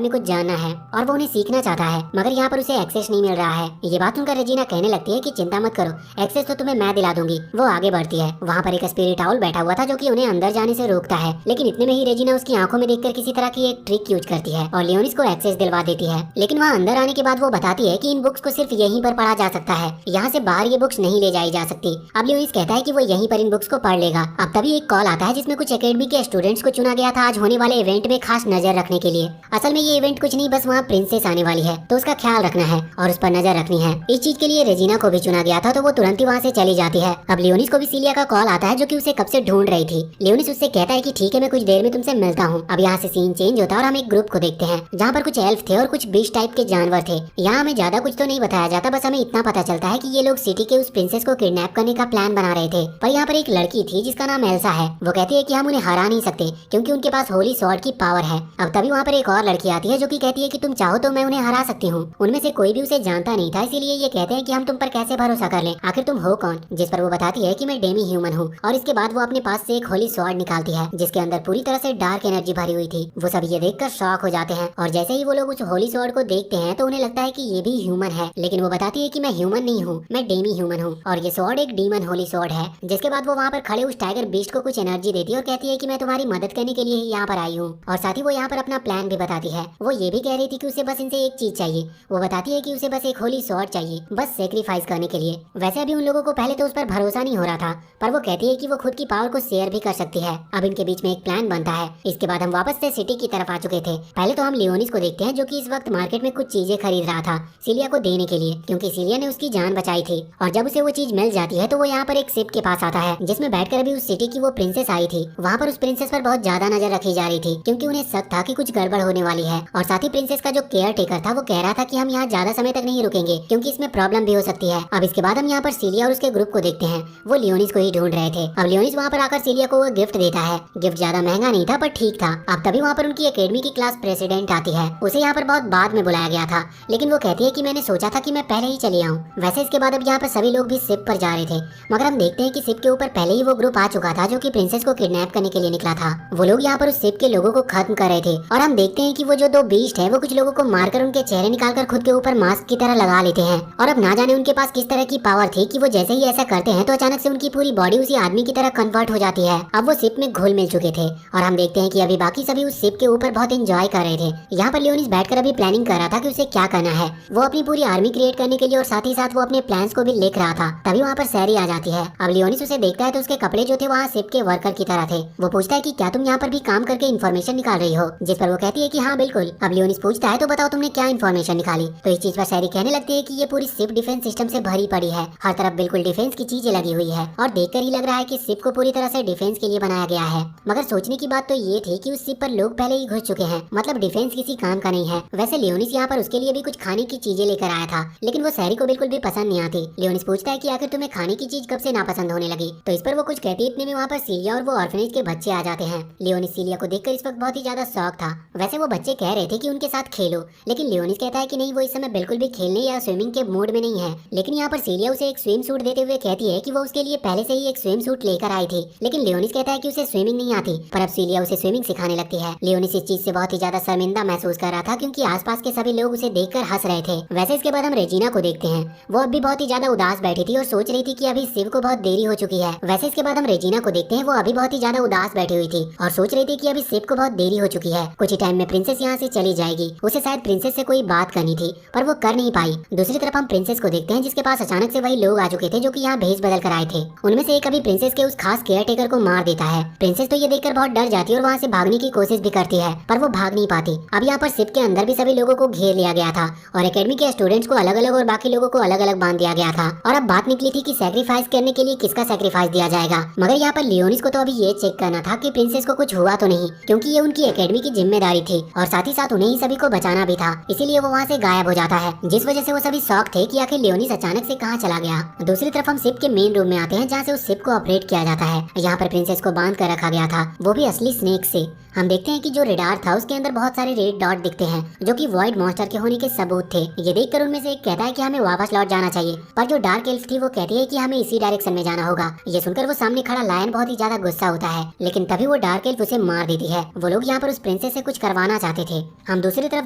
में कुछ जानना है और वो उन्हें सीखना चाहता है, मगर यहाँ पर उसे एक्सेस नहीं मिल रहा है। ये बात सुनकर रेजिना कहने लगती है कि चिंता मत करो, एक्सेस तो तुम्हें मैं दिला दूंगी। वो आगे बढ़ती है। वहाँ पर एक स्पिरिट आउल बैठा हुआ था जो कि उन्हें अंदर जाने से रोकता है, लेकिन इतने में ही रेजिना उसकी आंखों में देखकर किसी तरह की एक ट्रिक यूज करती है और लियोनिस को एक्सेस दिलवा देती है। लेकिन वहाँ अंदर आने के बाद वो बताती है कि इन बुक्स को सिर्फ यहीं पर पढ़ा जा सकता है, यहाँ से बाहर ये बुक्स नहीं ले जाई जा सकती। अब लियोनिस कहता है कि वो यहीं पर इन बुक्स को पढ़ लेगा। अब तभी एक कॉल आता है जिसमें कुछ एकेडमी के स्टूडेंट्स को चुना गया था आज होने वाले इवेंट में खास नजर रखने के लिए। असल में ये इवेंट कुछ नहीं, बस वहाँ प्रिंसेस आने वाली है तो उसका ख्याल रखना है और उस पर नजर रखनी है। इस चीज के लिए रेजिना को भी चुना गया था तो वो तुरंत ही वहाँ से चली जाती है। अब लियोनिस को भी सीलिया का कॉल आता है जो कि उसे कब से ढूंढ रही थी। लियोनिस उससे कहता है कि ठीक है मैं कुछ देर में तुमसे मिलता हूँ। अब यहाँ से सीन चेंज होता है और हम एक ग्रुप को देखते हैं जहाँ पर कुछ एल्फ थे और कुछ बीस्ट टाइप के जानवर थे। यहाँ हमें ज्यादा कुछ तो नहीं बताया जाता, बस हमें इतना पता चलता है कि ये लोग सिटी के उस प्रिंसेस को किडनैप करने का प्लान बना रहे थे। पर यहाँ पर एक लड़की थी जिसका नाम एल्सा है। वो कहती है कि हम उन्हें हरा नहीं सकते क्योंकि उनके पास होली स्वॉर्ड की पावर है। अब तभी वहाँ पर एक और लड़की आती है जो कि कहती है कि तुम चाहो तो मैं उन्हें हरा सकती हूँ। उनमें से कोई भी उसे जानता नहीं था, इसीलिए ये कहते हैं कि हम तुम पर कैसे भरोसा कर लें, आखिर तुम हो कौन। जिस पर वो बताती है कि मैं डेमी ह्यूमन हूँ और इसके बाद वो अपने पास से एक होली स्वॉर्ड निकालती है जिसके अंदर पूरी तरह से डार्क एनर्जी भरी हुई थी। वो सब ये देखकर शॉक हो जाते हैं और जैसे ही वो लोग उस होली स्वॉर्ड को देखते हैं तो उन्हें लगता है कि ये भी ह्यूमन है, लेकिन वो बताती है कि मैं ह्यूमन नहीं हूँ, मैं डेमी ह्यूमन हूँ और ये स्वॉर्ड एक डीमन होली स्वॉर्ड है। जिसके बाद वो वहाँ पर खड़े उस टाइगर बीस्ट को कुछ एनर्जी देती है और कहती है कि मैं तुम्हारी मदद करने के लिए ही यहाँ पर आई हूँ। और साथ ही वो यहाँ पर अपना प्लान भी बताती है। वो ये भी कह रही थी कि उसे बस इनसे एक चीज चाहिए। वो बताती है कि उसे बस एक होली स्वॉर्ड चाहिए, बस सेक्रीफाइस करने के लिए। वैसे अभी उन लोगों को पहले तो उस पर भरोसा नहीं हो रहा था, पर वो कहती है कि वो खुद की पावर को शेयर भी कर सकती है। अब इनके बीच में एक प्लान बनता है। इसके बाद हम वापस से सिटी की तरफ आ चुके थे। पहले तो हम लियोनिस को देखते हैं जो कि इस वक्त मार्केट में कुछ चीजें खरीद रहा था सीलिया को देने के लिए, क्योंकि सीलिया ने उसकी जान बचाई थी। और जब उसे वो चीज मिल जाती है तो वो यहाँ पर एक शिप के पास आता है जिसमें बैठकर अभी उस सिटी की वो प्रिंसेस आई थी। वहाँ पर उस प्रिंसेस पर बहुत ज्यादा नजर रखी जा रही थी क्योंकि उन्हें शक था कि कुछ गड़बड़ होने वाली है। और साथ ही प्रिंसेस का जो केयर टेकर था वो कह रहा था कि हम यहाँ ज्यादा समय तक नहीं रुकेंगे क्योंकि इसमें प्रॉब्लम भी हो सकती है। अब इसके बाद हम यहाँ पर सीलिया और उसके ग्रुप को देखते हैं। वो लियोनिस को ही ढूंढ रहे थे। अब लियोनिस वहाँ पर आकर सीलिया को वो गिफ्ट देता है। गिफ्ट ज्यादा महंगा नहीं था पर ठीक था। अब तभी वहाँ पर उनकी एकेडमी की क्लास प्रेसिडेंट आती है। उसे यहाँ पर बहुत बाद में बुलाया गया था, लेकिन वो कहती है कि मैंने सोचा था कि मैं पहले ही चली आऊँ। वैसे इसके बाद अब यहाँ पर सभी लोग भी शिप पर जा रहे थे, मगर हम देखते हैं कि शिप के ऊपर पहले ही वो ग्रुप आ चुका था जो कि प्रिंसेस को किडनैप करने के लिए निकला था। वो लोग यहाँ पर उस शिप के लोगों को खत्म कर रहे थे और हम देखते हैं कि वो जो दो बीस्ट है वो कुछ लोगों को मारकर उनके चेहरे निकालकर खुद के ऊपर मास्क की तरह लगा लेते हैं। और अब ना जाने उनके पास किस तरह की पावर थी कि वो जैसे ही ऐसा करते हैं तो अचानक से उनकी पूरी बॉडी उसी आदमी की तरह कन्वर्ट हो जाती है। अब वो शिप में घुल मिल चुके थे और हम देखते हैं कि अभी बाकी सभी उस शिप के ऊपर बहुत एंजॉय कर रहे थे। यहाँ पर लियोनिस बैठकर अभी प्लानिंग कर रहा था कि उसे क्या करना है। वो अपनी पूरी आर्मी क्रिएट करने के लिए और साथ ही साथ वो अपने प्लान्स को भी लिख रहा था। तभी वहाँ पर सैरी आ जाती है। अब लियोनिस उसे देखता है तो उसके कपड़े जो थे वहाँ शिप के वर्कर की तरह थे। वो पूछता है कि क्या तुम यहाँ पर भी काम करके इन्फॉर्मेशन निकाल रही हो, जिस पर वो कहती है कि हाँ बिल्कुल। अब लियोनिस पूछता है तो बताओ तुमने क्या इन्फॉर्मेशन निकाली। तो इस चीज पर सैरी कहने लगती है कि ये पूरी शिप डिफेंस सिस्टम से भरी पड़ी है, हर तरफ बिल्कुल डिफेंस की चीजें लगी हुई है और देखकर ही लग रहा है कि शिप को पूरी तरह से डिफेंस के लिए बनाया गया है। मगर सोचने की बात तो ये थी कि उस शिप पर लोग पहले ही घुस चुके हैं, मतलब डिफेंस किसी काम का नहीं है। वैसे लियोनिस यहाँ पर उसके लिए भी कुछ खाने की चीजें लेकर आया था, लेकिन वो सैरी को बिल्कुल भी पसंद नहीं आती। लियोनिस पूछता है कि आखिर तुम्हें खाने की चीज कब से ना नापसंद होने लगी। तो इस पर वो कुछ कहती, इतने में वहाँ पर सीलिया और वो ऑर्फनेज के बच्चे आ जाते हैं। लियोनिस सीलिया को देखकर इस वक्त बहुत ही ज्यादा शौक था। वैसे वो बच्चे कह रहे थे कि उनके साथ खेलो, लेकिन लियोनिस कहता है कि नहीं, वो इस समय बिल्कुल भी खेलने या स्विमिंग के मूड में नहीं है। लेकिन यहाँ पर सीलिया उसे एक स्विम सूट देते हुए कहती है कि वो उसके लिए पहले से ही एक स्विम सूट लेकर आई थी। लेकिन लियोनिस कहता है कि उसे स्विमिंग नहीं आती, पर अब सीलिया उसे स्विमिंग सिखाने लगती है। लियोनिस इस चीज से बहुत ही ज्यादा शर्मिंदा महसूस कर रहा था, क्योंकि आसपास के सभी लोग उसे देखकर हंस रहे थे। वैसे इसके बाद हम रेजिना को देखते हैं। वो अब भी बहुत ही ज्यादा उदास बैठी थी और सोच रही थी कि अभी शिव को बहुत देरी हो चुकी है। वैसे इसके बाद हम रेजिना को देखते हैं। वो अभी बहुत ही ज्यादा उदास बैठी हुई थी और सोच रही थी कि अभी शिव को बहुत देरी हो चुकी है। कुछ ही टाइम में प्रिंसेस यहाँ से चली जाएगी। उसे शायद प्रिंसेस से कोई बात करनी थी, पर वो कर नहीं पाई। दूसरी तरफ हम प्रिंसेस को देखते हैं, जिसके पास अचानक से वही लोग आ चुके थे जो कि यहाँ भेष बदल कर आए थे। उनमें से एक अभी प्रिंसेस के उस खास केयर टेकर को मार देता है। प्रिंसेस तो ये देखकर बहुत डर जाती है और वहाँ से भागने की कोशिश भी करती है, पर वो भाग नहीं पाती। अब यहाँ पर शिव के अंदर भी सभी लोगों को घेर लिया गया था और एकेडमी के स्टूडेंट्स को अलग अलग और बाकी लोगों को अलग अलग बांध दिया गया था। और अब बात निकली थी कि सैक्रिफाइस करने के लिए किसका सैक्रिफाइस दिया जाएगा। मगर यहाँ पर लियोनिस को तो अभी ये चेक करना था कि प्रिंसेस को कुछ हुआ तो नहीं, क्योंकि ये उनकी एकेडमी की जिम्मेदारी थी और साथ ही साथ उन्हें ही सभी को बचाना भी था। इसीलिए वो वहाँ से गायब हो जाता है, जिस वजह से वो सभी शॉक थे कि आखिर लियोनिस अचानक से कहाँ चला गया। दूसरी तरफ हम शिप के मेन रूम में आते हैं, जहाँ से उस शिप को ऑपरेट किया जाता है। यहाँ पर प्रिंसेस को बांध कर रखा गया था, वो भी असली स्नेक से। हम देखते हैं कि जो रेडार था उसके अंदर बहुत सारे रेड डॉट दिखते हैं, जो कि वॉइड मॉन्स्टर के होने के सबूत थे। ये देखकर उनमें से एक कहता है कि हमें वापस लौट जाना चाहिए, पर जो डार्क एल्फ थी वो कहती है कि हमें इसी डायरेक्शन में जाना होगा। ये सुनकर वो सामने खड़ा लायन बहुत ही ज्यादा गुस्सा होता है, लेकिन तभी वो डार्क एल्फ उसे मार देती है। वो लोग यहाँ पर उस प्रिंसेस से कुछ करवाना चाहते थे। हम दूसरी तरफ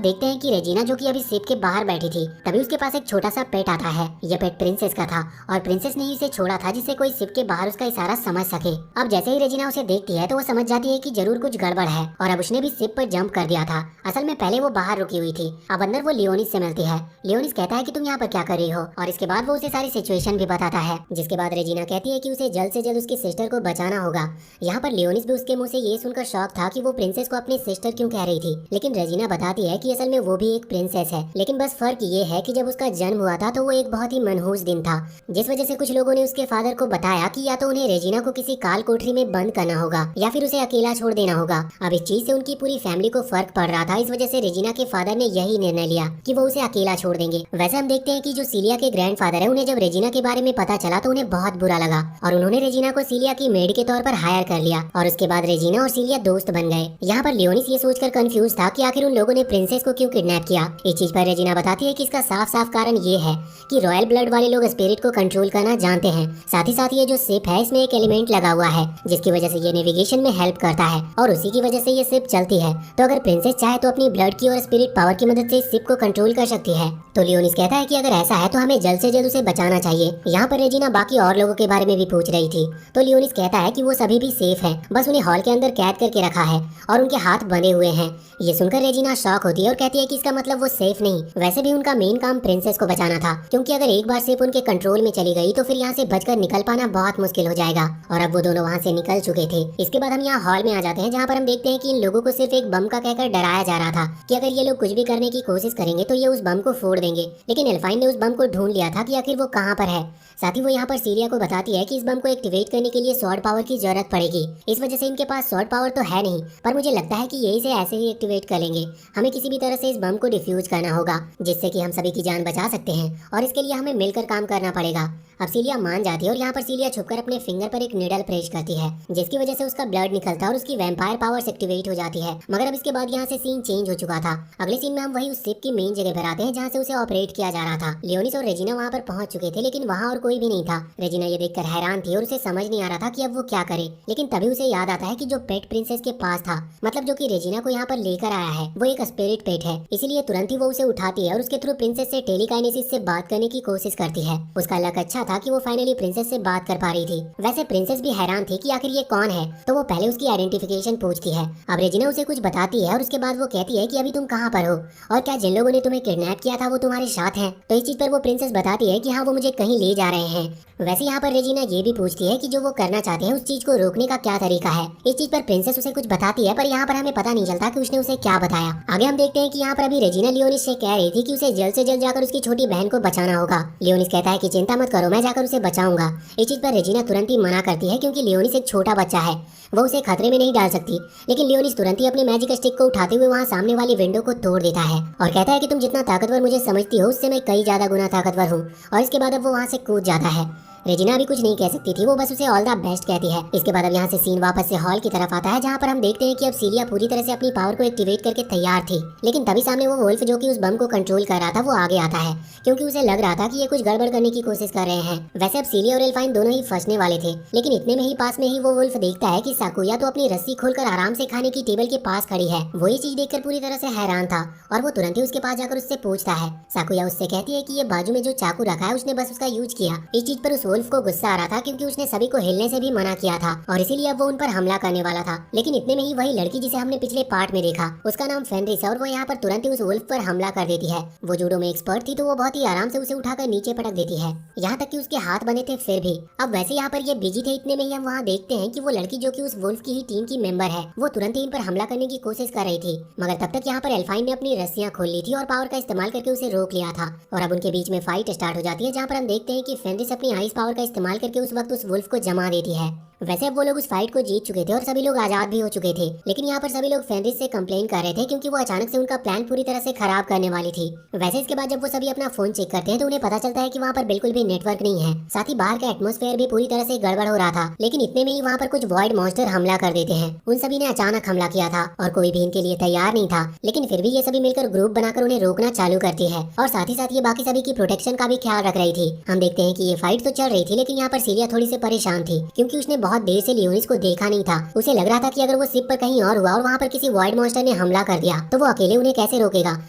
देखते हैं कि रेजिना, जो कि अभी शिप के बाहर बैठी थी, तभी उसके पास एक छोटा सा पेट आता है। यह पेट प्रिंसेस का था और प्रिंसेस ने ही इसे छोड़ा था, जिससे कोई शिप के बाहर उसका इशारा समझ सके। अब जैसे ही रेजिना उसे देखती है तो वो समझ जाती है कि जरूर कुछ गड़बड़ है और अब उसने भी शिप पर जंप कर दिया था। असल में पहले वो बाहर रुकी हुई थी, अब अंदर वो लियोनिस से मिलती है। लियोनिस कहता है कि तुम यहाँ पर क्या कर रही हो, और इसके बाद वो उसे सारी सिचुएशन भी बताता है। जिसके बाद रेजिना कहती है कि उसे जल्द से जल्द उसकी सिस्टर को बचाना होगा। यहाँ पर लियोनिस भी उसके मुंह से ये सुनकर शॉक था कि वो प्रिंसेस को अपनी सिस्टर क्यों कह रही थी। लेकिन रेजिना बताती है कि असल में वो भी एक प्रिंसेस है, लेकिन बस फर्क ये है कि जब उसका जन्म हुआ था तो वो एक बहुत ही मनहूस दिन था, जिस वजह से कुछ लोगों ने उसके फादर को बताया कि या तो उन्हें रेजिना को किसी काल कोठरी में बंद करना होगा या फिर उसे अकेला छोड़ देना होगा। अब इस चीज से उनकी पूरी फैमिली को फर्क पड़ रहा था। इस वजह से रेजिना के फादर ने यही निर्णय लिया कि वो उसे अकेला छोड़ देंगे। वैसे हम देखते हैं कि जो सीलिया के ग्रैंडफादर है, उन्हें जब रेजिना के बारे में पता चला तो उन्हें बहुत बुरा लगा और उन्होंने रेजिना को सीलिया की मेड के तौर पर हायर कर लिया और उसके बाद रेजिना और सीलिया दोस्त बन गए। यहाँ पर लियोनिस ये सोचकर कंफ्यूज था कि आखिर उन लोगों ने प्रिंसेस को क्यों किडनैप किया। इस चीज पर रेजिना बताती है कि इसका साफ साफ कारण ये है कि रॉयल ब्लड वाले लोग स्पिरिट को कंट्रोल करना जानते हैं। साथ ही साथ ये जो शिप है इसमें एक एलिमेंट लगा हुआ है, जिसकी वजह से ये नेविगेशन में हेल्प करता है और उसी की वजह से ये शिप चलती है। तो अगर प्रिंसेस चाहे तो अपनी ब्लड की और स्पिरिट पावर की मदद से इस शिप को कंट्रोल कर सकती है। तो लियोनिस कहता है कि अगर ऐसा है तो हमें जल्द से जल्द उसे बचाना चाहिए। यहाँ पर रेजिना बाकी और लोगों के बारे में भी पूछ रही थी, तो लियोनिस कहता है कि वो सभी भी सेफ हैं, बस उन्हें हॉल के अंदर कैद करके रखा है और उनके हाथ बंधे हुए हैं। ये सुनकर रेजिना शॉक होती है और कहती है कि इसका मतलब वो सेफ नहीं। वैसे भी उनका मेन काम प्रिंसेस को बचाना था, क्योंकि अगर एक बार शिप उनके कंट्रोल में चली गई तो फिर यहाँ से बचकर निकल पाना बहुत मुश्किल हो जाएगा। और अब वो दोनों वहाँ से निकल चुके थे। इसके बाद हम यहाँ हॉल में आ जाते हैं, जहाँ पर हम देखते हैं कि इन लोगों को सिर्फ एक बम का कहकर डराया जा रहा था कि अगर ये लोग कुछ भी करने की कोशिश करेंगे तो ये उस बम को फोड़ देंगे। लेकिन एल्फाइन ने उस बम को ढूंढ लिया था कि आखिर वो कहाँ पर है। साथ ही वो यहाँ पर सीलिया को बताती है कि इस बम को एक्टिवेट करने के लिए स्वॉर्ड पावर की जरूरत पड़ेगी। इस वजह से इनके पास स्वॉर्ड पावर तो है नहीं, पर मुझे लगता है कि ये इसे ऐसे ही एक्टिवेट कर लेंगे। हमें किसी भी तरह से इस बम को डिफ्यूज करना होगा, जिससे कि हम सभी की जान बचा सकते हैं और इसके लिए हमें मिलकर काम करना पड़ेगा। अब सीलिया मान जाती है और यहाँ पर सीलिया छुपकर अपने फिंगर पर एक निडल प्रेस करती है, जिसकी वजह से उसका ब्लड निकलता है और उसकी वैम्पायर पावर्स एक्टिवेट हो जाती है। मगर अब इसके बाद यहाँ से सीन चेंज हो चुका था। अगले सीन में हम वही उस शिप की मेन जगह पर आते हैं, जहाँ से उसे ऑपरेट किया जा रहा था। लियोनिस और रेजिना वहाँ पर पहुंच चुके थे, लेकिन वहाँ और कोई भी नहीं था। रेजिना ये देखकर हैरान थी और उसे समझ नहीं आ रहा था कि अब वो क्या करे। लेकिन तभी उसे याद आता है कि जो पेट प्रिंसेस के पास था, मतलब जो कि रेजिना को यहाँ पर लेकर आया है, वो एक स्पिरिट पेट है। इसीलिए तुरंत ही वो उसे उठाती है और उसके थ्रू प्रिंसेस से टेलीकाइनेसिस से बात करने की कोशिश करती है। उसका लक अच्छा था कि वो फाइनली प्रिंसेस से बात कर पा रही थी। वैसे प्रिंसेस भी हैरान थी कि आखिर ये कौन है, तो वो पहले उसकी आइडेंटिफिकेशन पूछती है। अब रेजिना उसे कुछ बताती है और उसके बाद वो कहती है कि अभी तुम कहाँ पर हो और क्या जिन लोगों ने तुम्हें किडनैप किया था वो तुम्हारे साथ हैं। तो इस चीज पर वो प्रिंसेस बताती है कि हाँ, वो मुझे कहीं ले जा रहे हैं। वैसे यहाँ पर रेजिना ये भी पूछती है कि जो वो करना चाहते हैं उस चीज को रोकने का क्या तरीका है। इस चीज पर प्रिंसेस उसे कुछ बताती है, पर यहाँ पर हमें पता नहीं चलता कि उसने उसे क्या बताया। आगे हम देखते हैं कि यहाँ पर अभी रेजिना लियोनिस से कह रही थी कि उसे जल्द से जल्द जाकर उसकी छोटी बहन को बचाना होगा। लियोनिस कहता है कि चिंता मत करो, मैं जाकर उसे बचाऊंगा। इस चीज पर रेजिना तुरंत ही मना करती है, क्योंकि लियोनिस एक छोटा बच्चा है, वो उसे खतरे में नहीं डाल सकती। लेकिन लियोनिस तुरंत ही अपने मैजिक स्टिक को उठाते हुए वहाँ सामने वाली विंडो को तोड़ देता है और कहता है कि तुम जितना ताकतवर मुझे समझती हो उससे मैं कई ज्यादा गुना ताकतवर हूँ। और इसके बाद अब वो वहाँ से कूद जाता है। रेजिना अभी कुछ नहीं कह सकती थी, वो बस उसे ऑल द बेस्ट कहती है। इसके बाद अब यहाँ से सीन वापस से हॉल की तरफ आता है, जहाँ पर हम देखते हैं कि अब सीलिया पूरी तरह से अपनी पावर को एक्टिवेट करके तैयार थी। लेकिन तभी सामने वो वुल्फ जो कि उस बम को कंट्रोल कर रहा था वो आगे आता है, क्योंकि उसे लग रहा था कि ये कुछ गड़बड़ करने की कोशिश कर रहे हैं। वैसे अब सीलिया और एल्फाइन दोनों ही फंसने वाले थे, लेकिन इतने में ही पास में ही वो वुल्फ देखता है कि साकुया तो अपनी रस्सी खोलकर आराम से खाने की टेबल के पास खड़ी है। वो ये चीज देखकर पूरी तरह से हैरान था और वो तुरंत ही उसके पास जाकर उससे पूछता है। साकुया उससे कहती है कि ये बाजू में जो चाकू रखा है उसने बस उसका यूज किया। इस चीज पर उस वुल्फ को गुस्सा आ रहा था, क्योंकि उसने सभी को हिलने से भी मना किया था और इसीलिए अब वो उन पर हमला करने वाला था। लेकिन इतने में ही वही लड़की जिसे हमने पिछले पार्ट में देखा, उसका नाम फेनरिस है और वो यहाँ पर तुरंत ही उस वुल्फ पर हमला कर देती है। वो जूडो में एक्सपर्ट थी, तो वो बहुत ही आराम से उसे उठाकर नीचे पटक देती है, यहाँ तक कि उसके हाथ बने थे फिर भी। अब वैसे यहाँ पर ये बिजी थे, इतने में ही हम वहाँ देखते हैं कि वो लड़की जो कि उस वुल्फ की ही टीम की मेंबर है, वो तुरंत ही इन पर हमला करने की कोशिश कर रही थी। मगर तब तक यहाँ पर एल्फाइन ने अपनी रस्सियां खोल ली थी और पावर का इस्तेमाल करके उसे रोक लिया था। और अब उनके बीच में फाइट स्टार्ट हो जाती है, जहाँ पर हम देखते हैं कि फेनरिस अपनी आइस पावर का इस्तेमाल करके उस वक्त उस वुल्फ को जमा देती है। वैसे अब वो लोग उस फाइट को जीत चुके थे और सभी लोग आजाद भी हो चुके थे, लेकिन यहाँ पर सभी लोग फेनरिस से कंप्लेन कर रहे थे, क्योंकि वो अचानक से उनका प्लान पूरी तरह से खराब करने वाली थी। वैसे इसके बाद जब वो सभी अपना फोन चेक करते हैं तो उन्हें पता चलता है कि वहाँ पर बिल्कुल भी नेटवर्क नहीं है, साथ ही बाहर का एटमॉस्फेयर भी पूरी तरह से गड़बड़ हो रहा था। लेकिन इतने में ही वहाँ पर कुछ वॉइड मॉन्स्टर हमला कर देते हैं। उन सभी ने अचानक हमला किया था और कोई भी इनके लिए तैयार नहीं था, लेकिन फिर भी ये सभी मिलकर ग्रुप बनाकर उन्हें रोकना चालू करती है और साथ ही साथ ये बाकी सभी की प्रोटेक्शन का भी ख्याल रख रही थी। हम देखते हैं कि ये फाइट तो चल रही थी, लेकिन यहाँ पर सीलिया थोड़ी सी परेशान थी, क्योंकि उसने बहुत देर से लियोनिस को देखा नहीं था। उसे लग रहा था कि अगर वो शिप पर कहीं और हुआ और वहाँ पर किसी वॉइड मॉन्स्टर ने हमला कर दिया तो वो अकेले उन्हें कैसे रोकेगा।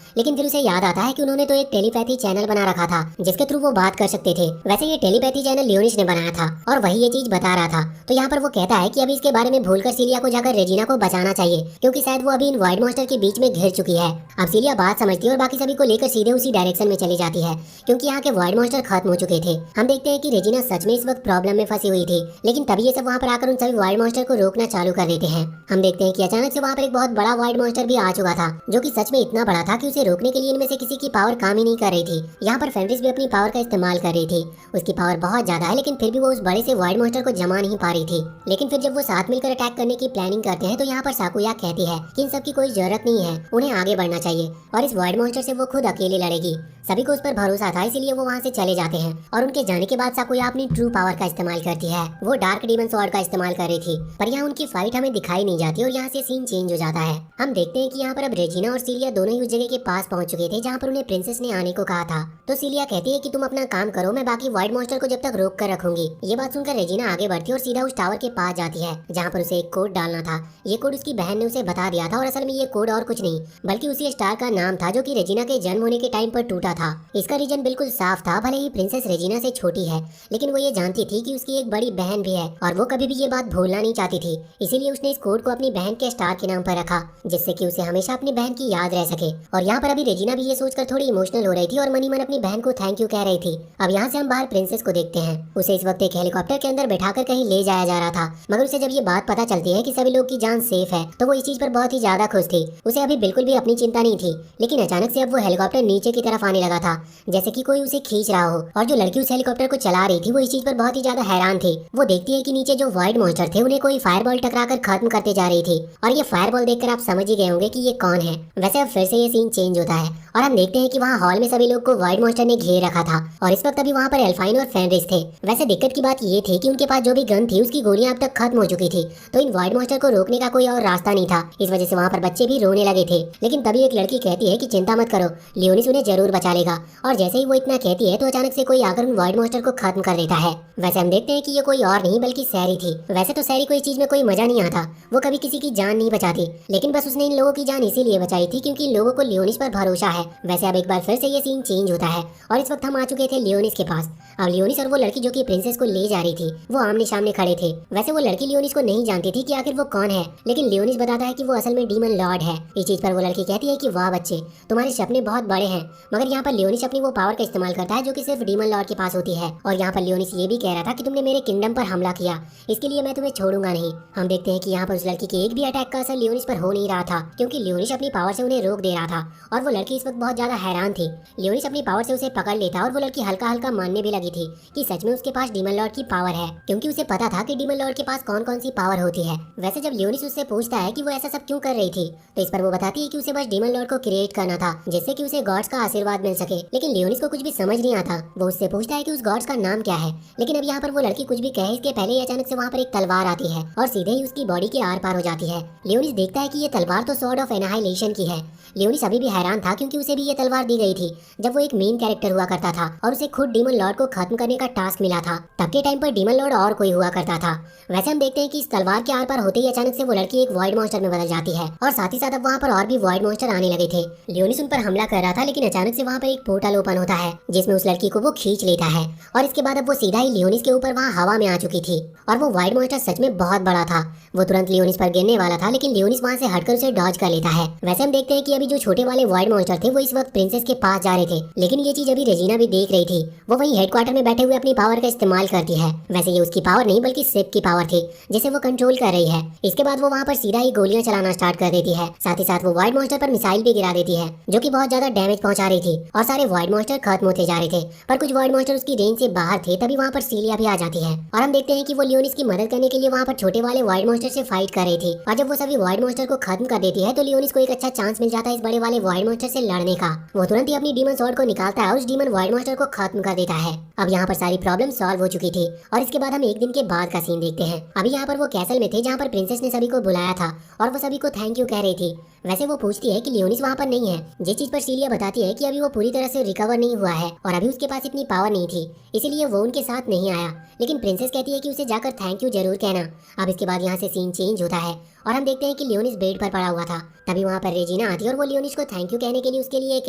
लेकिन फिर उसे याद आता है कि उन्होंने तो एक टेलीपैथी चैनल बना रखा था जिसके थ्रू वो बात कर सकते थे। वैसे ये टेलीपैथी चैनल लियोनिस ने बनाया था और वही ये चीज बता रहा था। तो यहाँ पर वो कहता है कि अभी इसके बारे में भूलकर सीलिया को जाकर रेजिना को बचाना चाहिए, क्योंकि शायद वो अभी इन वॉइड मॉन्स्टर के बीच में घिर चुकी है। अब सीलिया बात समझती है और बाकी सभी को लेकर सीधे उसी डायरेक्शन में चली जाती है, क्योंकि यहाँ के वॉइड मॉन्स्टर खत्म हो चुके थे। हम देखते हैं कि रेजिना सच में इस वक्त प्रॉब्लम में फंसी हुई थी, लेकिन तभी ये सब वहाँ पर आकर उन सभी वॉइड मॉन्स्टर को रोकना चालू कर देते हैं। हम देखते हैं कि अचानक से वहाँ पर एक बहुत बड़ा वॉइड मॉन्स्टर भी आ चुका था, जो कि सच में इतना बड़ा था कि उसे रोकने के लिए इनमें से किसी की पावर काम ही नहीं कर रही थी। यहाँ पर फेनरिस भी अपनी पावर का इस्तेमाल कर रही थी। उसकी पावर बहुत ज्यादा है, लेकिन फिर भी वो उस बड़े से वॉइड मॉन्स्टर को जमा नहीं पा रही थी। लेकिन फिर जब वो साथ मिलकर अटैक करने की प्लानिंग करते हैं तो यहाँ पर साकुया कहती है कि इन सब की कोई जरूरत नहीं है, उन्हें आगे बढ़ना चाहिए और इस वॉइड मॉन्स्टर से वो खुद अकेले लड़ेगी। सभी को उस पर भरोसा था, इसीलिए वो वहाँ से चले जाते हैं और उनके जाने के बाद साकुया अपनी ट्रू पावर का इस्तेमाल करती है। वो डार्क डीमन स्वॉर्ड का इस्तेमाल कर रही थी, पर यहाँ उनकी फाइट हमें दिखाई नहीं जाती और यहाँ से सीन चेंज हो जाता है। हम देखते हैं कि यहाँ पर अब रेजिना और सीलिया दोनों ही उस जगह के पास पहुंच चुके थे जहाँ पर उन्हें प्रिंसेस ने आने को कहा था। तो सीलिया कहती है कि तुम अपना काम करो, मैं बाकी वॉइड मॉन्स्टर को जब तक रोक कर रखूंगी। ये बात सुनकर रेजिना आगे बढ़ती है और सीधा उस टावर के पास जाती है जहाँ पर उसे एक कोड डालना था। ये कोड उसकी बहन ने उसे बता दिया था और असल में ये कोड और कुछ नहीं बल्कि उसी स्टार का नाम था जो कि रेजिना के जन्म होने के टाइम पर टूटा था। इसका रीजन बिल्कुल साफ था, भले ही प्रिंसेस रेजिना से छोटी है, लेकिन वो ये जानती थी कि उसकी एक बड़ी बहन भी है और वो कभी भी ये बात भूलना नहीं चाहती थी। इसीलिए उसने इस कोड को अपनी बहन के स्टार के नाम पर रखा, जिससे कि उसे हमेशा अपनी बहन की याद रह सके। और यहाँ पर अभी रेजिना भी ये सोचकर थोड़ी इमोशनल हो रही थी और मनी मन अपनी बहन को थैंक यू कह रही थी। अब यहाँ से हम बाहर प्रिंसेस को देखते हैं। उसे इस वक्त एक हेलीकॉप्टर के अंदर बैठाकर कहीं ले जाया जा रहा था, मगर उसे जब ये बात पता चलती है कि सभी लोग की जान सेफ है तो वो इस चीज पर बहुत ही ज्यादा खुश थी। उसे अभी बिल्कुल भी अपनी चिंता नहीं थी, लेकिन अचानक से अब वो हेलीकॉप्टर नीचे की तरफ आने लगा था, जैसे कि कोई उसे खींच रहा हो। और जो लड़की उस हेलीकॉप्टर को चला रही थी वो इस चीज पर बहुत ही ज्यादा हैरान थी। वो देखती है कि नीचे जो वॉइड मॉन्स्टर थे उन्हें कोई फायरबॉल टकराकर खत्म करते जा रही थी और ये फायरबॉल देखकर आप समझ ही गए होंगे कि ये कौन है। वैसे अब फिर से ये सीन चेंज होता है और हम देखते हैं कि वहाँ हॉल में सभी लोग को वॉइड मॉन्स्टर ने घेर रखा था और इस वक्त अभी वहाँ पर एल्फाइन और फेनरिस थे। वैसे दिक्कत की बात ये थी कि उनके पास जो भी गन थी उसकी गोलियां अब तक खत्म हो चुकी थी, तो इन वॉइड मॉन्स्टर को रोकने का कोई और रास्ता नहीं था। इस वजह से वहाँ पर बच्चे भी रोने लगे थे। लेकिन तभी एक लड़की कहती है कि चिंता मत करो, लियोनिस उन्हें जरूर बचा लेगा। और जैसे ही वो इतना कहती है तो अचानक से कोई आकर उन वॉइड मॉन्स्टर को खत्म कर देता है। वैसे हम देखते हैं कि ये कोई और नहीं बल्कि सैरी थी। वैसे तो सैरी को इस चीज में कोई मजा नहीं आता, वो कभी किसी की जान नहीं बचाती, लेकिन बस उसने इन लोगों की जान इसीलिए बचाई थी क्योंकि इन लोगों को लियोनिस पर भरोसा है। वैसे अब एक बार फिर से ये सीन चेंज होता है और इस वक्त हम आ चुके थे लियोनिस के पास। अब लियोनिस और वो लड़की जो कि प्रिंसेस को ले जा रही थी वो आमने सामने खड़े थे। वैसे वो लड़की लियोनिस को नहीं जानती थी कि आखिर वो कौन है, लेकिन लियोनिस बताता है कि वो असल में डीमन लॉर्ड है। इस चीज पर वो लड़की कहती है कि वाह बच्चे, तुम्हारे सपने बहुत बड़े हैं। मगर यहाँ पर लियोनिस अपनी वो पावर का इस्तेमाल करता है जो कि सिर्फ डीमन लॉर्ड के पास होती है। और यहाँ पर लियोनिस ये भी कह रहा था कि तुमने मेरे किंगडम पर हमला किया, इसके लिए मैं तुम्हें छोड़ूंगा नहीं। हम देखते हैं कि यहाँ पर उस लड़की के एक भी अटैक का असर लियोनिस पर हो नहीं रहा था, क्योंकि लियोनिस अपनी पावर से उन्हें रोक दे रहा था और वो लड़की इस वक्त बहुत ज्यादा हैरान थी। लियोनिस अपनी पावर से उसे पकड़ लेता और वो लड़की हल्का हल्का मानने भी लगी थी कि सच में उसके पास डीमन लॉर्ड की पावर है, क्योंकि उसे पता था कि डीमन लॉर्ड के पास कौन कौन सी पावर होती है। वैसे जब लियोनिस उससे पूछता है कि वो ऐसा सब क्यों कर रही थी, तो इस पर वो बताती है कि उसे बस डीमन लॉर्ड को क्रिएट करना था, जिससे कि उसे गॉड्स का आशीर्वाद मिल सके। लेकिन लियोनिस को कुछ भी समझ नहीं आता। वो उससे पूछता है कि उस गॉड्स का नाम क्या है, लेकिन अब यहाँ पर वो लड़की कुछ भी कहे इसके पहले ही अचानक से वहाँ पर एक तलवार आती है और सीधे ही उसकी बॉडी के आर पार हो जाती है। लियोनिस देखता है कि ये तलवार तो सॉर्ड ऑफ एनाहाइलेशन की है। लियोनिस अभी भी हैरान था, क्योंकि उसे भी ये तलवार दी गई थी जब वो एक मेन कैरेक्टर हुआ करता था और उसे खुद डीमन लॉर्ड को खत्म करने का टास्क मिला था। तब के टाइम पर डीमन लॉर्ड और कोई हुआ करता था। वैसे हम देखते हैं कि इस तलवार के आर पार होते ही अचानक से वो लड़की एक वॉइड मॉन्स्टर में बदल जाती है और साथ ही साथ अब वहाँ पर और भी वॉइड मॉन्स्टर आने लगे थे। लियोनिस उन पर हमला कर रहा था, लेकिन अचानक से वहाँ पर एक पोर्टल ओपन होता है जिसमें उस लड़की को वो खींच लेता है और इसके बाद अब वो सीधा ही लियोनिस के ऊपर वहाँ हवा में आ चुकी थी और वो वॉइड मॉन्स्टर सच में बहुत बड़ा था। वो तुरंत लियोनिस पर गिरने वाला था, लेकिन लियोनिस वहाँ से हटकर उसे डॉज कर लेता है। वैसे हम देखते हैं कि अभी जो छोटे वाले वॉइड मॉन्स्टर थे वो इस वक्त प्रिंसेस के पास जा रहे थे, लेकिन ये चीज अभी रेजिना भी देख रही थी। वो वहीं हेडक्वार्टर में बैठे हुए अपनी पावर का इस्तेमाल करती है। वैसे ये उसकी पावर नहीं बल्कि सिप की पावर थी जिसे वो कंट्रोल कर रही है। इसके बाद वो वहाँ पर सीधा ही गोलियां चलाना स्टार्ट कर देती है। साथ ही साथ वो वॉइड मॉन्स्टर पर मिसाइल भी गिरा देती है, जो कि बहुत ज्यादा डैमेज पहुंचा रही थी और सारे वॉइड मॉन्स्टर खत्म होते जा रहे थे। पर कुछ वॉइड मॉन्स्टर उसकी रेंज से बाहर थे। तभी वहाँ पर सीलिया भी आ जाती है और हम देखते हैं कि वो लियोनिस की मदद करने के लिए वहाँ पर छोटे वाले वॉइड मॉन्स्टर से फाइट कर रही थी। और जब वो सभी वॉइड मॉन्स्टर को खत्म कर देती है तो लियोनिस को एक अच्छा चांस मिल जाता है इस बड़े वाले वॉइड मॉन्स्टर से लड़ने का। वो तुरंत ही अपनी डीमन स्वॉर्ड को निकालता है और उस डीमन वॉइड मॉन्स्टर को खत्म कर देता है। अब यहाँ पर सारी प्रॉब्लम सॉल्व हो चुकी थी और इसके बाद हम एक दिन के बाद का सीन देखते हैं। अभी यहाँ पर वो कैसल में थे जहाँ पर प्रिंसेस ने सभी को बुलाया था और वो सभी को थैंक यू कह रही थी। वैसे वो पूछती है कि लियोनिस वहाँ पर नहीं है, जिस चीज पर सीलिया बताती है कि अभी वो पूरी तरह से रिकवर नहीं हुआ है और अभी उसके पास इतनी पावर नहीं थी, इसीलिए वो उनके साथ नहीं आया। लेकिन प्रिंसेस कहती है कि उसे जाकर थैंक यू जरूर कहना। अब इसके बाद यहाँ से सीन चेंज होता है और हम देखते हैं कि लियोनिस बेड पर पड़ा हुआ था। तभी वहाँ पर रेजिना आती है और वो लियोनिस को थैंक यू कहने के लिए उसके लिए एक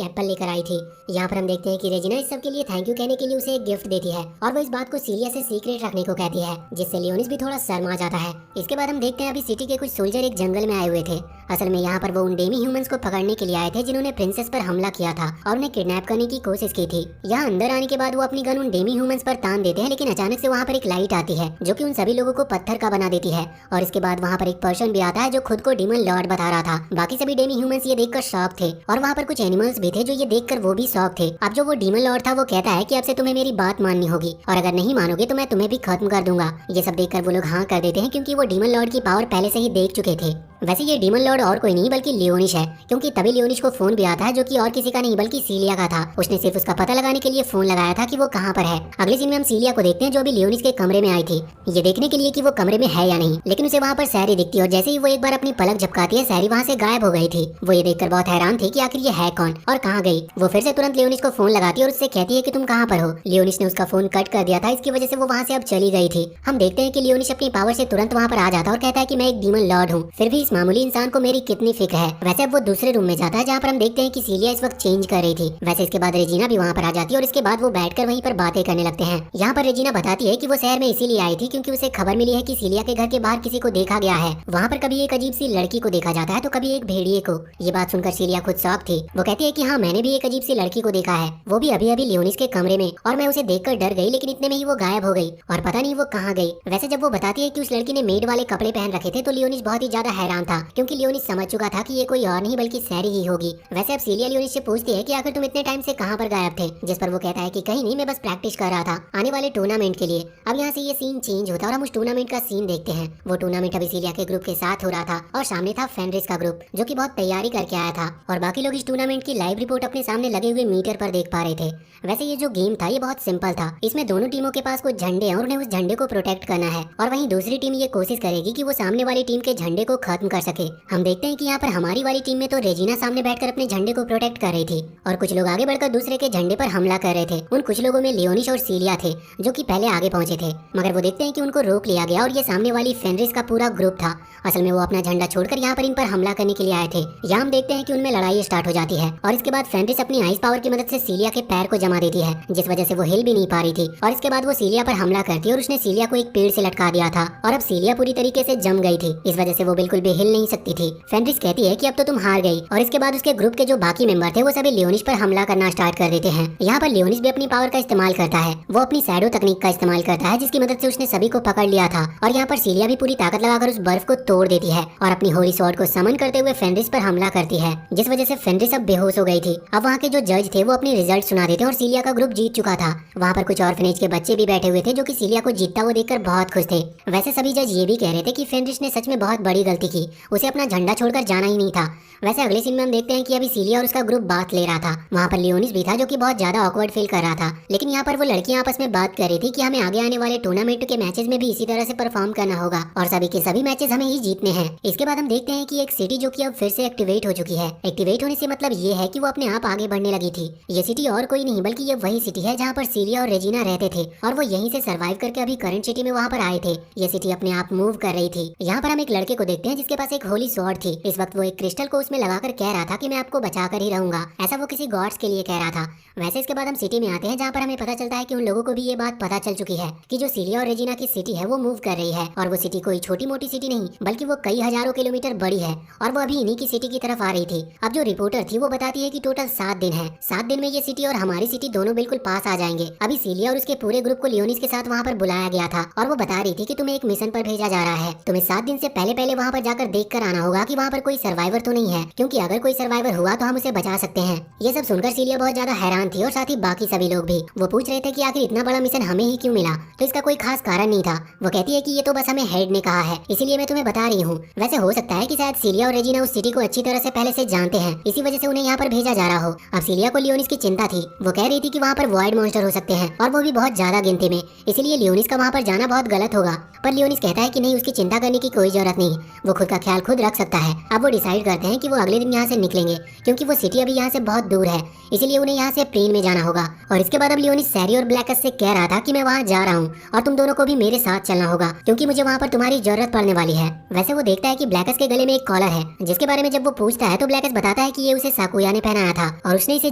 एप्पल लेकर आई थी। यहाँ पर हम देखते हैं कि रेजिना इस सब के लिए थैंक यू कहने के लिए उसे एक गिफ्ट देती है और वो इस बात को सीलिया से सीक्रेट रखने को कहती है, जिससे लियोनिस भी थोड़ा शर्मा जाता है। इसके बाद हम देखते हैं अभी सिटी के कुछ सोल्जर एक जंगल में आए हुए थे। असल में यहाँ पर वो उन डेमी ह्यूमंस को पकड़ने के लिए आए थे जिन्होंने प्रिंसेस पर हमला किया था और उन्हें किडनैप करने की कोशिश की थी। यहाँ अंदर आने के बाद वो अपनी गन उन डेमी ह्यूमंस पर तान देते हैं, लेकिन अचानक से वहाँ पर एक लाइट आती है जो कि उन सभी लोगों को पत्थर का बना देती है। और इसके बाद वहाँ पर एक पर्सन भी आता है जो खुद को डीमन लॉर्ड बता रहा था। बाकी सभी डेमी ह्यूमंस ये देखकर शॉक थे और वहाँ पर कुछ एनिमल्स भी थे जो ये देखकर वो भी शॉक थे। अब जो वो डीमन लॉर्ड था वो कहता है कि अब से तुम्हें मेरी बात माननी होगी और अगर नहीं मानोगे तो मैं तुम्हें भी खत्म कर दूंगा। ये सब देखकर वो लोग हाँ कर देते हैं, क्योंकि वो डीमन लॉर्ड की पावर पहले से ही देख चुके थे। वैसे ये डीमन लॉर्ड और कोई नहीं बल्कि लियोनिस है, क्योंकि तभी लियोनिस को फोन भी आता है जो कि और किसी का नहीं बल्कि सीलिया का था। उसने सिर्फ उसका पता लगाने के लिए फोन लगाया था कि वो कहाँ पर है। अगले सीन में हम सीलिया को देखते हैं जो अभी लियोनिस के कमरे में आई थी, ये देखने के लिए कि वो कमरे में है या नहीं, लेकिन उसे वहाँ पर सैरी दिखती है और जैसे ही वो एक बार अपनी पलक झपकाती है सैरी वहाँ से गायब हो गई थी। वो ये देखकर बहुत हैरान थी कि आखिर ये है कौन और कहाँ गई। वो फिर से तुरंत लियोनिस को फोन लगाती है और उससे कहती है कि तुम कहाँ पर हो। लियोनिस ने उसका फोन कट कर दिया था, इसकी वजह से वो वहाँ से अब चली गई थी। हम देखते हैं कि लियोनिस अपनी पावर से तुरंत वहाँ पर आ जाता और कहता है कि मैं एक डीमन लॉर्ड हूँ, फिर भी इस मामूली इंसान को मेरी कितनी फिक्र है। वैसे अब वो दूसरे रूम में जाता है जहाँ पर हम देखते हैं कि सीलिया इस वक्त चेंज कर रही थी। वैसे इसके बाद रेजिना भी वहाँ पर आ जाती है और इसके बाद वो बैठकर वहीं पर बातें करने लगते हैं। यहाँ पर रेजिना बताती है कि वो शहर में इसीलिए आई थी क्योंकि उसे खबर मिली है कि सीलिया के घर के बाहर किसी को देखा गया है। वहाँ पर कभी एक अजीब सी लड़की को देखा जाता है तो कभी एक भेड़िए को। ये बात सुनकर सीलिया खुद शॉक थी। वो कहती है कि हाँ मैंने भी एक अजीब सी लड़की को देखा है, वो भी अभी अभी लियोनिस के कमरे में, और मैं उसे देखकर डर गई, लेकिन इतने में ही वो गायब हो गई और पता नहीं वो कहाँ गई। वैसे जब वो बताती है कि उस लड़की ने मेड वाले कपड़े पहन रखे थे तो लियोनिस बहुत ही ज्यादा हैरान था, क्योंकि लियोनिस समझ चुका था कि ये कोई और नहीं बल्कि सैरी ही होगी। वैसे अब सीलिया लियोनिस से पूछती है कि आखिर तुम इतने टाइम से कहाँ पर गायब थे, जिस पर वो कहता है कि कहीं नहीं, मैं बस प्रैक्टिस कर रहा था आने वाले टूर्नामेंट के लिए। अब यहाँ से ये सीन चेंज होता है और हम उस टूर्नामेंट का सीन देखते हैं। वो टूर्नामेंट अभी सीलिया के ग्रुप के साथ हो रहा था और सामने था फेनरिस का ग्रुप जो कि बहुत तैयारी करके आया था और बाकी लोग इस टूर्नामेंट की लाइव रिपोर्ट अपने सामने लगे हुए मीटर पर देख पा रहे थे। वैसे ये जो गेम था ये बहुत सिंपल था। इसमें दोनों टीमों के पास कुछ झंडे हैं और उन्हें उस झंडे को प्रोटेक्ट करना है और वहीं दूसरी टीम ये कोशिश करेगी कि वो सामने वाली टीम के झंडे को खत्म कर सके। हम देखते हैं कि यहाँ पर हमारी वाली टीम में तो रेजिना सामने बैठकर अपने झंडे को प्रोटेक्ट कर रही थी और कुछ लोग आगे बढ़कर दूसरे के झंडे पर हमला कर रहे थे। उन कुछ लोगों में लियोनिस और सीलिया थे जो कि पहले आगे पहुंचे थे, मगर वो देखते हैं कि उनको रोक लिया गया और ये सामने वाली फेनरिस का पूरा ग्रुप था। असल में वो अपना झंडा छोड़कर यहाँ पर इन पर हमला करने के लिए आए थे। यहाँ हम देखते हैं कि उनमें लड़ाई स्टार्ट हो जाती है और इसके बाद फेनरिस अपनी आइस पावर की मदद से सीलिया के पैर को जमा देती है, जिस वजह से वो हिल भी नहीं पा रही थी। और इसके बाद वो सीलिया पर हमला करती है और उसने सीलिया को एक पेड़ से लटका दिया था और अब सीलिया पूरी तरीके से जम गई थी। इस वजह से वो बिल्कुल भी हिल नहीं सकती थी। फेंड्रिस कहती है कि अब तो तुम हार गई और इसके बाद उसके ग्रुप के जो बाकी मेंबर थे वो सभी लियोनिस पर हमला करना स्टार्ट कर देते हैं। यहाँ पर लियोनिस भी अपनी पावर का इस्तेमाल करता है। वो अपनी शैडो तकनीक का इस्तेमाल करता है जिसकी मदद से उसने सभी को पकड़ लिया था और यहाँ पर सीलिया भी पूरी ताकत लगाकर उस बर्फ को तोड़ देती है और अपनी होली स्वॉर्ड को समन करते हुए फेंड्रिस पर हमला करती है, जिस वजह से फेंड्रिस अब बेहोश हो गई थी। अब वहाँ के जो जज थे वो अपनी रिजल्ट सुना देते और सीलिया का ग्रुप जीत चुका था। वहाँ पर कुछ ऑर्फनेज के बच्चे भी बैठे हुए थे जो कि सीलिया को जीतता हुआ देखकर बहुत खुश थे। वैसे सभी जज ये भी कह रहे थे कि फेंड्रिस ने सच में बहुत बड़ी गलती की, उसे अपना झंडा छोड़कर जाना ही नहीं था। वैसे अगले सीन में हम देखते हैं कि अभी सीलिया और उसका ग्रुप बात ले रहा था। वहाँ पर लियोनिस भी था जो कि बहुत ज्यादा ऑकवर्ड फील कर रहा था, लेकिन यहाँ पर वो लड़कियां आपस में बात कर रही थी कि हमें आगे आने वाले टूर्नामेंट के मैचेस में भी इसी तरह से परफॉर्म करना होगा और सभी के सभी मैचेस हमें ही जीतने हैं। इसके बाद हम देखते हैं कि एक सिटी जो कि अब फिर से एक्टिवेट हो चुकी है। एक्टिवेट होने से मतलब ये है कि वो अपने आप आगे बढ़ने लगी थी। ये सिटी और कोई नहीं बल्कि ये वही सिटी है जहाँ पर सीलिया और रेजिना रहते थे और वो यहीं से सर्वाइव करके अभी करंट सिटी में वहाँ पर आए थे। ये सिटी अपने आप मूव कर रही थी। यहाँ पर हम एक लड़के को देखते हैं जिसके पास एक होली स्वॉर्ड थी। इस वक्त वो एक क्रिस्टल को उसमें लगाकर कह रहा था कि मैं आपको बचा कर ही रहूंगा, ऐसा वो किसी गॉड्स के लिए कह रहा था। वैसे इसके बाद हम सिटी में आते हैं जहाँ पर हमें पता चलता है कि उन लोगों को भी ये बात पता चल चुकी है कि जो सीलिया और रेजिना की सिटी है वो मूव कर रही है और वो सिटी कोई छोटी मोटी सिटी नहीं बल्कि वो कई हजारों किलोमीटर बड़ी है और वो अभी इन्हीं की सिटी की तरफ आ रही थी। अब जो रिपोर्टर थी वो बताती है कि टोटल 7 दिन है, 7 दिन में ये सिटी और हमारी सिटी दोनों बिल्कुल पास आ जाएंगे। अभी सीलिया और उसके पूरे ग्रुप को लियोनिस के साथ वहाँ पर बुलाया गया था और वो बता रही थी कि तुम्हें एक मिशन पर भेजा जा रहा है, तुम्हें 7 दिन से पहले वहाँ पर जाकर देख कर आना होगा कि वहाँ पर कोई सर्वाइवर तो नहीं है, क्योंकि अगर कोई सर्वाइवर हुआ तो हम उसे बचा सकते हैं। ये सब सुनकर सीलिया बहुत ज्यादा हैरान थी और साथ ही बाकी सभी लोग भी। वो पूछ रहे थे कि आखिर इतना बड़ा मिशन हमें ही क्यों मिला, तो इसका कोई खास कारण नहीं था। वो कहती है कि ये तो बस हमें हेड ने कहा है, इसीलिए मैं तुम्हें बता रही हूँ। वैसे हो सकता है कि शायद सीलिया और रेजिना उस सिटी को अच्छी तरह से पहले से जानते हैं, इसी वजह से उन्हें यहाँ पर भेजा जा रहा हो। अब सीलिया को लियोनिस की चिंता थी। वो कह रही थी कि वहाँ पर वॉइड मॉन्स्टर हो सकते हैं और वो भी बहुत ज्यादा गिनती में, इसीलिए लियोनिस का वहाँ पर जाना बहुत गलत होगा। पर लियोनिस कहता है कि नहीं, उसकी चिंता करने की कोई जरूरत नहीं, वो खुद का ख्याल खुद रख सकता है। अब वो डिसाइड करते हैं कि वो अगले दिन यहाँ से निकलेंगे क्योंकि वो सिटी अभी यहाँ से बहुत दूर है, इसलिए उन्हें यहाँ से प्लेन में जाना होगा। और इसके बाद अब लियोनिस सैरी और ब्लैकस से कह रहा था कि मैं वहाँ जा रहा हूँ और तुम दोनों को भी मेरे साथ चलना होगा क्योंकि मुझे वहाँ पर तुम्हारी जरूरत पड़ने वाली है। वैसे वो देखता है कि ब्लैकस के गले में एक कॉलर है जिसके बारे में जब वो पूछता है तो ब्लैकस बताता है कि ये उसे साकुया ने पहनाया था और उसने इसे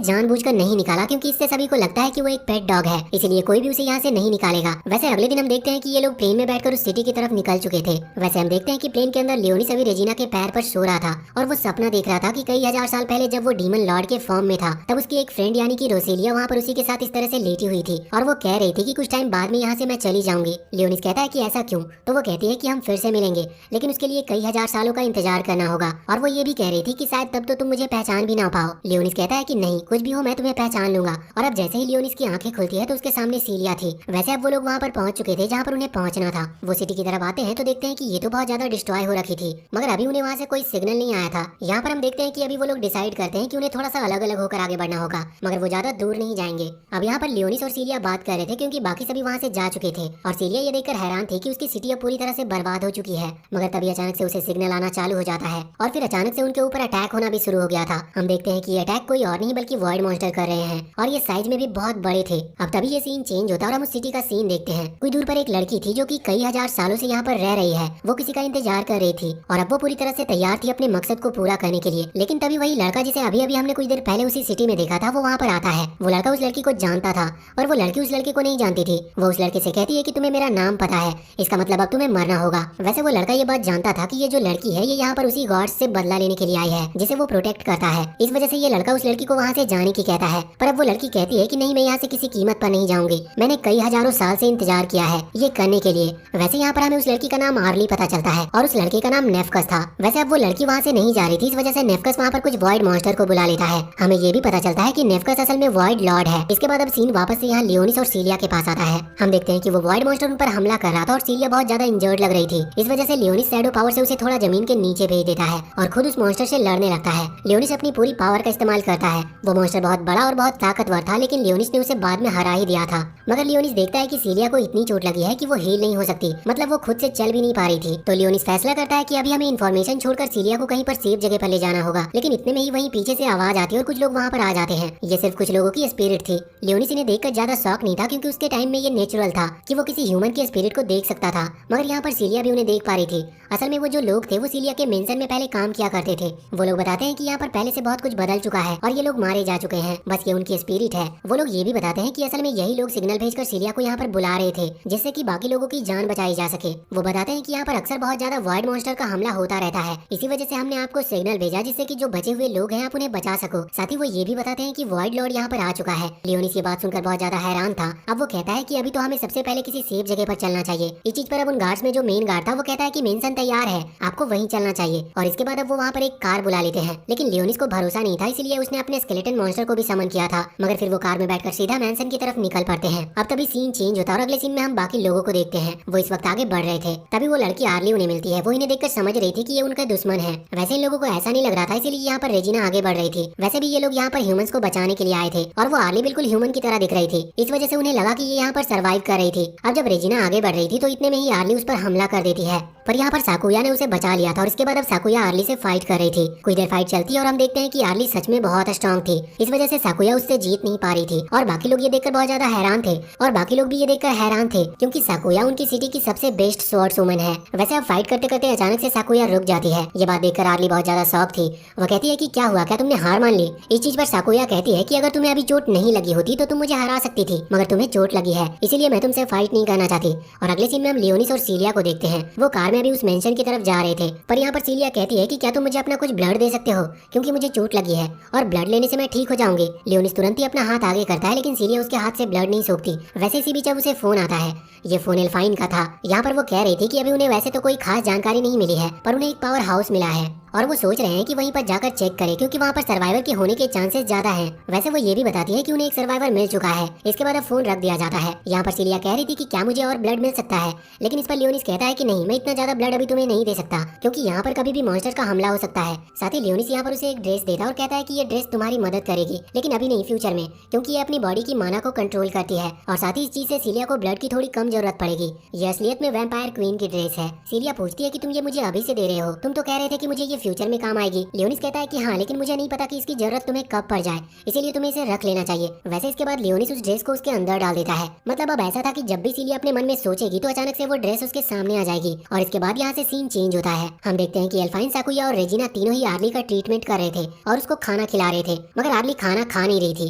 जानबूझकर नहीं निकाला क्योंकि इससे सभी को लगता है कि वो एक पेट डॉग है, इसलिए कोई भी उसे यहाँ से नहीं निकालेगा। वैसे अगले दिन हम देखते हैं कि ये लोग प्लेन में बैठकर उस सिटी की तरफ निकल चुके थे। वैसे हम देखते हैं कि प्लेन के अंदर लियोनिस अभी रेजिना के पैर पर सो रहा था और वो सपना देख रहा था कि कई हजार साल पहले जब वो डीमन लॉर्ड के फॉर्म में था तब उसकी एक फ्रेंड यानी कि रोसेलिया वहाँ पर उसी के साथ इस तरह से लेटी हुई थी और वो कह रही थी कि कुछ टाइम बाद में यहाँ से मैं चली जाऊंगी। लियोनिस कहता है कि ऐसा क्यों, तो वो कहती है कि हम फिर से मिलेंगे लेकिन उसके लिए कई हजार सालों का इंतजार करना होगा और वो ये भी कह रही थी कि शायद तब तो तुम मुझे पहचान भी ना पाओ। लियोनिस कहता है कि नहीं, कुछ भी हो मैं तुम्हें पहचान लूंगा। और अब जैसे ही लियोनिस की आंखें खुलती है तो उसके सामने सीलिया थी। वैसे अब वो लोग वहाँ पर पहुंच चुके थे जहाँ पर उन्हें पहुंचना था। वो सिटी की तरफ आते हैं तो देखते हैं कि ये तो बहुत ज्यादा डिस्ट्रॉय हो रखी थी मगर अभी उन्हें वहाँ से कोई सिग्नल नहीं आया था। यहाँ पर हम देखते हैं कि अभी वो लोग डिसाइड करते हैं कि उन्हें थोड़ा सा अलग अलग होकर आगे बढ़ना होगा मगर वो ज्यादा दूर नहीं जाएंगे। अब यहाँ पर लियोनिस और सीलिया बात कर रहे थे क्योंकि बाकी सभी वहाँ से जा चुके थे और सीलिया ये देखकर हैरान थी कि उसकी सिटी अब पूरी तरह से बर्बाद हो चुकी है। मगर तभी अचानक से उसे सिग्नल आना चालू हो जाता है और फिर अचानक से उनके ऊपर अटैक होना भी शुरू हो गया था। हम देखते हैं कि ये अटैक कोई और नहीं बल्कि वॉइड मॉन्स्टर कर रहे हैं और ये साइज में भी बहुत बड़े थे। अब तभी ये सीन चेंज होता है और हम उस सिटी का सीन देखते हैं। कुछ दूर पर एक लड़की थी जो कि कई हजार सालों से यहाँ पर रह रही है। वो किसी का इंतजार कर रही थी और अब वो पूरी तरह से तैयार थी अपने मकसद को पूरा करने के लिए। लेकिन तभी वही लड़का जिसे अभी अभी हमने कुछ देर पहले उसी सिटी में देखा था वो वहाँ पर आता है। वो लड़का उस लड़की को जानता था और वो लड़की उस लड़के को नहीं जानती थी। वो उस लड़के से कहती है कि तुम्हें मेरा नाम पता है, इसका मतलब अब तुम्हें मरना होगा। वैसे वो लड़का ये बात जानता था कि ये जो लड़की है ये यहाँ पर उसी गॉड से बदला लेने के लिए आई है जिसे वो प्रोटेक्ट करता है। इस वजह से ये लड़का उस लड़की को वहाँ से जाने की कहता है पर अब वो लड़की कहती है कि नहीं, मैं यहाँ से किसी कीमत पर नहीं जाऊंगी, मैंने कई हजारों साल से इंतजार किया है ये करने के लिए। वैसे यहाँ पर हमें उस लड़की का नाम आर्ली पता चलता है और उस लड़के का नाम नेफकस था। वैसे अब वो लड़की वहाँ से नहीं जा रही थी, इस वजह से नेफकस वहाँ पर कुछ वॉइड मॉन्स्टर को बुला लेता है। हमें ये भी पता चलता है कि नेफकस असल में वॉइड लॉर्ड है। इसके बाद अब सीन वापस से यहाँ लियोनिस और सीलिया के पास आता है। हम देखते हैं कि वो वॉइड मॉन्स्टर उन पर हमला कर रहा था और सीलिया बहुत ज्यादा इंजर्ड लग रही थी। इस वजह से लियोनिस शैडो पावर से उसे थोड़ा जमीन के नीचे भेज देता है और खुद उस मॉन्स्टर से लड़ने लगता है। लियोनिस अपनी पूरी पावर का इस्तेमाल करता है। वो मॉन्स्टर बहुत बड़ा और बहुत ताकतवर था लेकिन लियोनिस ने उसे बाद में हरा ही दिया था। मगर लियोनिस देखता है कि सीलिया को इतनी चोट लगी है कि वो हील नहीं हो सकती, मतलब वो खुद से चल भी नहीं पा रही थी। तो लियोनिस फैसला करता है कि अभी हमें इन्फॉर्मेशन छोड़कर सीलिया को कहीं पर सेफ जगह पर ले जाना होगा। लेकिन इतने में ही वहीं पीछे से आवाज आती है और कुछ लोग वहाँ पर आ जाते हैं। ये सिर्फ कुछ लोगों की स्पिरिट थी। लियोनिस इन्हें देखकर ज्यादा शॉक नहीं था क्योंकि उसके टाइम में ये नेचुरल था कि वो किसी ह्यूमन की स्पिरिट को देख सकता था। मगर यहाँ पर सीलिया भी उन्हें देख पा रही थी। असल में वो जो लोग थे वो सीलिया के मेंशन में पहले काम किया करते थे। वो लोग बताते हैं कि यहाँ पर पहले से बहुत कुछ बदल चुका है और ये लोग मारे जा चुके हैं, बस ये उनकी स्पिरिट है। वो लोग ये भी बताते हैं कि असल में यही लोग सिग्नल भेजकर सीलिया को यहाँ पर बुला रहे थे जिससे कि बाकी लोगों की जान बचाई जा सके। वो बताते हैं कि यहाँ पर अक्सर बहुत ज्यादा वॉइड मॉन्स्टर का हमला होता रहता है। इसी वजह से हमने आपको सिग्नल भेजा जिससे कि जो बचे हुए लोग हैं आप उन्हें बचा सको। साथ ही वो ये भी बताते हैं कि वॉइड लॉर्ड यहाँ पर आ चुका है। लियोनिस ये बात सुनकर बहुत ज्यादा हैरान था। अब वो कहता है कि अभी तो हमें सबसे पहले किसी सेफ जगह पर चलना चाहिए। इस चीज पर अब उन गार्ड्स में जो मेन गार्ड था वो कहता है कि मेंशन तैयार है, आपको वहीं चलना चाहिए। और इसके बाद अब वो वहाँ पर एक कार बुला लेते हैं। लेकिन लियोनिस को भरोसा नहीं था, इसलिए उसने अपने स्केलेटन मॉन्स्टर को भी समन किया था। मगर फिर वो कार में बैठकर सीधा मैंसन की तरफ निकल पड़ते हैं। अब तभी सीन चेंज होता है और अगले सीन में हम बाकी लोगों को देखते हैं। वो इस वक्त आगे बढ़ रहे थे। तभी वो लड़की आर्ली उन्हें मिलती है। वो इन्हें देखकर समझ रही थी कि ये उनका दुश्मन है। वैसे इन लोगों को ऐसा नहीं लग रहा था, इसीलिए यहाँ पर रेजिना आगे बढ़ रही थी। वैसे भी ये लोग यहाँ पर ह्यूमंस को बचाने के लिए आए थे और वो आर्ली बिल्कुल ह्यूमन की तरह दिख रही थी। इस वजह से उन्हें लगा कि ये यहाँ पर सर्वाइव कर रही थी। अब जब रेजिना आगे बढ़ रही थी तो इतने में ही आर्ली उस पर हमला कर देती है। पर यहाँ पर साकुया ने उसे बचा लिया था और इसके बाद अब साकुया आर्ली से फाइट कर रही थी। कुछ देर फाइट चलती है और हम देखते हैं कि आर्ली सच में बहुत स्ट्रांग थी। इस वजह से साकुया उससे जीत नहीं पा रही थी और बाकी लोग ये देखकर बहुत ज्यादा हैरान थे। और बाकी लोग भी ये देखकर हैरान थे क्योंकि साकुया उनकी सिटी की सबसे बेस्ट स्वॉर्ड्सवुमन है। वैसे अब फाइट करते करते अचानक से साकुया रुक जाती है। ये बात देखकर आर्ली बहुत ज्यादा शॉक थी। वो कहती है कि क्या हुआ, क्या तुमने हार मान ली? इस चीज पर साकुया कहती है कि अगर तुम्हें अभी चोट नहीं लगी होती तो तुम मुझे हरा सकती थी, मगर तुम्हें चोट लगी है इसीलिए मैं तुमसे फाइट नहीं करना चाहती। और अगले सीन में हम लियोनिस और सीलिया को देखते हैं। वो कार में अभी उस मेंशन की तरफ जा रहे थे। पर यहाँ पर सीलिया कहती है कि क्या तुम मुझे अपना कुछ ब्लड दे सकते हो, क्योंकि मुझे चोट लगी है और ब्लड लेने से मैं ठीक हो जाऊंगी। लियोनिस तुरंत ही अपना हाथ आगे करता है, लेकिन सीलिया उसके हाथ से ब्लड नहीं सोखती। वैसे इसी बीच अब उसे फोन आता है। ये फोन एल्फाइन का था। यहाँ पर वो कह रही थी कि अभी उन्हें वैसे तो कोई खास जानकारी नहीं मिली है, पर उन्हें एक पावर हाउस मिला है और वो सोच रहे हैं कि वहीं पर जाकर चेक करें, क्योंकि वहाँ पर सर्वाइवर के होने के चांसेस ज्यादा हैं। वैसे वो ये भी बताती है कि उन्हें एक सर्वाइवर मिल चुका है। इसके बाद अब फोन रख दिया जाता है। यहाँ पर सीलिया कह रही थी कि क्या मुझे और ब्लड मिल सकता है, लेकिन इस पर लियोनिस कहता है कि नहीं, मैं इतना ज्यादा ब्लड अभी तुम्हें नहीं दे सकता, क्योंकि यहाँ पर कभी भी मॉन्स्टर का हमला हो सकता है। साथ ही लियोनिस यहाँ पर उसे एक ड्रेस देता है और कहता है कि ये ड्रेस तुम्हारी मदद करेगी, लेकिन अभी नहीं, फ्यूचर में, क्योंकि ये अपनी बॉडी की माना को कंट्रोल करती है। और साथ ही इस चीज से सीलिया को ब्लड की थोड़ी कम जरूरत पड़ेगी। ये असलियत में वैम्पायर क्वीन की ड्रेस है। सीलिया पूछती है कि तुम ये मुझे अभी से दे रहे हो, तुम तो कह रहे थे कि मुझे ये फ्यूचर में काम आएगी। लियोनिस कहता है कि हाँ, लेकिन मुझे नहीं पता कि इसकी जरूरत तुम्हें कब पड़ जाए, इसीलिए तुम्हें इसे रख लेना चाहिए। वैसे इसके बाद लियोनिस उस ड्रेस को उसके अंदर डाल देता है। मतलब अब ऐसा था कि जब भी सीलिया अपने मन में सोचेगी तो अचानक से वो ड्रेस उसके सामने आ जाएगी। और इसके बाद यहाँ से सीन चेंज होता है। हम देखते हैं कि एल्फाइन, साकुया और रेजिना तीनों ही आर्ली का ट्रीटमेंट कर रहे थे और उसको खाना खिला रहे थे, मगर आर्ली खाना खा नहीं रही थी।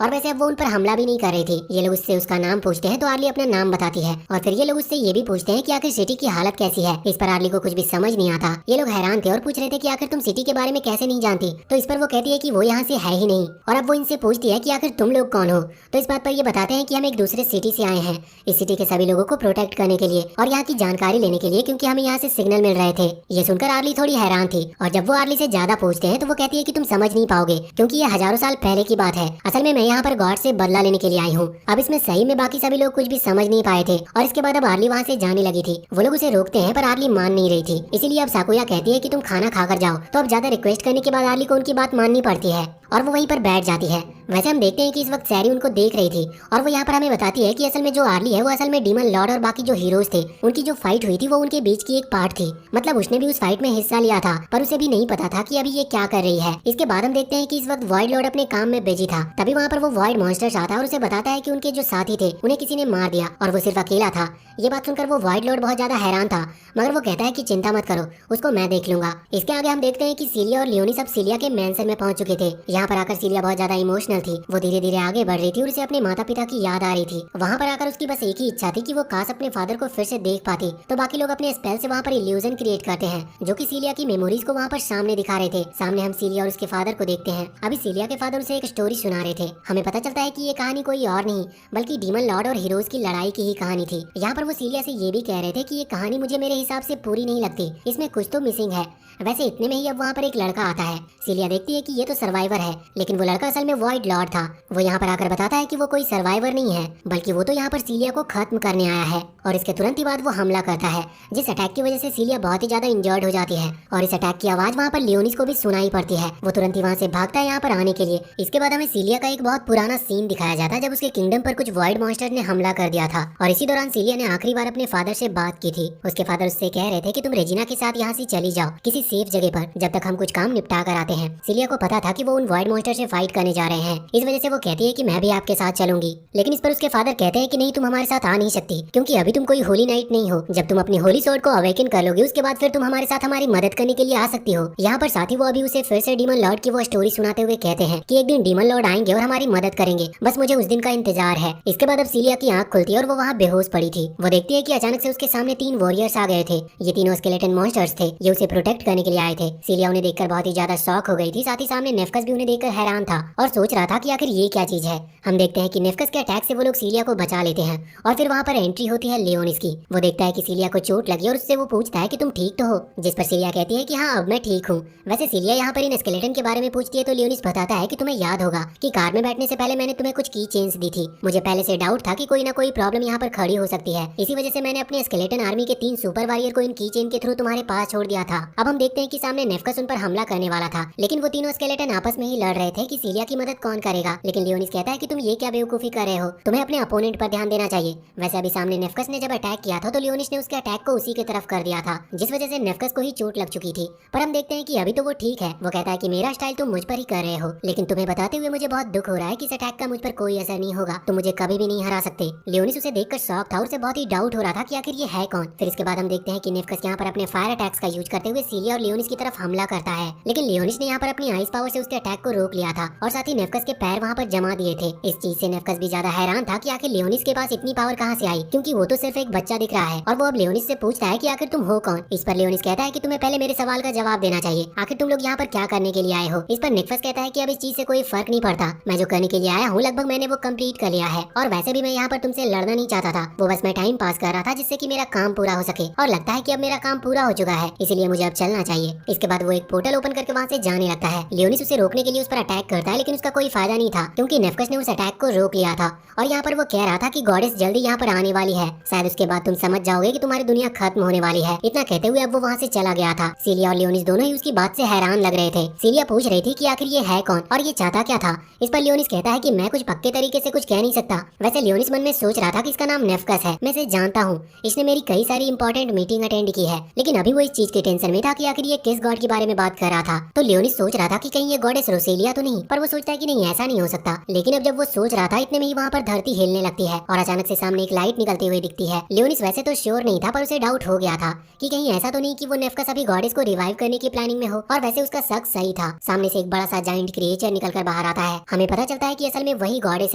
और वैसे अब वो उन पर हमला भी नहीं कर रही थी। ये लोग उससे उसका नाम पूछते हैं तो आर्ली अपना नाम बताती है और फिर ये लोग उससे ये भी पूछते हैं कि आखिर सिटी की हालत कैसी है। इस पर आर्ली को कुछ भी समझ नहीं आता। ये लोग हैरान थे और पूछ रहे थे कि आखिर तुम सिटी के बारे में कैसे नहीं जानती। तो इस पर वो कहती है कि वो यहाँ से है ही नहीं। और अब वो इनसे पूछती है कि आखिर तुम लोग कौन हो। तो इस बात पर ये बताते हैं कि हम एक दूसरे सिटी से आए हैं, इस सिटी के सभी लोगों को प्रोटेक्ट करने के लिए और यहाँ की जानकारी लेने के लिए, क्योंकि हमें यहाँ से सिग्नल मिल रहे थे। ये सुनकर आर्ली थोड़ी हैरान थी और जब वो आर्ली से ज्यादा पूछते हैं तो वो कहती है कि तुम समझ नहीं पाओगे, क्योंकि ये हजारों साल पहले की बात है। असल में मैं यहाँ पर गॉड से बदला लेने के लिए आई हूँ। अब इसमें सही में बाकी सभी लोग कुछ भी समझ नहीं पाए थे और इसके बाद अब आर्ली वहाँ से जाने लगी थी। वो लोग उसे रोकते हैं पर आर्ली मान नहीं रही थी। इसीलिए अब साकुया कहती है कि तुम खाना खाकर जाओ। तो अब ज्यादा रिक्वेस्ट करने के बाद आर्ली को उनकी बात माननी पड़ती है और वो वहीं पर बैठ जाती है। वैसे हम देखते हैं कि इस वक्त सैरी उनको देख रही थी और वो यहाँ पर हमें बताती है कि असल में जो आर्ली है वो असल में डीमन लॉर्ड और बाकी जो हीरोज थे उनकी जो फाइट हुई थी वो उनके बीच की एक पार्ट थी। मतलब उसने भी उस फाइट में हिस्सा लिया था, पर उसे भी नहीं पता था कि अभी ये क्या कर रही है। इसके बाद हम देखते हैं कि इस वक्त वॉइड लॉर्ड अपने काम में बिजी था। तभी वहाँ पर वो वॉइड मॉन्स्टर आता है और उसे बताता है कि उनके जो साथी थे उन्हें किसी ने मार दिया और वो सिर्फ अकेला था। ये बात सुनकर वो वॉइड लॉर्ड बहुत ज्यादा हैरान था, मगर वो कहता है कि चिंता मत करो, उसको मैं देख लूंगा। इसके आगे हम देखते हैं कि सीलिया और लियोनिस अब सीलिया के मैंसन में पहुंच चुके थे। यहाँ पर आकर सीलिया बहुत ज्यादा इमोशनल थी। वो धीरे धीरे आगे बढ़ रही थी और उसे अपने माता पिता की याद आ रही थी। वहाँ पर आकर उसकी बस एक ही इच्छा थी कि वो काश अपने फादर को फिर से देख पाती। तो बाकी लोग अपने स्पेल से वहाँ पर इल्यूजन क्रिएट करते हैं, जो कि सीलिया की मेमोरीज को वहाँ पर सामने दिखा रहे थे। सामने हम सीलिया और उसके फादर को देखते हैं। अभी सीलिया के फादर उसे एक स्टोरी सुना रहे थे। हमें पता चलता है कि ये कहानी कोई और नहीं बल्कि डीमन लॉर्ड और हीरोज की लड़ाई की ही कहानी थी। यहाँ पर वो सीलिया से ये भी कह रहे थे कि ये कहानी मुझे मेरे हिसाब से पूरी नहीं लगती, इसमें कुछ तो मिसिंग है। वैसे इतने में ही अब वहाँ पर एक लड़का आता है। सीलिया देखती है कि ये तो सर्वाइवर है, लेकिन वो लड़का असल में वॉइड लॉर्ड था। वो यहाँ पर आकर बताता है कि वो कोई सर्वाइवर नहीं है, बल्कि वो तो यहाँ पर सीलिया को खत्म करने आया है। और इसके तुरंत ही बाद वो हमला करता है, जिस अटैक की वजह से सीलिया बहुत ही ज्यादा इंजर्ड हो जाती है। और इस अटैक की आवाज वहाँ पर लियोनिस को भी सुनाई पड़ती है। वो तुरंत ही वहाँ से भागता है यहाँ पर आने के लिए। इसके बाद हमें सीलिया का एक बहुत पुराना सीन दिखाया जाता है, जब उसके किंगडम पर कुछ वॉइड मॉन्स्टर ने हमला कर दिया था। और इसी दौरान सीलिया ने आखिरी बार अपने फादर से बात की थी। उसके फादर उससे कह रहे थे कि तुम रेजिना के साथ यहाँ से चली जाओ किसी सेफ जगह पर, जब तक हम कुछ काम निपटा कर आते हैं। सीलिया को पता था कि वो उन वाइड मॉन्स्टर से फाइट करने जा रहे हैं। इस वजह से वो कहती है कि मैं भी आपके साथ चलूंगी, लेकिन इस पर उसके फादर कहते हैं कि नहीं, तुम हमारे साथ आ नहीं सकती, क्योंकि अभी तुम कोई होली नाइट नहीं हो। जब तुम अपनी होली स्वॉर्ड को अवेकन कर लोगे उसके बाद फिर तुम हमारे साथ हमारी मदद करने के लिए आ सकती हो। यहाँ पर साथ ही वो अभी उसे फिर से डीमन लॉर्ड की वो स्टोरी सुनाते हुए कहते हैं कि एक दिन डीमन लॉर्ड आएंगे और हमारी मदद करेंगे, बस मुझे उस दिन का इंतजार है। इसके बाद अब सीलिया की आंख खुलती है और वो वहाँ बेहोश पड़ी थी। वो देखती है कि अचानक से उसके सामने 3 वॉरियर्स आ गए थे। ये तीनों स्केलेटन मॉन्स्टर्स थे, ये उसे प्रोटेक्ट करने के लिए आए थे। सीलिया उन्हें देखकर बहुत ही ज्यादा शॉक हो गई थी। साथ ही सामने नेफकस भी उन्हें देखकर हैरान था और सोच रहा था कि आखिर ये क्या चीज है। हम देखते हैं कि नेफकस के अटैक से वो लोग सीलिया को बचा लेते हैं और फिर वहाँ पर एंट्री होती है लियोनिस की। वो देखता है कि सीलिया को चोट लगी और उससे वो पूछता है कि तुम ठीक तो हो, जिस पर सीलिया कहती है कि हाँ अब मैं ठीक हूँ। वैसे सीलिया यहाँ पर इन स्केलेटन के बारे में पूछती है तो लियोनिस बताता है कि तुम्हें याद होगा कि कार में बैठने से पहले मैंने तुम्हें कुछ की चेन्स दी थी। मुझे पहले से डाउट था कि कोई ना कोई प्रॉब्लम यहाँ पर खड़ी हो सकती है, इसी वजह से मैंने अपने स्केलेटन आर्मी के 3 सुपर वॉरियर को इन की चेन के थ्रू तुम्हारे पास छोड़ दिया था। अब हम देखते हैं कि सामने नेफकस उन पर हमला करने वाला था, लेकिन वो तीनों स्केलेटन आपस में ही लड़ रहे थे कि सीलिया की मदद कौन करेगा। लेकिन लियोनिस कहता है कि तुम ये क्या बेवकूफी कर रहे हो, तुम्हें अपने अपोनेंट पर ध्यान देना चाहिए। वैसे अभी सामने नेफकस ने जब अटैक किया था तो लियोनिस ने उसके अटैक को उसी की तरफ कर दिया था, जिस वजह से नेफकस को ही चोट लग चुकी थी। पर हम देखते हैं कि अभी तो वो ठीक है। वो कहता है कि मेरा स्टाइल तुम मुझ पर ही कर रहे हो, लेकिन तुम्हें बताते हुए मुझे बहुत दुख हो रहा है कि इस अटैक का मुझ पर कोई असर नहीं होगा, तुम मुझे कभी भी नहीं हरा सकते। लियोनिस उसे देखकर शॉक था और उसे बहुत ही डाउट हो रहा था कि आखिर ये है कौन। फिर इसके बाद हम देखते हैं कि नेफकस यहाँ पर अपने फायर अटैक्स का यूज करते हुए सीलिया और लियोनिस की तरफ हमला करता है, लेकिन लियोनिस ने यहाँ पर अपनी आइस पावर से उसके अटैक को रोक लिया था और साथ ही नेफकस के पैर वहाँ पर जमा दिए थे। इस चीज से नेफकस भी ज्यादा हैरान था कि आखिर लियोनिस के पास इतनी पावर कहाँ से आई, क्योंकि वो तो सिर्फ एक बच्चा दिख रहा है। और वो अब लियोनिस से पूछता है कि आखिर तुम हो कौन। इस पर लियोनिस कहता है कि तुम्हें पहले मेरे सवाल का जवाब देना चाहिए, आखिर तुम लोग यहाँ पर क्या करने के लिए आए हो। इस पर नेफकस कहता है कि अब इस चीज से कोई फर्क नहीं पड़ता, मैं जो करने के लिए आया हूँ लगभग मैंने वो कम्प्लीट कर लिया है, और वैसे भी मैं यहाँ पर तुमसे लड़ना नहीं चाहता था, वो बस मैं टाइम पास कर रहा था जिससे कि मेरा काम पूरा हो सके, और लगता है कि अब मेरा काम पूरा हो चुका है, इसलिए मुझे अब चलना चाहिए। इसके बाद वो एक पोर्टल ओपन करके वहाँ से जाने लगता है। लियोनिस उसे रोकने के लिए उस पर अटैक करता है, लेकिन उसका कोई फायदा नहीं था क्योंकि नेफकस ने उस अटैक को रोक लिया था। और यहाँ पर वो कह रहा था कि गॉडेस जल्दी यहाँ पर आने वाली है, शायद उसके बाद तुम समझ जाओगे कि तुम्हारी दुनिया खत्म होने वाली है। इतना कहते हुए अब वो वहाँ से चला गया था। सीलिया और लियोनिस दोनों ही उसकी बात से हैरान लग रहे थे। सीलिया पूछ रही थी कि आखिर ये है कौन और ये चाहता क्या था। इस पर लियोनिस कहता है कि मैं कुछ पक्के तरीके से कुछ कह नहीं सकता। वैसे लियोनिस मन में सोच रहा था कि इसका नाम नेफकस है, मैं इसे जानता हूँ, इसने मेरी कई सारी इंपॉर्टेंट मीटिंग अटेंड की है, लेकिन अभी वो इस चीज के टेंशन में था कि आखिर ये किस गॉड के बारे में बात कर रहा था। तो लियोनिस सोच रहा था कि कहीं ये गॉडेस रोसेलिया तो नहीं, पर वो सोचता है कि नहीं ऐसा नहीं हो सकता। लेकिन अब जब वो सोच रहा था इतने में ही वहाँ पर धरती हिलने लगती है और अचानक से सामने एक लाइट निकलती हुई दिखती है। लियोनिस वैसे तो श्योर नहीं था, पर उसे डाउट हो गया था कि कहीं ऐसा तो नहीं कि वो नेफकस अभी गॉडेस को रिवाइव करने की प्लानिंग में हो। और वैसे उसका शक सही था। सामने से एक बड़ा सा जायंट क्रिएचर निकलकर बाहर आता है। हमें पता चलता है कि असल में वही गॉडेस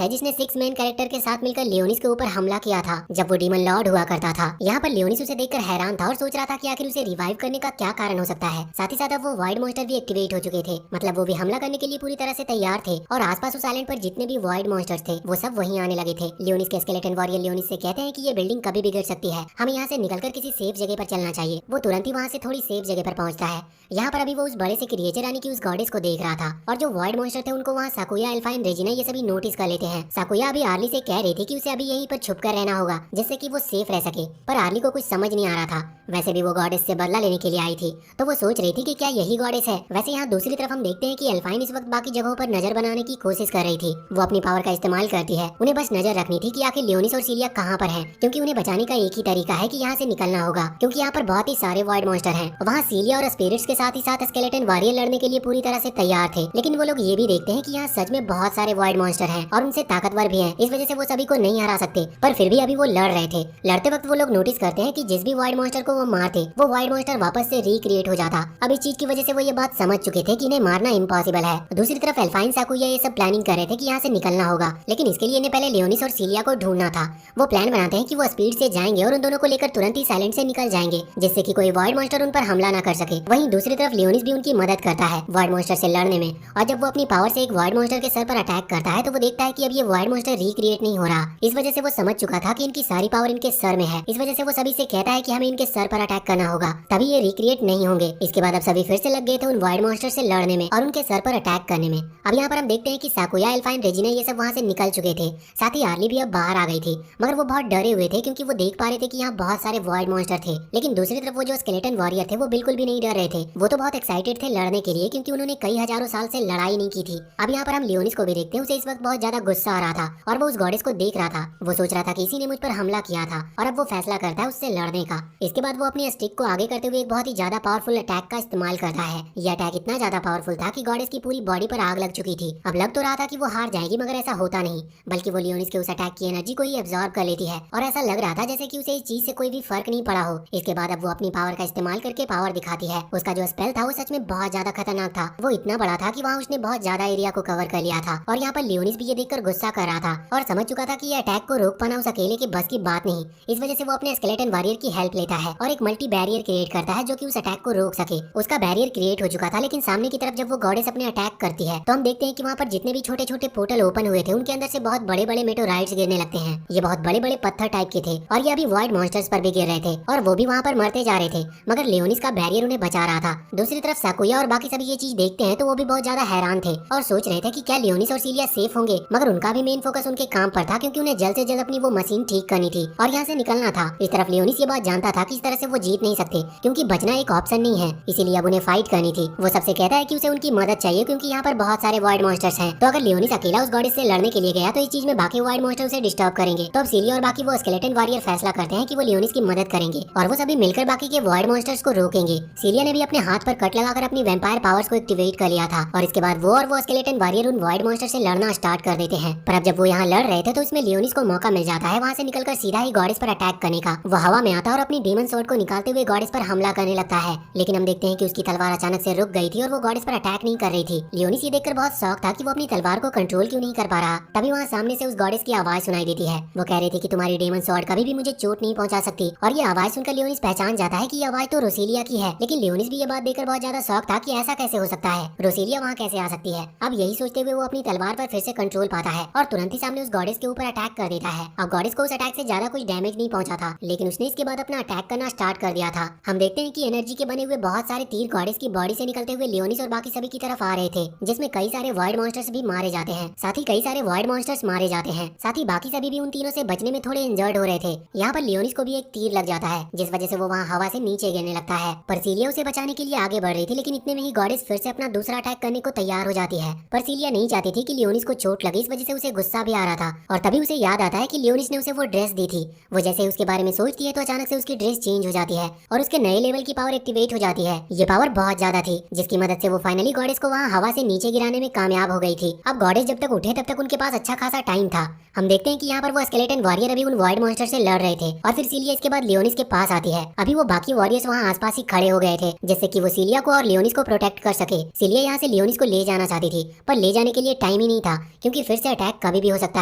है जिसने 6 मेन कैरेक्टर के साथ मिलकर लियोनिस के ऊपर हमला किया था जब वो डीमन लॉर्ड हुआ करता था। यहाँ पर लियोनिस उसे देखकर हैरान था और सोच रहा था कि आखिर उसे रिवाइव करने का क्या कारण हो सकता है। साथ ही साथ अब वो वाइड मॉन्स्टर भी एक्टिवेट हो चुके थे, मतलब वो भी हमला करने के लिए पूरी तरह से तैयार थे और आसपास उस आइलैंड पर जितने भी वाइड मॉन्स्टर्स थे वो सब वहीं आने लगे थे। लियोनिस के स्केलेटन वॉरियर लियोनिस से कहते हैं कि ये बिल्डिंग कभी बिगड़ सकती है, हमें यहाँ से निकलकर किसी सेफ जगह पर चलना चाहिए। वो तुरंत ही वहाँ से थोड़ी सेफ जगह पर पहुँचता है। यहाँ पर अभी वो उस बड़े से क्रिएचर यानी कि उस गॉडेस को देख रहा था और जो वाइड मॉन्स्टर थे उनको वहाँ साकुया, एल्फाइन, रेजिना ये सभी नोटिस कर लेते हैं। साकुया अभी आर्ली से कह रही थी कि उसे अभी यहीं पर छुप कर रहना होगा जिससे कि वो सेफ रह सके, पर आर्ली को कुछ समझ नहीं आ रहा था। वैसे भी वो गॉडेस से बदला लेने के लिए आई थी तो वो सोच रही थी कि क्या यही गॉडेस है। वैसे यहाँ दूसरी तरफ हम देखते हैं कि एल्फाइन इस वक्त बाकी जगहों पर नजर बनाने की कोशिश कर रही थी। वो अपनी पावर का इस्तेमाल करती है, उन्हें बस नजर रखनी थी कि आखिर लियोनिस और सीलिया कहाँ पर हैं, क्योंकि उन्हें बचाने का एक ही तरीका है कि यहाँ से निकलना होगा, क्योंकि यहाँ पर बहुत ही सारे वाइड मॉन्स्टर हैं। वहाँ सीलिया और स्पिरिट्स के साथ ही साथ स्केलेटन वॉरियर लड़ने के लिए पूरी तरह से तैयार थे, लेकिन वो लोग ये भी देखते हैं कि यहाँ सच में बहुत सारे वाइड मॉन्स्टर हैं और उनसे ताकतवर भी हैं, इस वजह से वो सभी को नहीं हरा सकते। पर फिर भी अभी वो लड़ रहे थे। लड़ते वक्त वो लोग नोटिस करते हैं कि जिस भी वाइड मॉन्स्टर को वो मारते वो वाइड मॉन्स्टर वापस से रिक्रिएट हो जाता। अब इस चीज की वजह से वो ये बात समझ चुके थे कि इन्हें मारना इम्पॉसिबल है। दूसरी तरफ एल्फाइन, साकुया ये सब प्लानिंग कर रहे थे कि यहाँ से निकलना होगा, लेकिन इसके लिए इन्हें पहले लियोनिस और सीलिया को ढूंढना था। वो प्लान बनाते हैं कि वो स्पीड से जाएंगे और उन दोनों को लेकर तुरंत ही साइलेंट से निकल जाएंगे, जिससे कि कोई वाइड मॉन्स्टर उन पर हमला न कर सके। वहीं दूसरी तरफ लियोनिस भी उनकी मदद करता है वाइड मॉन्स्टर से लड़ने में, और जब वो अपनी पावर से एक वाइड मॉन्स्टर के सर पर अटैक करता है तो वो देखता है कि अब ये वाइड मॉन्स्टर रिक्रिएट नहीं हो रहा। इस वजह से वो समझ चुका था कि इनकी सारी पावर इनके सर में है। इस वजह से वो सभी से कहता है कि हमें इनके सर पर अटैक करना होगा, तभी ये रिक्रिएट नहीं होंगे। इसके बाद अब सभी फिर से लग गए थे उन वाइड मॉन्स्टर से लड़ने में और उनके सर पर अटैक करने में। अब यहाँ पर हम देखते हैं कि साकुया, एल्फाइन, रेजिना ये सब वहाँ से निकल चुके थे। साथ ही आर्ली भी अब बाहर आ गई थी, मगर वो बहुत डरे हुए थे क्योंकि वो देख पा रहे थे कि यहाँ बहुत सारे वाइड मॉन्स्टर थे। लेकिन दूसरी तरफ वो जो स्केलेटन वॉरियर थे वो बिल्कुल भी नहीं डर रहे थे। वो तो बहुत एक्साइटेड थे लड़ने के लिए, क्योंकि उन्होंने कई हजारों साल से लड़ाई नहीं की थी। अब यहाँ पर हम लियोनिस को भी देखते हैं, उसे इस वक्त बहुत ज्यादा गुस्सा आ रहा था और वो उस गॉडेस को देख रहा था। वो सोच रहा था कि इसी ने मुझ पर हमला किया था और अब वो फैसला करता है उससे लड़ने का। इसके बाद वो अपनी स्टिक को आगे करते हुए एक बहुत ही ज्यादा पावरफुल अटैक का इस्तेमाल करता है। यह अटैक इतना ज्यादा पावरफुल था कि गॉडेस की पूरी पूरी बॉडी पर आग लग चुकी थी। अब लग तो रहा था कि वो हार जाएगी, मगर ऐसा होता नहीं, बल्कि वो लियोनिस के उस अटैक की एनर्जी को ही एब्जॉर्ब कर लेती है और ऐसा लग रहा था जैसे कि उसे इस चीज से कोई भी फर्क नहीं पड़ा हो। इसके बाद अब वो अपनी पावर का इस्तेमाल करके पावर दिखाती है। उसका जो स्पेल था वो सच में बहुत ज्यादा खतरनाक था। वो इतना बड़ा था कि वहाँ उसने बहुत ज्यादा एरिया को कवर कर लिया था और यहाँ पर लियोनिस भी ये देखकर गुस्सा कर रहा था और समझ चुका था कि ये अटैक को रोक पाना उस अकेले की बस की बात नहीं। इस वजह से वो अपने स्केलेटन वॉरियर की हेल्प लेता है और एक मल्टी बैरियर क्रिएट करता है जो कि उस अटैक को रोक सके। उसका बैरियर क्रिएट हो चुका था, लेकिन सामने की तरफ जब वो गॉडेस अपने अटैक करती है तो हम देखते हैं कि वहाँ पर जितने भी छोटे छोटे पोर्टल ओपन हुए थे उनके अंदर से बहुत बड़े बड़े मेटोराइट्स गिरने लगते हैं। ये बहुत बड़े बड़े पत्थर टाइप के थे और ये अभी वॉइड मॉन्स्टर्स पर भी गिर रहे थे और वो भी वहाँ पर मरते जा रहे थे, मगर लियोनिस का बैरियर उन्हें बचा रहा था। दूसरी तरफ साकुया और बाकी सभी ये चीज देखते हैं तो वो भी बहुत ज्यादा हैरान थे और सोच रहे थे कि क्या लियोनिस और सीलिया सेफ होंगे, मगर उनका भी मेन फोकस उनके काम पर था क्योंकि उन्हें जल्द से जल्द अपनी वो मशीन ठीक करनी थी और यहाँ से निकलना था। इस तरफ लियोनिस ये बात जानता था कि इस तरह से वो जीत नहीं सकते क्योंकि बचना एक ऑप्शन नहीं है, इसीलिए अब उन्हें फाइट करनी थी। वो सबसे कहता है कि उसे उनकी मदद चाहिए क्योंकि यहाँ पर बहुत सारे वॉइड मॉन्स्टर्स हैं। तो अगर लियोनिस अकेला उस गॉडेस से लड़ने के लिए गया तो इस चीज में बाकी वॉइड मॉन्स्टर उसे डिस्टर्ब करेंगे। तो अब सीलिया और बाकी वो स्केलेटन वॉरियर फैसला करते हैं कि वो लियोनिस की मदद करेंगे और वो सभी मिलकर बाकी के वॉइड मॉन्स्टर्स को रोकेंगे। सीलिया ने भी अपने हाथ पर कट लगाकर अपनी वैम्पायर पावर्स को एक्टिवेट कर लिया था और इसके बाद वो और वो स्केलेटन वॉरियर उन वॉइड मॉन्स्टर से लड़ना स्टार्ट कर देते हैं। पर अब जब वो यहाँ लड़ रहे थे तो इसमें लियोनिस को मौका मिल जाता है वहाँ से निकलकर सीधा ही गॉडेस पर अटैक करने का। वो हवा में आता और अपनी डीमन स्वॉर्ड को निकालते हुए गॉडेस पर हमला करने लगता है, लेकिन हम देखते हैं कि उसकी तलवार अचानक से रुक गई थी और वो गॉडेस पर अटैक नहीं कर रही थी। लियोनिस ये देखकर बहुत शौक था कि वो अपनी तलवार को कंट्रोल क्यों नहीं कर पा रहा। तभी वहाँ सामने से उस गॉडेस की आवाज सुनाई देती है। वो कह रही थी कि तुम्हारी डीमन स्वॉर्ड कभी भी मुझे चोट नहीं पहुंचा सकती और ये आवाज सुनकर लियोनिस पहचान जाता है कि ये आवाज तो रोसेलिया की है। लेकिन लियोनिस भी ये बात देखकर बहुत ज्यादा शौक था कि ऐसा कैसे हो सकता है, रोसेलिया वहाँ कैसे आ सकती है। अब यही सोचते हुए वो अपनी तलवार पर फिर से कंट्रोल पाता है और तुरंत ही सामने उस गॉडेस के ऊपर अटैक कर देता है। अब गॉडेस को उस अटैक से ज्यादा कुछ डैमेज नहीं पहुंचा था, लेकिन उसने इसके बाद अपना अटैक करना स्टार्ट कर दिया था। हम देखते हैं कि एनर्जी के बने हुए बहुत सारे तीर गॉडेस की बॉडी से निकलते हुए लियोनिस और बाकी सभी की तरफ आ रहे थे, जिसमें कई सारे वॉइड मॉन्स्टर्स भी मारे जाते हैं। साथ ही कई सारे वॉइड मॉन्स्टर्स मारे जाते हैं। साथ ही बाकी सभी भी उन तीनों से बचने में थोड़े इंजर्ड हो रहे थे। यहाँ पर लियोनिस को भी एक तीर लग जाता है जिस वजह से वो वहाँ हवा से नीचे गिरने लगता है। पर सीलिया उसे बचाने के लिए आगे बढ़ रही थी, लेकिन इतने में ही गॉडेस फिर से अपना दूसरा अटैक करने को तैयार हो जाती है। पर सीलिया नहीं चाहती थी कि लियोनिस को चोट लगे, इस वजह से उसे गुस्सा भी आ रहा था और तभी उसे याद आता है कि लियोनिस ने उसे वो ड्रेस दी थी। वो जैसे ही उसके बारे में सोचती है तो अचानक से उसकी ड्रेस चेंज हो जाती है और उसके नए लेवल की पावर एक्टिवेट हो जाती है। ये पावर बहुत ज्यादा थी जिसकी मदद से वो फाइनली गॉडेस को वहाँ हवा से नीचे गिराने में कामयाब हो गई थी। अब गॉडेस जब तक उठे तब तक उनके पास अच्छा खासा टाइम था। हम देखते हैं कि यहाँ पर वो स्केलेटन वॉरियर अभी उन वॉइड मॉन्स्टर से लड़ रहे थे और फिर सीलिया इसके बाद लियोनिस के पास आती है। अभी वो बाकी वॉरियर्स वहाँ आसपास ही खड़े हो गए थे जिससे कि वो सीलिया को और लियोनिस को प्रोटेक्ट कर सके। सीलिया यहाँ से लियोनिस को ले जाना चाहती थी पर ले जाने के लिए टाइम ही नहीं था क्योंकि फिर से अटैक कभी भी हो सकता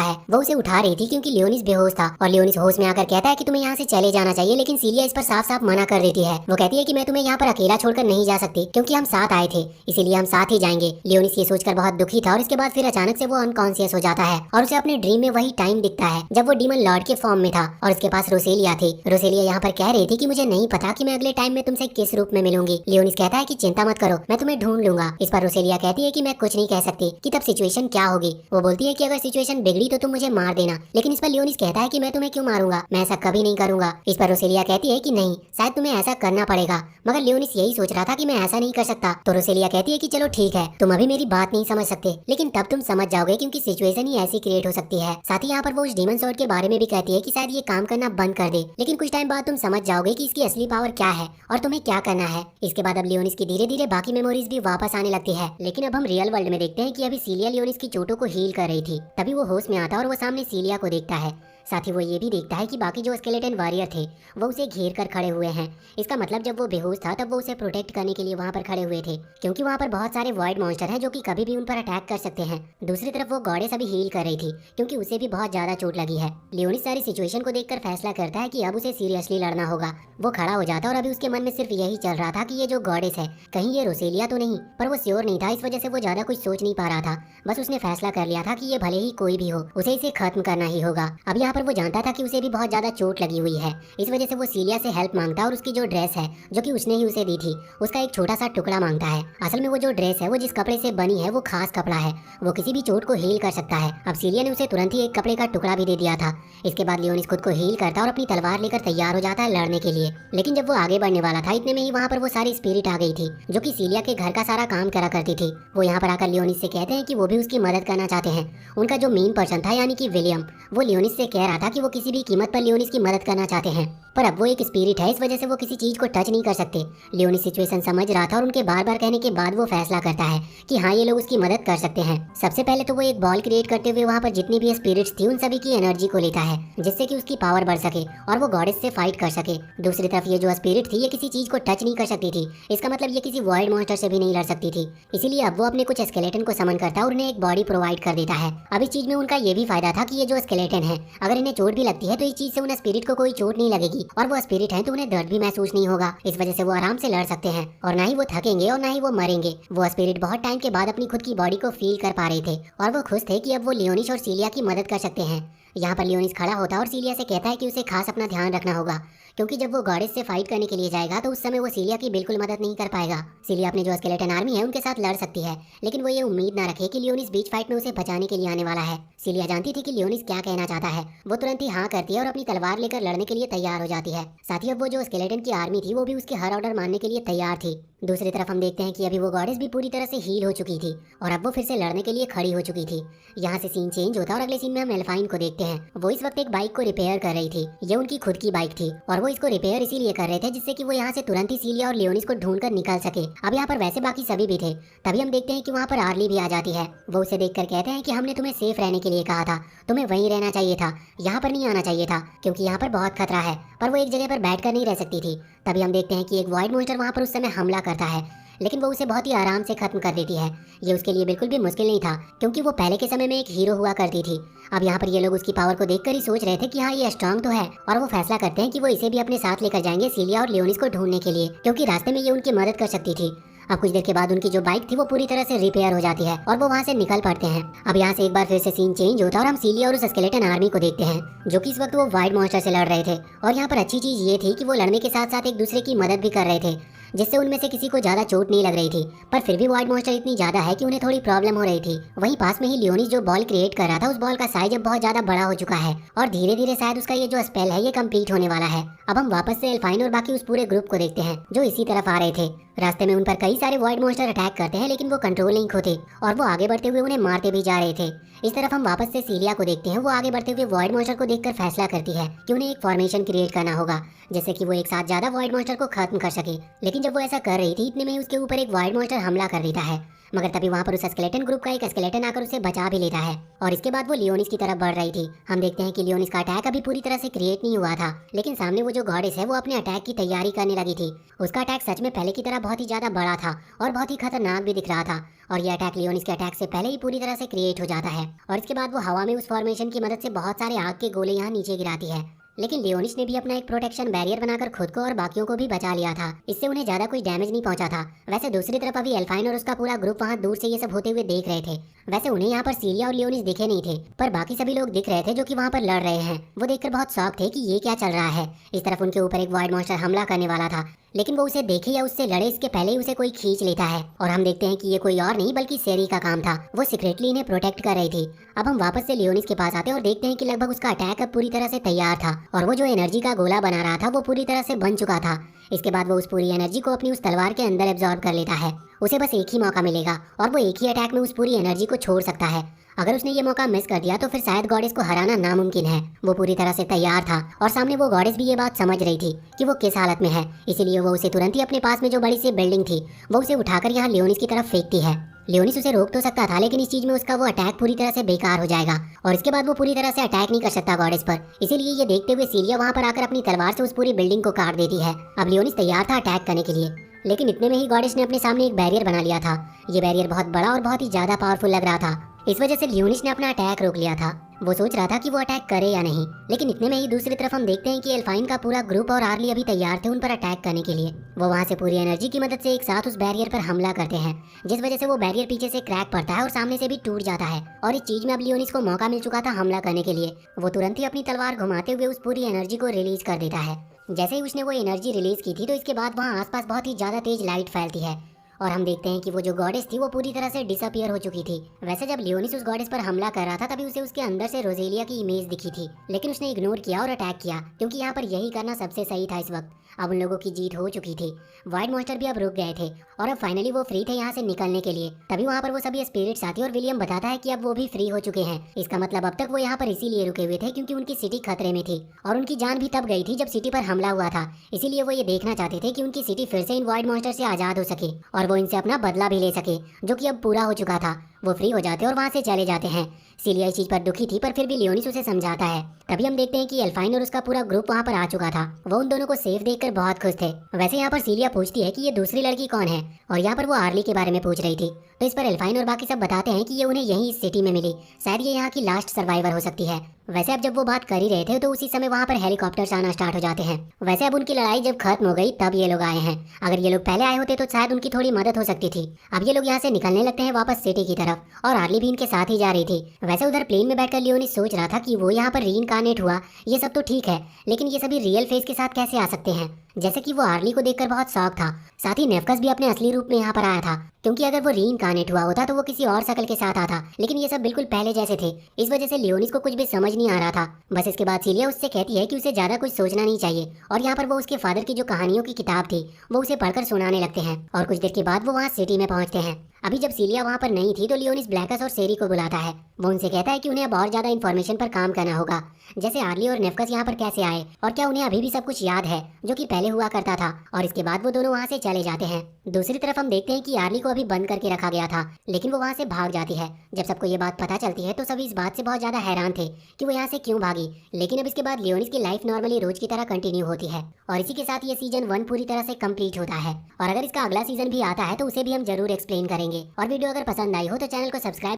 है। वो उसे उठा रही थी क्योंकि लियोनिस बेहोश था और लियोनिस होश में आकर कहता है कि तुम्हें यहाँ से चले जाना चाहिए, लेकिन सीलिया इस पर साफ साफ मना कर देती है। वो कहती है कि मैं तुम्हें यहाँ पर अकेला छोड़कर नहीं जा सकती क्योंकि हम साथ आए थे, इसीलिए हम साथ ही जाएंगे। लियोनिस ये सोचकर बहुत दुखी था और इसके बाद फिर अचानक से वो अनकॉन्शियस हो जाता है और उसे अपने ड्रीम में वही टाइम दिखता है जब वो डीमन लॉर्ड के फॉर्म में था और उसके पास रोसेलिया थी। रोसेलिया यहाँ पर कह रही थी कि मुझे नहीं पता कि मैं अगले टाइम में तुमसे किस रूप में मिलूंगी। लियोनिस कहता है कि चिंता मत करो, मैं तुम्हें ढूंढ लूंगा। इस पर रोसेलिया कहती है कि मैं कुछ नहीं कह सकती कि तब सिचुएशन क्या होगी। वो बोलती है कि अगर सिचुएशन बिगड़ी तो तुम मुझे मार देना, लेकिन इस पर लियोनिस कहता है कि मैं तुम्हें क्यों मारूंगा, मैं ऐसा कभी नहीं करूंगा। इस पर रोसेलिया कहती है कि नहीं, शायद तुम्हें ऐसा करना पड़ेगा, मगर लियोनिस यही सोच रहा था कि मैं ऐसा नहीं कर सकता। तो रोसेलिया कहती है कि चलो ठीक है, तुम अभी मेरी बात नहीं समझ सकते, लेकिन तब तुम समझ जाओगे क्योंकि सिचुएशन ही ऐसी क्रिएट हो सकती है। साथ ही यहाँ पर वो उस डीमन स्वॉर्ड के बारे में भी कहती है कि शायद ये काम करना बंद कर दे, लेकिन कुछ टाइम बाद तुम समझ जाओगे कि इसकी असली पावर क्या है और तुम्हें क्या करना है। इसके बाद अब लियोनिस की धीरे धीरे बाकी मेमोरीज भी वापस आने लगती है, लेकिन अब हम रियल वर्ल्ड में देखते हैं कि अभी सीलिया लियोनिस की चोटों को हील कर रही थी। तभी वो होश में आता और वो सामने सीलिया को देखता है। साथ ही वो ये भी देखता है कि बाकी जो स्केलेटन वॉरियर थे वो उसे घेर कर खड़े हुए हैं। इसका मतलब जब वो बेहोश था तब वो उसे प्रोटेक्ट करने के लिए वहाँ पर खड़े हुए थे क्योंकि वहाँ पर बहुत सारे वॉइड मॉन्स्टर हैं जो कि कभी भी उन पर अटैक कर सकते हैं। दूसरी तरफ वो गॉडेस अभी हील कर रही थी क्योंकि उसे भी बहुत ज्यादा चोट लगी है। लियोनिस सारी सिचुएशन को देखकर फैसला करता है कि अब उसे सीरियसली लड़ना होगा। वो खड़ा हो जाता और अभी उसके मन में सिर्फ यही चल रहा था कि ये जो गॉडेस है कहीं ये रोसेलिया तो नहीं, पर वो श्योर नहीं था, इस वजह से वो ज्यादा कुछ सोच नहीं पा रहा था। बस उसने फैसला कर लिया था कि ये भले ही कोई भी हो उसे इसे खत्म करना ही होगा। अब यहाँ पर वो जानता था कि उसे भी बहुत ज्यादा चोट लगी हुई है, इस वजह से वो सीलिया से हेल्प मांगता और उसकी जो ड्रेस है जो कि उसने ही उसे दी थी उसका एक छोटा सा टुकड़ा मांगता है। असल में वो जो ड्रेस है वो जिस कपड़े से बनी है वो खास कपड़ा है, वो किसी भी चोट को हील कर सकता है। अब सीलिया ने उसे तुरंत ही एक कपड़े का टुकड़ा भी दे दिया था। इसके बाद लियोनिस खुद को हील करता और अपनी तलवार लेकर तैयार हो जाता है लड़ने के लिए। लेकिन जब वो आगे बढ़ने वाला था इतने में ही वहाँ पर वो सारी स्पिरिट आ गई थी जो कि सीलिया के घर का सारा काम करा करती थी। वो यहाँ पर आकर लियोनिस से कहते हैं कि वो भी उसकी मदद करना चाहते हैं। उनका जो मेन पर्सन था यानी कि विलियम, वो लियोनिस से कह कह रहा था कि वो किसी भी कीमत पर लियोनिस की मदद करना चाहते हैं, पर अब वो एक स्पिरिट है, इस वजह से वो किसी चीज को टच नहीं कर सकते। लियोनिस सिचुएशन समझ रहा था और उनके बार बार कहने के बाद वो फैसला करता है कि हाँ ये लोग उसकी मदद कर सकते हैं। सबसे पहले तो वो एक बॉल क्रिएट करते हुए वहाँ पर जितनी भी स्पिरिट्स थी उन सभी की एनर्जी को लेता है, जिससे कि उसकी पावर बढ़ सके और वो गॉडेस से फाइट कर सके। दूसरी तरफ ये जो स्पिरिट थी ये किसी चीज को टच नहीं कर सकती थी, इसका मतलब ये किसी वॉइड मॉन्स्टर से भी नहीं लड़ सकती थी। इसीलिए अब वो अपने कुछ स्केलेटन को समन करता है और उन्हें एक बॉडी प्रोवाइड कर देता है। अब इस चीज में उनका ये भी फायदा था कि ये जो स्केलेटन है, अगर इन्हें चोट भी लगती है तो इस चीज से उन्हें स्पिरिट को कोई चोट नहीं लगेगी और वो स्पिरिट है तो उन्हें दर्द भी महसूस नहीं होगा। इस वजह से वो आराम से लड़ सकते हैं और ना ही वो थकेंगे और ना ही वो मरेंगे। वो स्पिरिट बहुत टाइम के बाद अपनी खुद की बॉडी को फील कर पा रहे थे और वो खुश थे कि अब वो लियोनिस और सीलिया की मदद कर सकते हैं। यहाँ पर लियोनिस खड़ा होता है और सीलिया से कहता है कि उसे खास अपना ध्यान रखना होगा, क्योंकि जब वो गॉडेस से फाइट करने के लिए जाएगा तो उस समय वो सीलिया की बिल्कुल मदद नहीं कर पाएगा। सीलिया अपने जो स्केलेटन आर्मी है उनके साथ लड़ सकती है, लेकिन वो ये उम्मीद ना रखे कि लियोनिस बीच फाइट में उसे बचाने के लिए आने वाला है। सीलिया जानती थी कि लियोनिस क्या कहना चाहता है, वो तुरंत ही हाँ करती है और अपनी तलवार लेकर लड़ने के लिए तैयार हो जाती है। साथ ही अब वो जो स्केलेटन की आर्मी थी वो भी उसके हर ऑर्डर मानने के लिए तैयार थी। दूसरी तरफ हम देखते हैं कि अभी वो गॉडेस भी पूरी तरह से हील हो चुकी थी और अब वो फिर से लड़ने के लिए खड़ी हो चुकी थी। यहाँ से सीन चेंज होता है और अगले सीन में हम एल्फाइन को देखते हैं। वो इस वक्त एक बाइक को रिपेयर कर रही थी, ये उनकी खुद की बाइक थी और वो इसको रिपेयर इसीलिए कर रहे थे जिससे कि वो यहाँ से तुरंत ही सीलिया और लियोनिस को ढूंढ कर निकल सके। अब यहाँ पर वैसे बाकी सभी भी थे, तभी हम देखते हैं कि वहाँ पर आर्ली भी आ जाती है। वो उसे देखकर कहते हैं कि हमने तुम्हें सेफ रहने के लिए कहा था, तुम्हें वहीं रहना चाहिए था, यहाँ पर नहीं आना चाहिए था, क्योंकि यहाँ पर बहुत खतरा है। पर वो एक जगह पर बैठ कर नहीं रह सकती थी। तभी हम देखते हैं कि एक वॉइड मॉन्स्टर वहाँ पर उस समय हमला करता है, लेकिन वो उसे बहुत ही आराम से खत्म कर देती है। ये उसके लिए बिल्कुल भी मुश्किल नहीं था, क्योंकि वो पहले के समय में एक हीरो हुआ करती थी। अब यहाँ पर ये लोग उसकी पावर को देखकर ही सोच रहे थे कि हाँ ये स्ट्रांग तो है, और वो फैसला करते हैं कि वो इसे भी अपने साथ लेकर जाएंगे सीलिया और लियोनिस को ढूंढने के लिए, क्योंकि रास्ते में ये उनकी मदद कर सकती थी। अब कुछ देर के बाद उनकी जो बाइक थी वो पूरी तरह से रिपेयर हो जाती है और वो वहाँ से निकल पड़ते हैं। अब यहाँ से एक बार फिर से सीन चेंज होता है और हम सीलिया और उस स्केलेटन आर्मी को देखते हैं, जो कि इस वक्त वो वाइड मॉन्स्टर से लड़ रहे थे। और यहाँ पर अच्छी चीज ये थी कि वो लड़ने के साथ साथ एक दूसरे की मदद भी कर रहे थे, जिससे उनमें से किसी को ज्यादा चोट नहीं लग रही थी। पर फिर भी वाइड मॉन्स्टर इतनी ज्यादा है कि उन्हें थोड़ी प्रॉब्लम हो रही थी। वहीं पास में ही लियोनिस जो बॉल क्रिएट कर रहा था, उस बॉल का साइज अब बहुत ज्यादा बड़ा हो चुका है और धीरे धीरे शायद उसका ये जो स्पेल है ये कंप्लीट होने वाला है। अब हम वापस से एल्फाइन और बाकी उस पूरे ग्रुप को देखते हैं जो इसी तरफ आ रहे थे। रास्ते में उन पर कई सारे वाइड मॉन्स्टर अटैक करते हैं, लेकिन वो कंट्रोल नहीं खोते और वो आगे बढ़ते हुए उन्हें मारते भी जा रहे थे। इस तरफ हम वापस से सीलिया को देखते हैं। वो आगे बढ़ते हुए वाइड मॉन्स्टर को देखकर फैसला करती है कि उन्हें एक फॉर्मेशन क्रिएट करना होगा, जैसे कि वो एक साथ ज्यादा वाइड मॉन्स्टर को खत्म कर सके। लेकिन जब वो ऐसा कर रही थी, इतने में ही उसके ऊपर एक वाइड मॉन्स्टर हमला कर देता है, मगर तभी वहाँ पर उस स्केलेटन ग्रुप का एक स्केलेटन आकर उसे बचा भी लेता है। और इसके बाद वो लियोनिस की तरफ बढ़ रही थी। हम देखते हैं कि लियोनिस का अटैक अभी पूरी तरह से क्रिएट नहीं हुआ था, लेकिन सामने वो जो गॉडेस है वो अपने अटैक की तैयारी करने लगी थी। उसका अटैक सच में पहले की तरह बहुत ही ज्यादा बड़ा था और बहुत ही खतरनाक भी दिख रहा था। और ये अटैक लियोनिस के अटैक से पहले ही पूरी तरह से क्रिएट हो जाता है और इसके बाद वो हवा में उस फॉर्मेशन की मदद से बहुत सारे आग के गोले यहाँ नीचे गिराती है। लेकिन लियोनिस ने भी अपना एक प्रोटेक्शन बैरियर बनाकर खुद को और बाकियों को भी बचा लिया था, इससे उन्हें ज्यादा कुछ डैमेज नहीं पहुंचा था। वैसे दूसरी तरफ अभी एल्फाइन और उसका पूरा ग्रुप वहां दूर से ये सब होते हुए देख रहे थे। वैसे उन्हें यहाँ पर सीलिया और लियोनिस दिखे नहीं थे, पर बाकी सभी लोग दिख रहे थे जो कि वहाँ पर लड़ रहे हैं। वो देखकर बहुत शॉक थे कि ये क्या चल रहा है। इस तरफ उनके ऊपर एक वाइड मॉन्स्टर हमला करने वाला था, लेकिन वो उसे देखे या उससे लड़े इसके पहले ही उसे कोई खींच लेता है। और हम देखते हैं कि ये कोई और नहीं बल्कि सेरी का काम था। वो सीक्रेटली इन्हें प्रोटेक्ट कर रही थी। अब हम वापस से लियोनिस के पास आते हैं और देखते हैं कि लगभग उसका अटैक अब पूरी तरह से तैयार था और वो जो एनर्जी का गोला बना रहा था वो पूरी तरह से बन चुका था। इसके बाद वो उस पूरी एनर्जी को अपनी उस तलवार के अंदर एब्जॉर्ब कर लेता है। उसे बस एक ही मौका मिलेगा और वो एक ही अटैक में उस पूरी एनर्जी को छोड़ सकता है। अगर उसने ये मौका मिस कर दिया तो फिर शायद गॉडेस को हराना नामुमकिन है। वो पूरी तरह से तैयार था और सामने वो गॉडेस भी ये बात समझ रही थी कि वो किस हालत में है, इसीलिए वो उसे तुरंत ही अपने पास में जो बड़ी सी बिल्डिंग थी वो उसे उठाकर यहाँ लियोनिस की तरफ फेंकती है। लियोनिस उसे रोक तो सकता था, लेकिन इस चीज में उसका वो अटैक पूरी तरह से बेकार हो जाएगा और इसके बाद वो पूरी तरह से अटैक नहीं कर सकता गॉडेस पर। इसीलिए ये देखते हुए सीलिया वहाँ पर आकर अपनी तलवार से उस पूरी बिल्डिंग को काट देती है। अब लियोनिस तैयार था अटैक करने के लिए, लेकिन इतने में ही गॉडेस ने अपने सामने एक बैरियर बना लिया था। ये बैरियर बहुत बड़ा और बहुत ही ज्यादा पावरफुल लग रहा था, इस वजह से लियोनिस ने अपना अटैक रोक लिया था। वो सोच रहा था कि वो अटैक करे या नहीं, लेकिन इतने में ही दूसरी तरफ हम देखते हैं कि एल्फाइन का पूरा ग्रुप और आर्ली अभी तैयार थे उन पर अटैक करने के लिए। वो वहाँ से पूरी एनर्जी की मदद से एक साथ उस बैरियर पर हमला करते हैं, जिस वजह से वो बैरियर पीछे से क्रैक पड़ता है और सामने से भी टूट जाता है। और इस चीज में अब लियोनिस को मौका मिल चुका था हमला करने के लिए। वो तुरंत ही अपनी तलवार घुमाते हुए उस पूरी एनर्जी को रिलीज कर देता है। जैसे ही उसने वो एनर्जी रिलीज की थी तो इसके बाद वहाँ आसपास बहुत ही ज्यादा तेज लाइट फैलती है और हम देखते हैं कि वो जो गॉडेस थी वो पूरी तरह से डिसअपियर हो चुकी थी। वैसे जब लियोनिस उस गॉडेस पर हमला कर रहा था तभी उसे उसके अंदर से रोजेलिया की इमेज दिखी थी, लेकिन उसने इग्नोर किया और अटैक किया क्योंकि यहाँ पर यही करना सबसे सही था। इस वक्त अब उन लोगों की जीत हो चुकी थी। व्हाइट मॉन्स्टर भी अब रुक गए थे और अब फाइनली वो फ्री थे यहाँ से निकलने के लिए। तभी वहाँ पर वो सभी स्पिरिट्स आती है और विलियम बताता है कि अब वो भी फ्री हो चुके हैं। इसका मतलब अब तक वो यहाँ पर इसीलिए रुके हुए थे क्योंकि उनकी सिटी खतरे में थी और उनकी जान भी तब गई थी जब सिटी पर हमला हुआ था। इसीलिए वो ये देखना चाहते थे कि उनकी सिटी फिर से इन व्हाइट मॉन्स्टर से आजाद हो सके और वो इनसे अपना बदला भी ले सके, जो कि अब पूरा हो चुका था। वो फ्री हो जाते और वहाँ से चले जाते हैं। सिलिया इस चीज पर दुखी थी पर फिर भी लियोनिस उसे समझाता है। तभी हम देखते हैं कि एल्फाइन और उसका पूरा ग्रुप वहाँ पर आ चुका था। वो उन दोनों को सेफ देखकर बहुत खुश थे। वैसे यहाँ पर सिलिया पूछती है कि ये दूसरी लड़की कौन है और यहाँ पर वो आर्ली के बारे में पूछ रही थी। तो इस पर एल्फाइन और बाकी सब बताते हैं कि ये उन्हें यहीं इस सिटी में मिली, शायद ये यहाँ की लास्ट सर्वाइवर हो सकती है। वैसे अब जब वो बात कर ही रहे थे तो उसी समय वहाँ पर हेलीकॉप्टर्स आना स्टार्ट हो जाते हैं। वैसे अब उनकी लड़ाई जब खत्म हो गई तब ये लोग आए हैं। अगर ये लोग पहले आए होते तो शायद उनकी थोड़ी मदद हो सकती थी। अब ये लोग यहाँ से निकलने लगते हैं वापस सिटी की तरफ और आर्ली भी इनके साथ ही जा रही थी। वैसे उधर प्लेन में बैठकर लियोनिस सोच रहा था कि वो यहाँ पर रीइंकार्नेट हुआ, ये सब तो ठीक है, लेकिन ये सभी रियल फेस के साथ कैसे आ सकते हैं। जैसे कि वो आर्ली को देखकर बहुत शॉक था। साथ ही नेफकस भी अपने असली रूप में यहाँ पर आया था, क्योंकि अगर वो रीइंकार्नेट हुआ होता तो वो किसी और शक्ल के साथ आता, लेकिन ये सब बिल्कुल पहले जैसे थे। इस वजह से लियोनिस को कुछ भी समझ नहीं आ रहा था। बस इसके बाद सिलिया उससे कहती है कि उसे ज्यादा कुछ सोचना नहीं चाहिए और यहाँ पर वो उसके फादर की जो कहानियों की किताब थी वो उसे पढ़कर सुनाने लगते हैं और कुछ देर के बाद वो वहाँ सिटी में पहुंचते हैं। अभी जब सिलिया वहाँ पर नहीं थी तो लियोनिस ब्लैकस और सेरी को बुलाता है। वो उनसे कहता है कि उन्हें अब और ज्यादा इन्फॉर्मेशन पर काम करना होगा, जैसे आर्ली और नेफकस यहाँ पर कैसे आए और क्या उन्हें अभी भी सब कुछ याद है जो कि पहले हुआ करता था। और इसके बाद वो दोनों वहाँ से चले जाते हैं। दूसरी तरफ हम देखते हैं कि आर्ली को अभी बंद करके रखा गया था, लेकिन वो वहाँ से भाग जाती है। जब सबको ये बात पता चलती है तो सभी इस बात से बहुत ज्यादा हैरान थे कि वो यहाँ से क्यों भागी। लेकिन अब इसके बाद लियोनिस की लाइफ नॉर्मली रोज की तरह कंटिन्यू होती है और इसी के साथ ये सीजन 1 पूरी तरह से कंप्लीट होता है। और अगर इसका अगला सीजन भी आता है तो उसे भी हम जरूर एक्सप्लेन करेंगे। और वीडियो अगर पसंद आई हो तो चैनल को सब्सक्राइब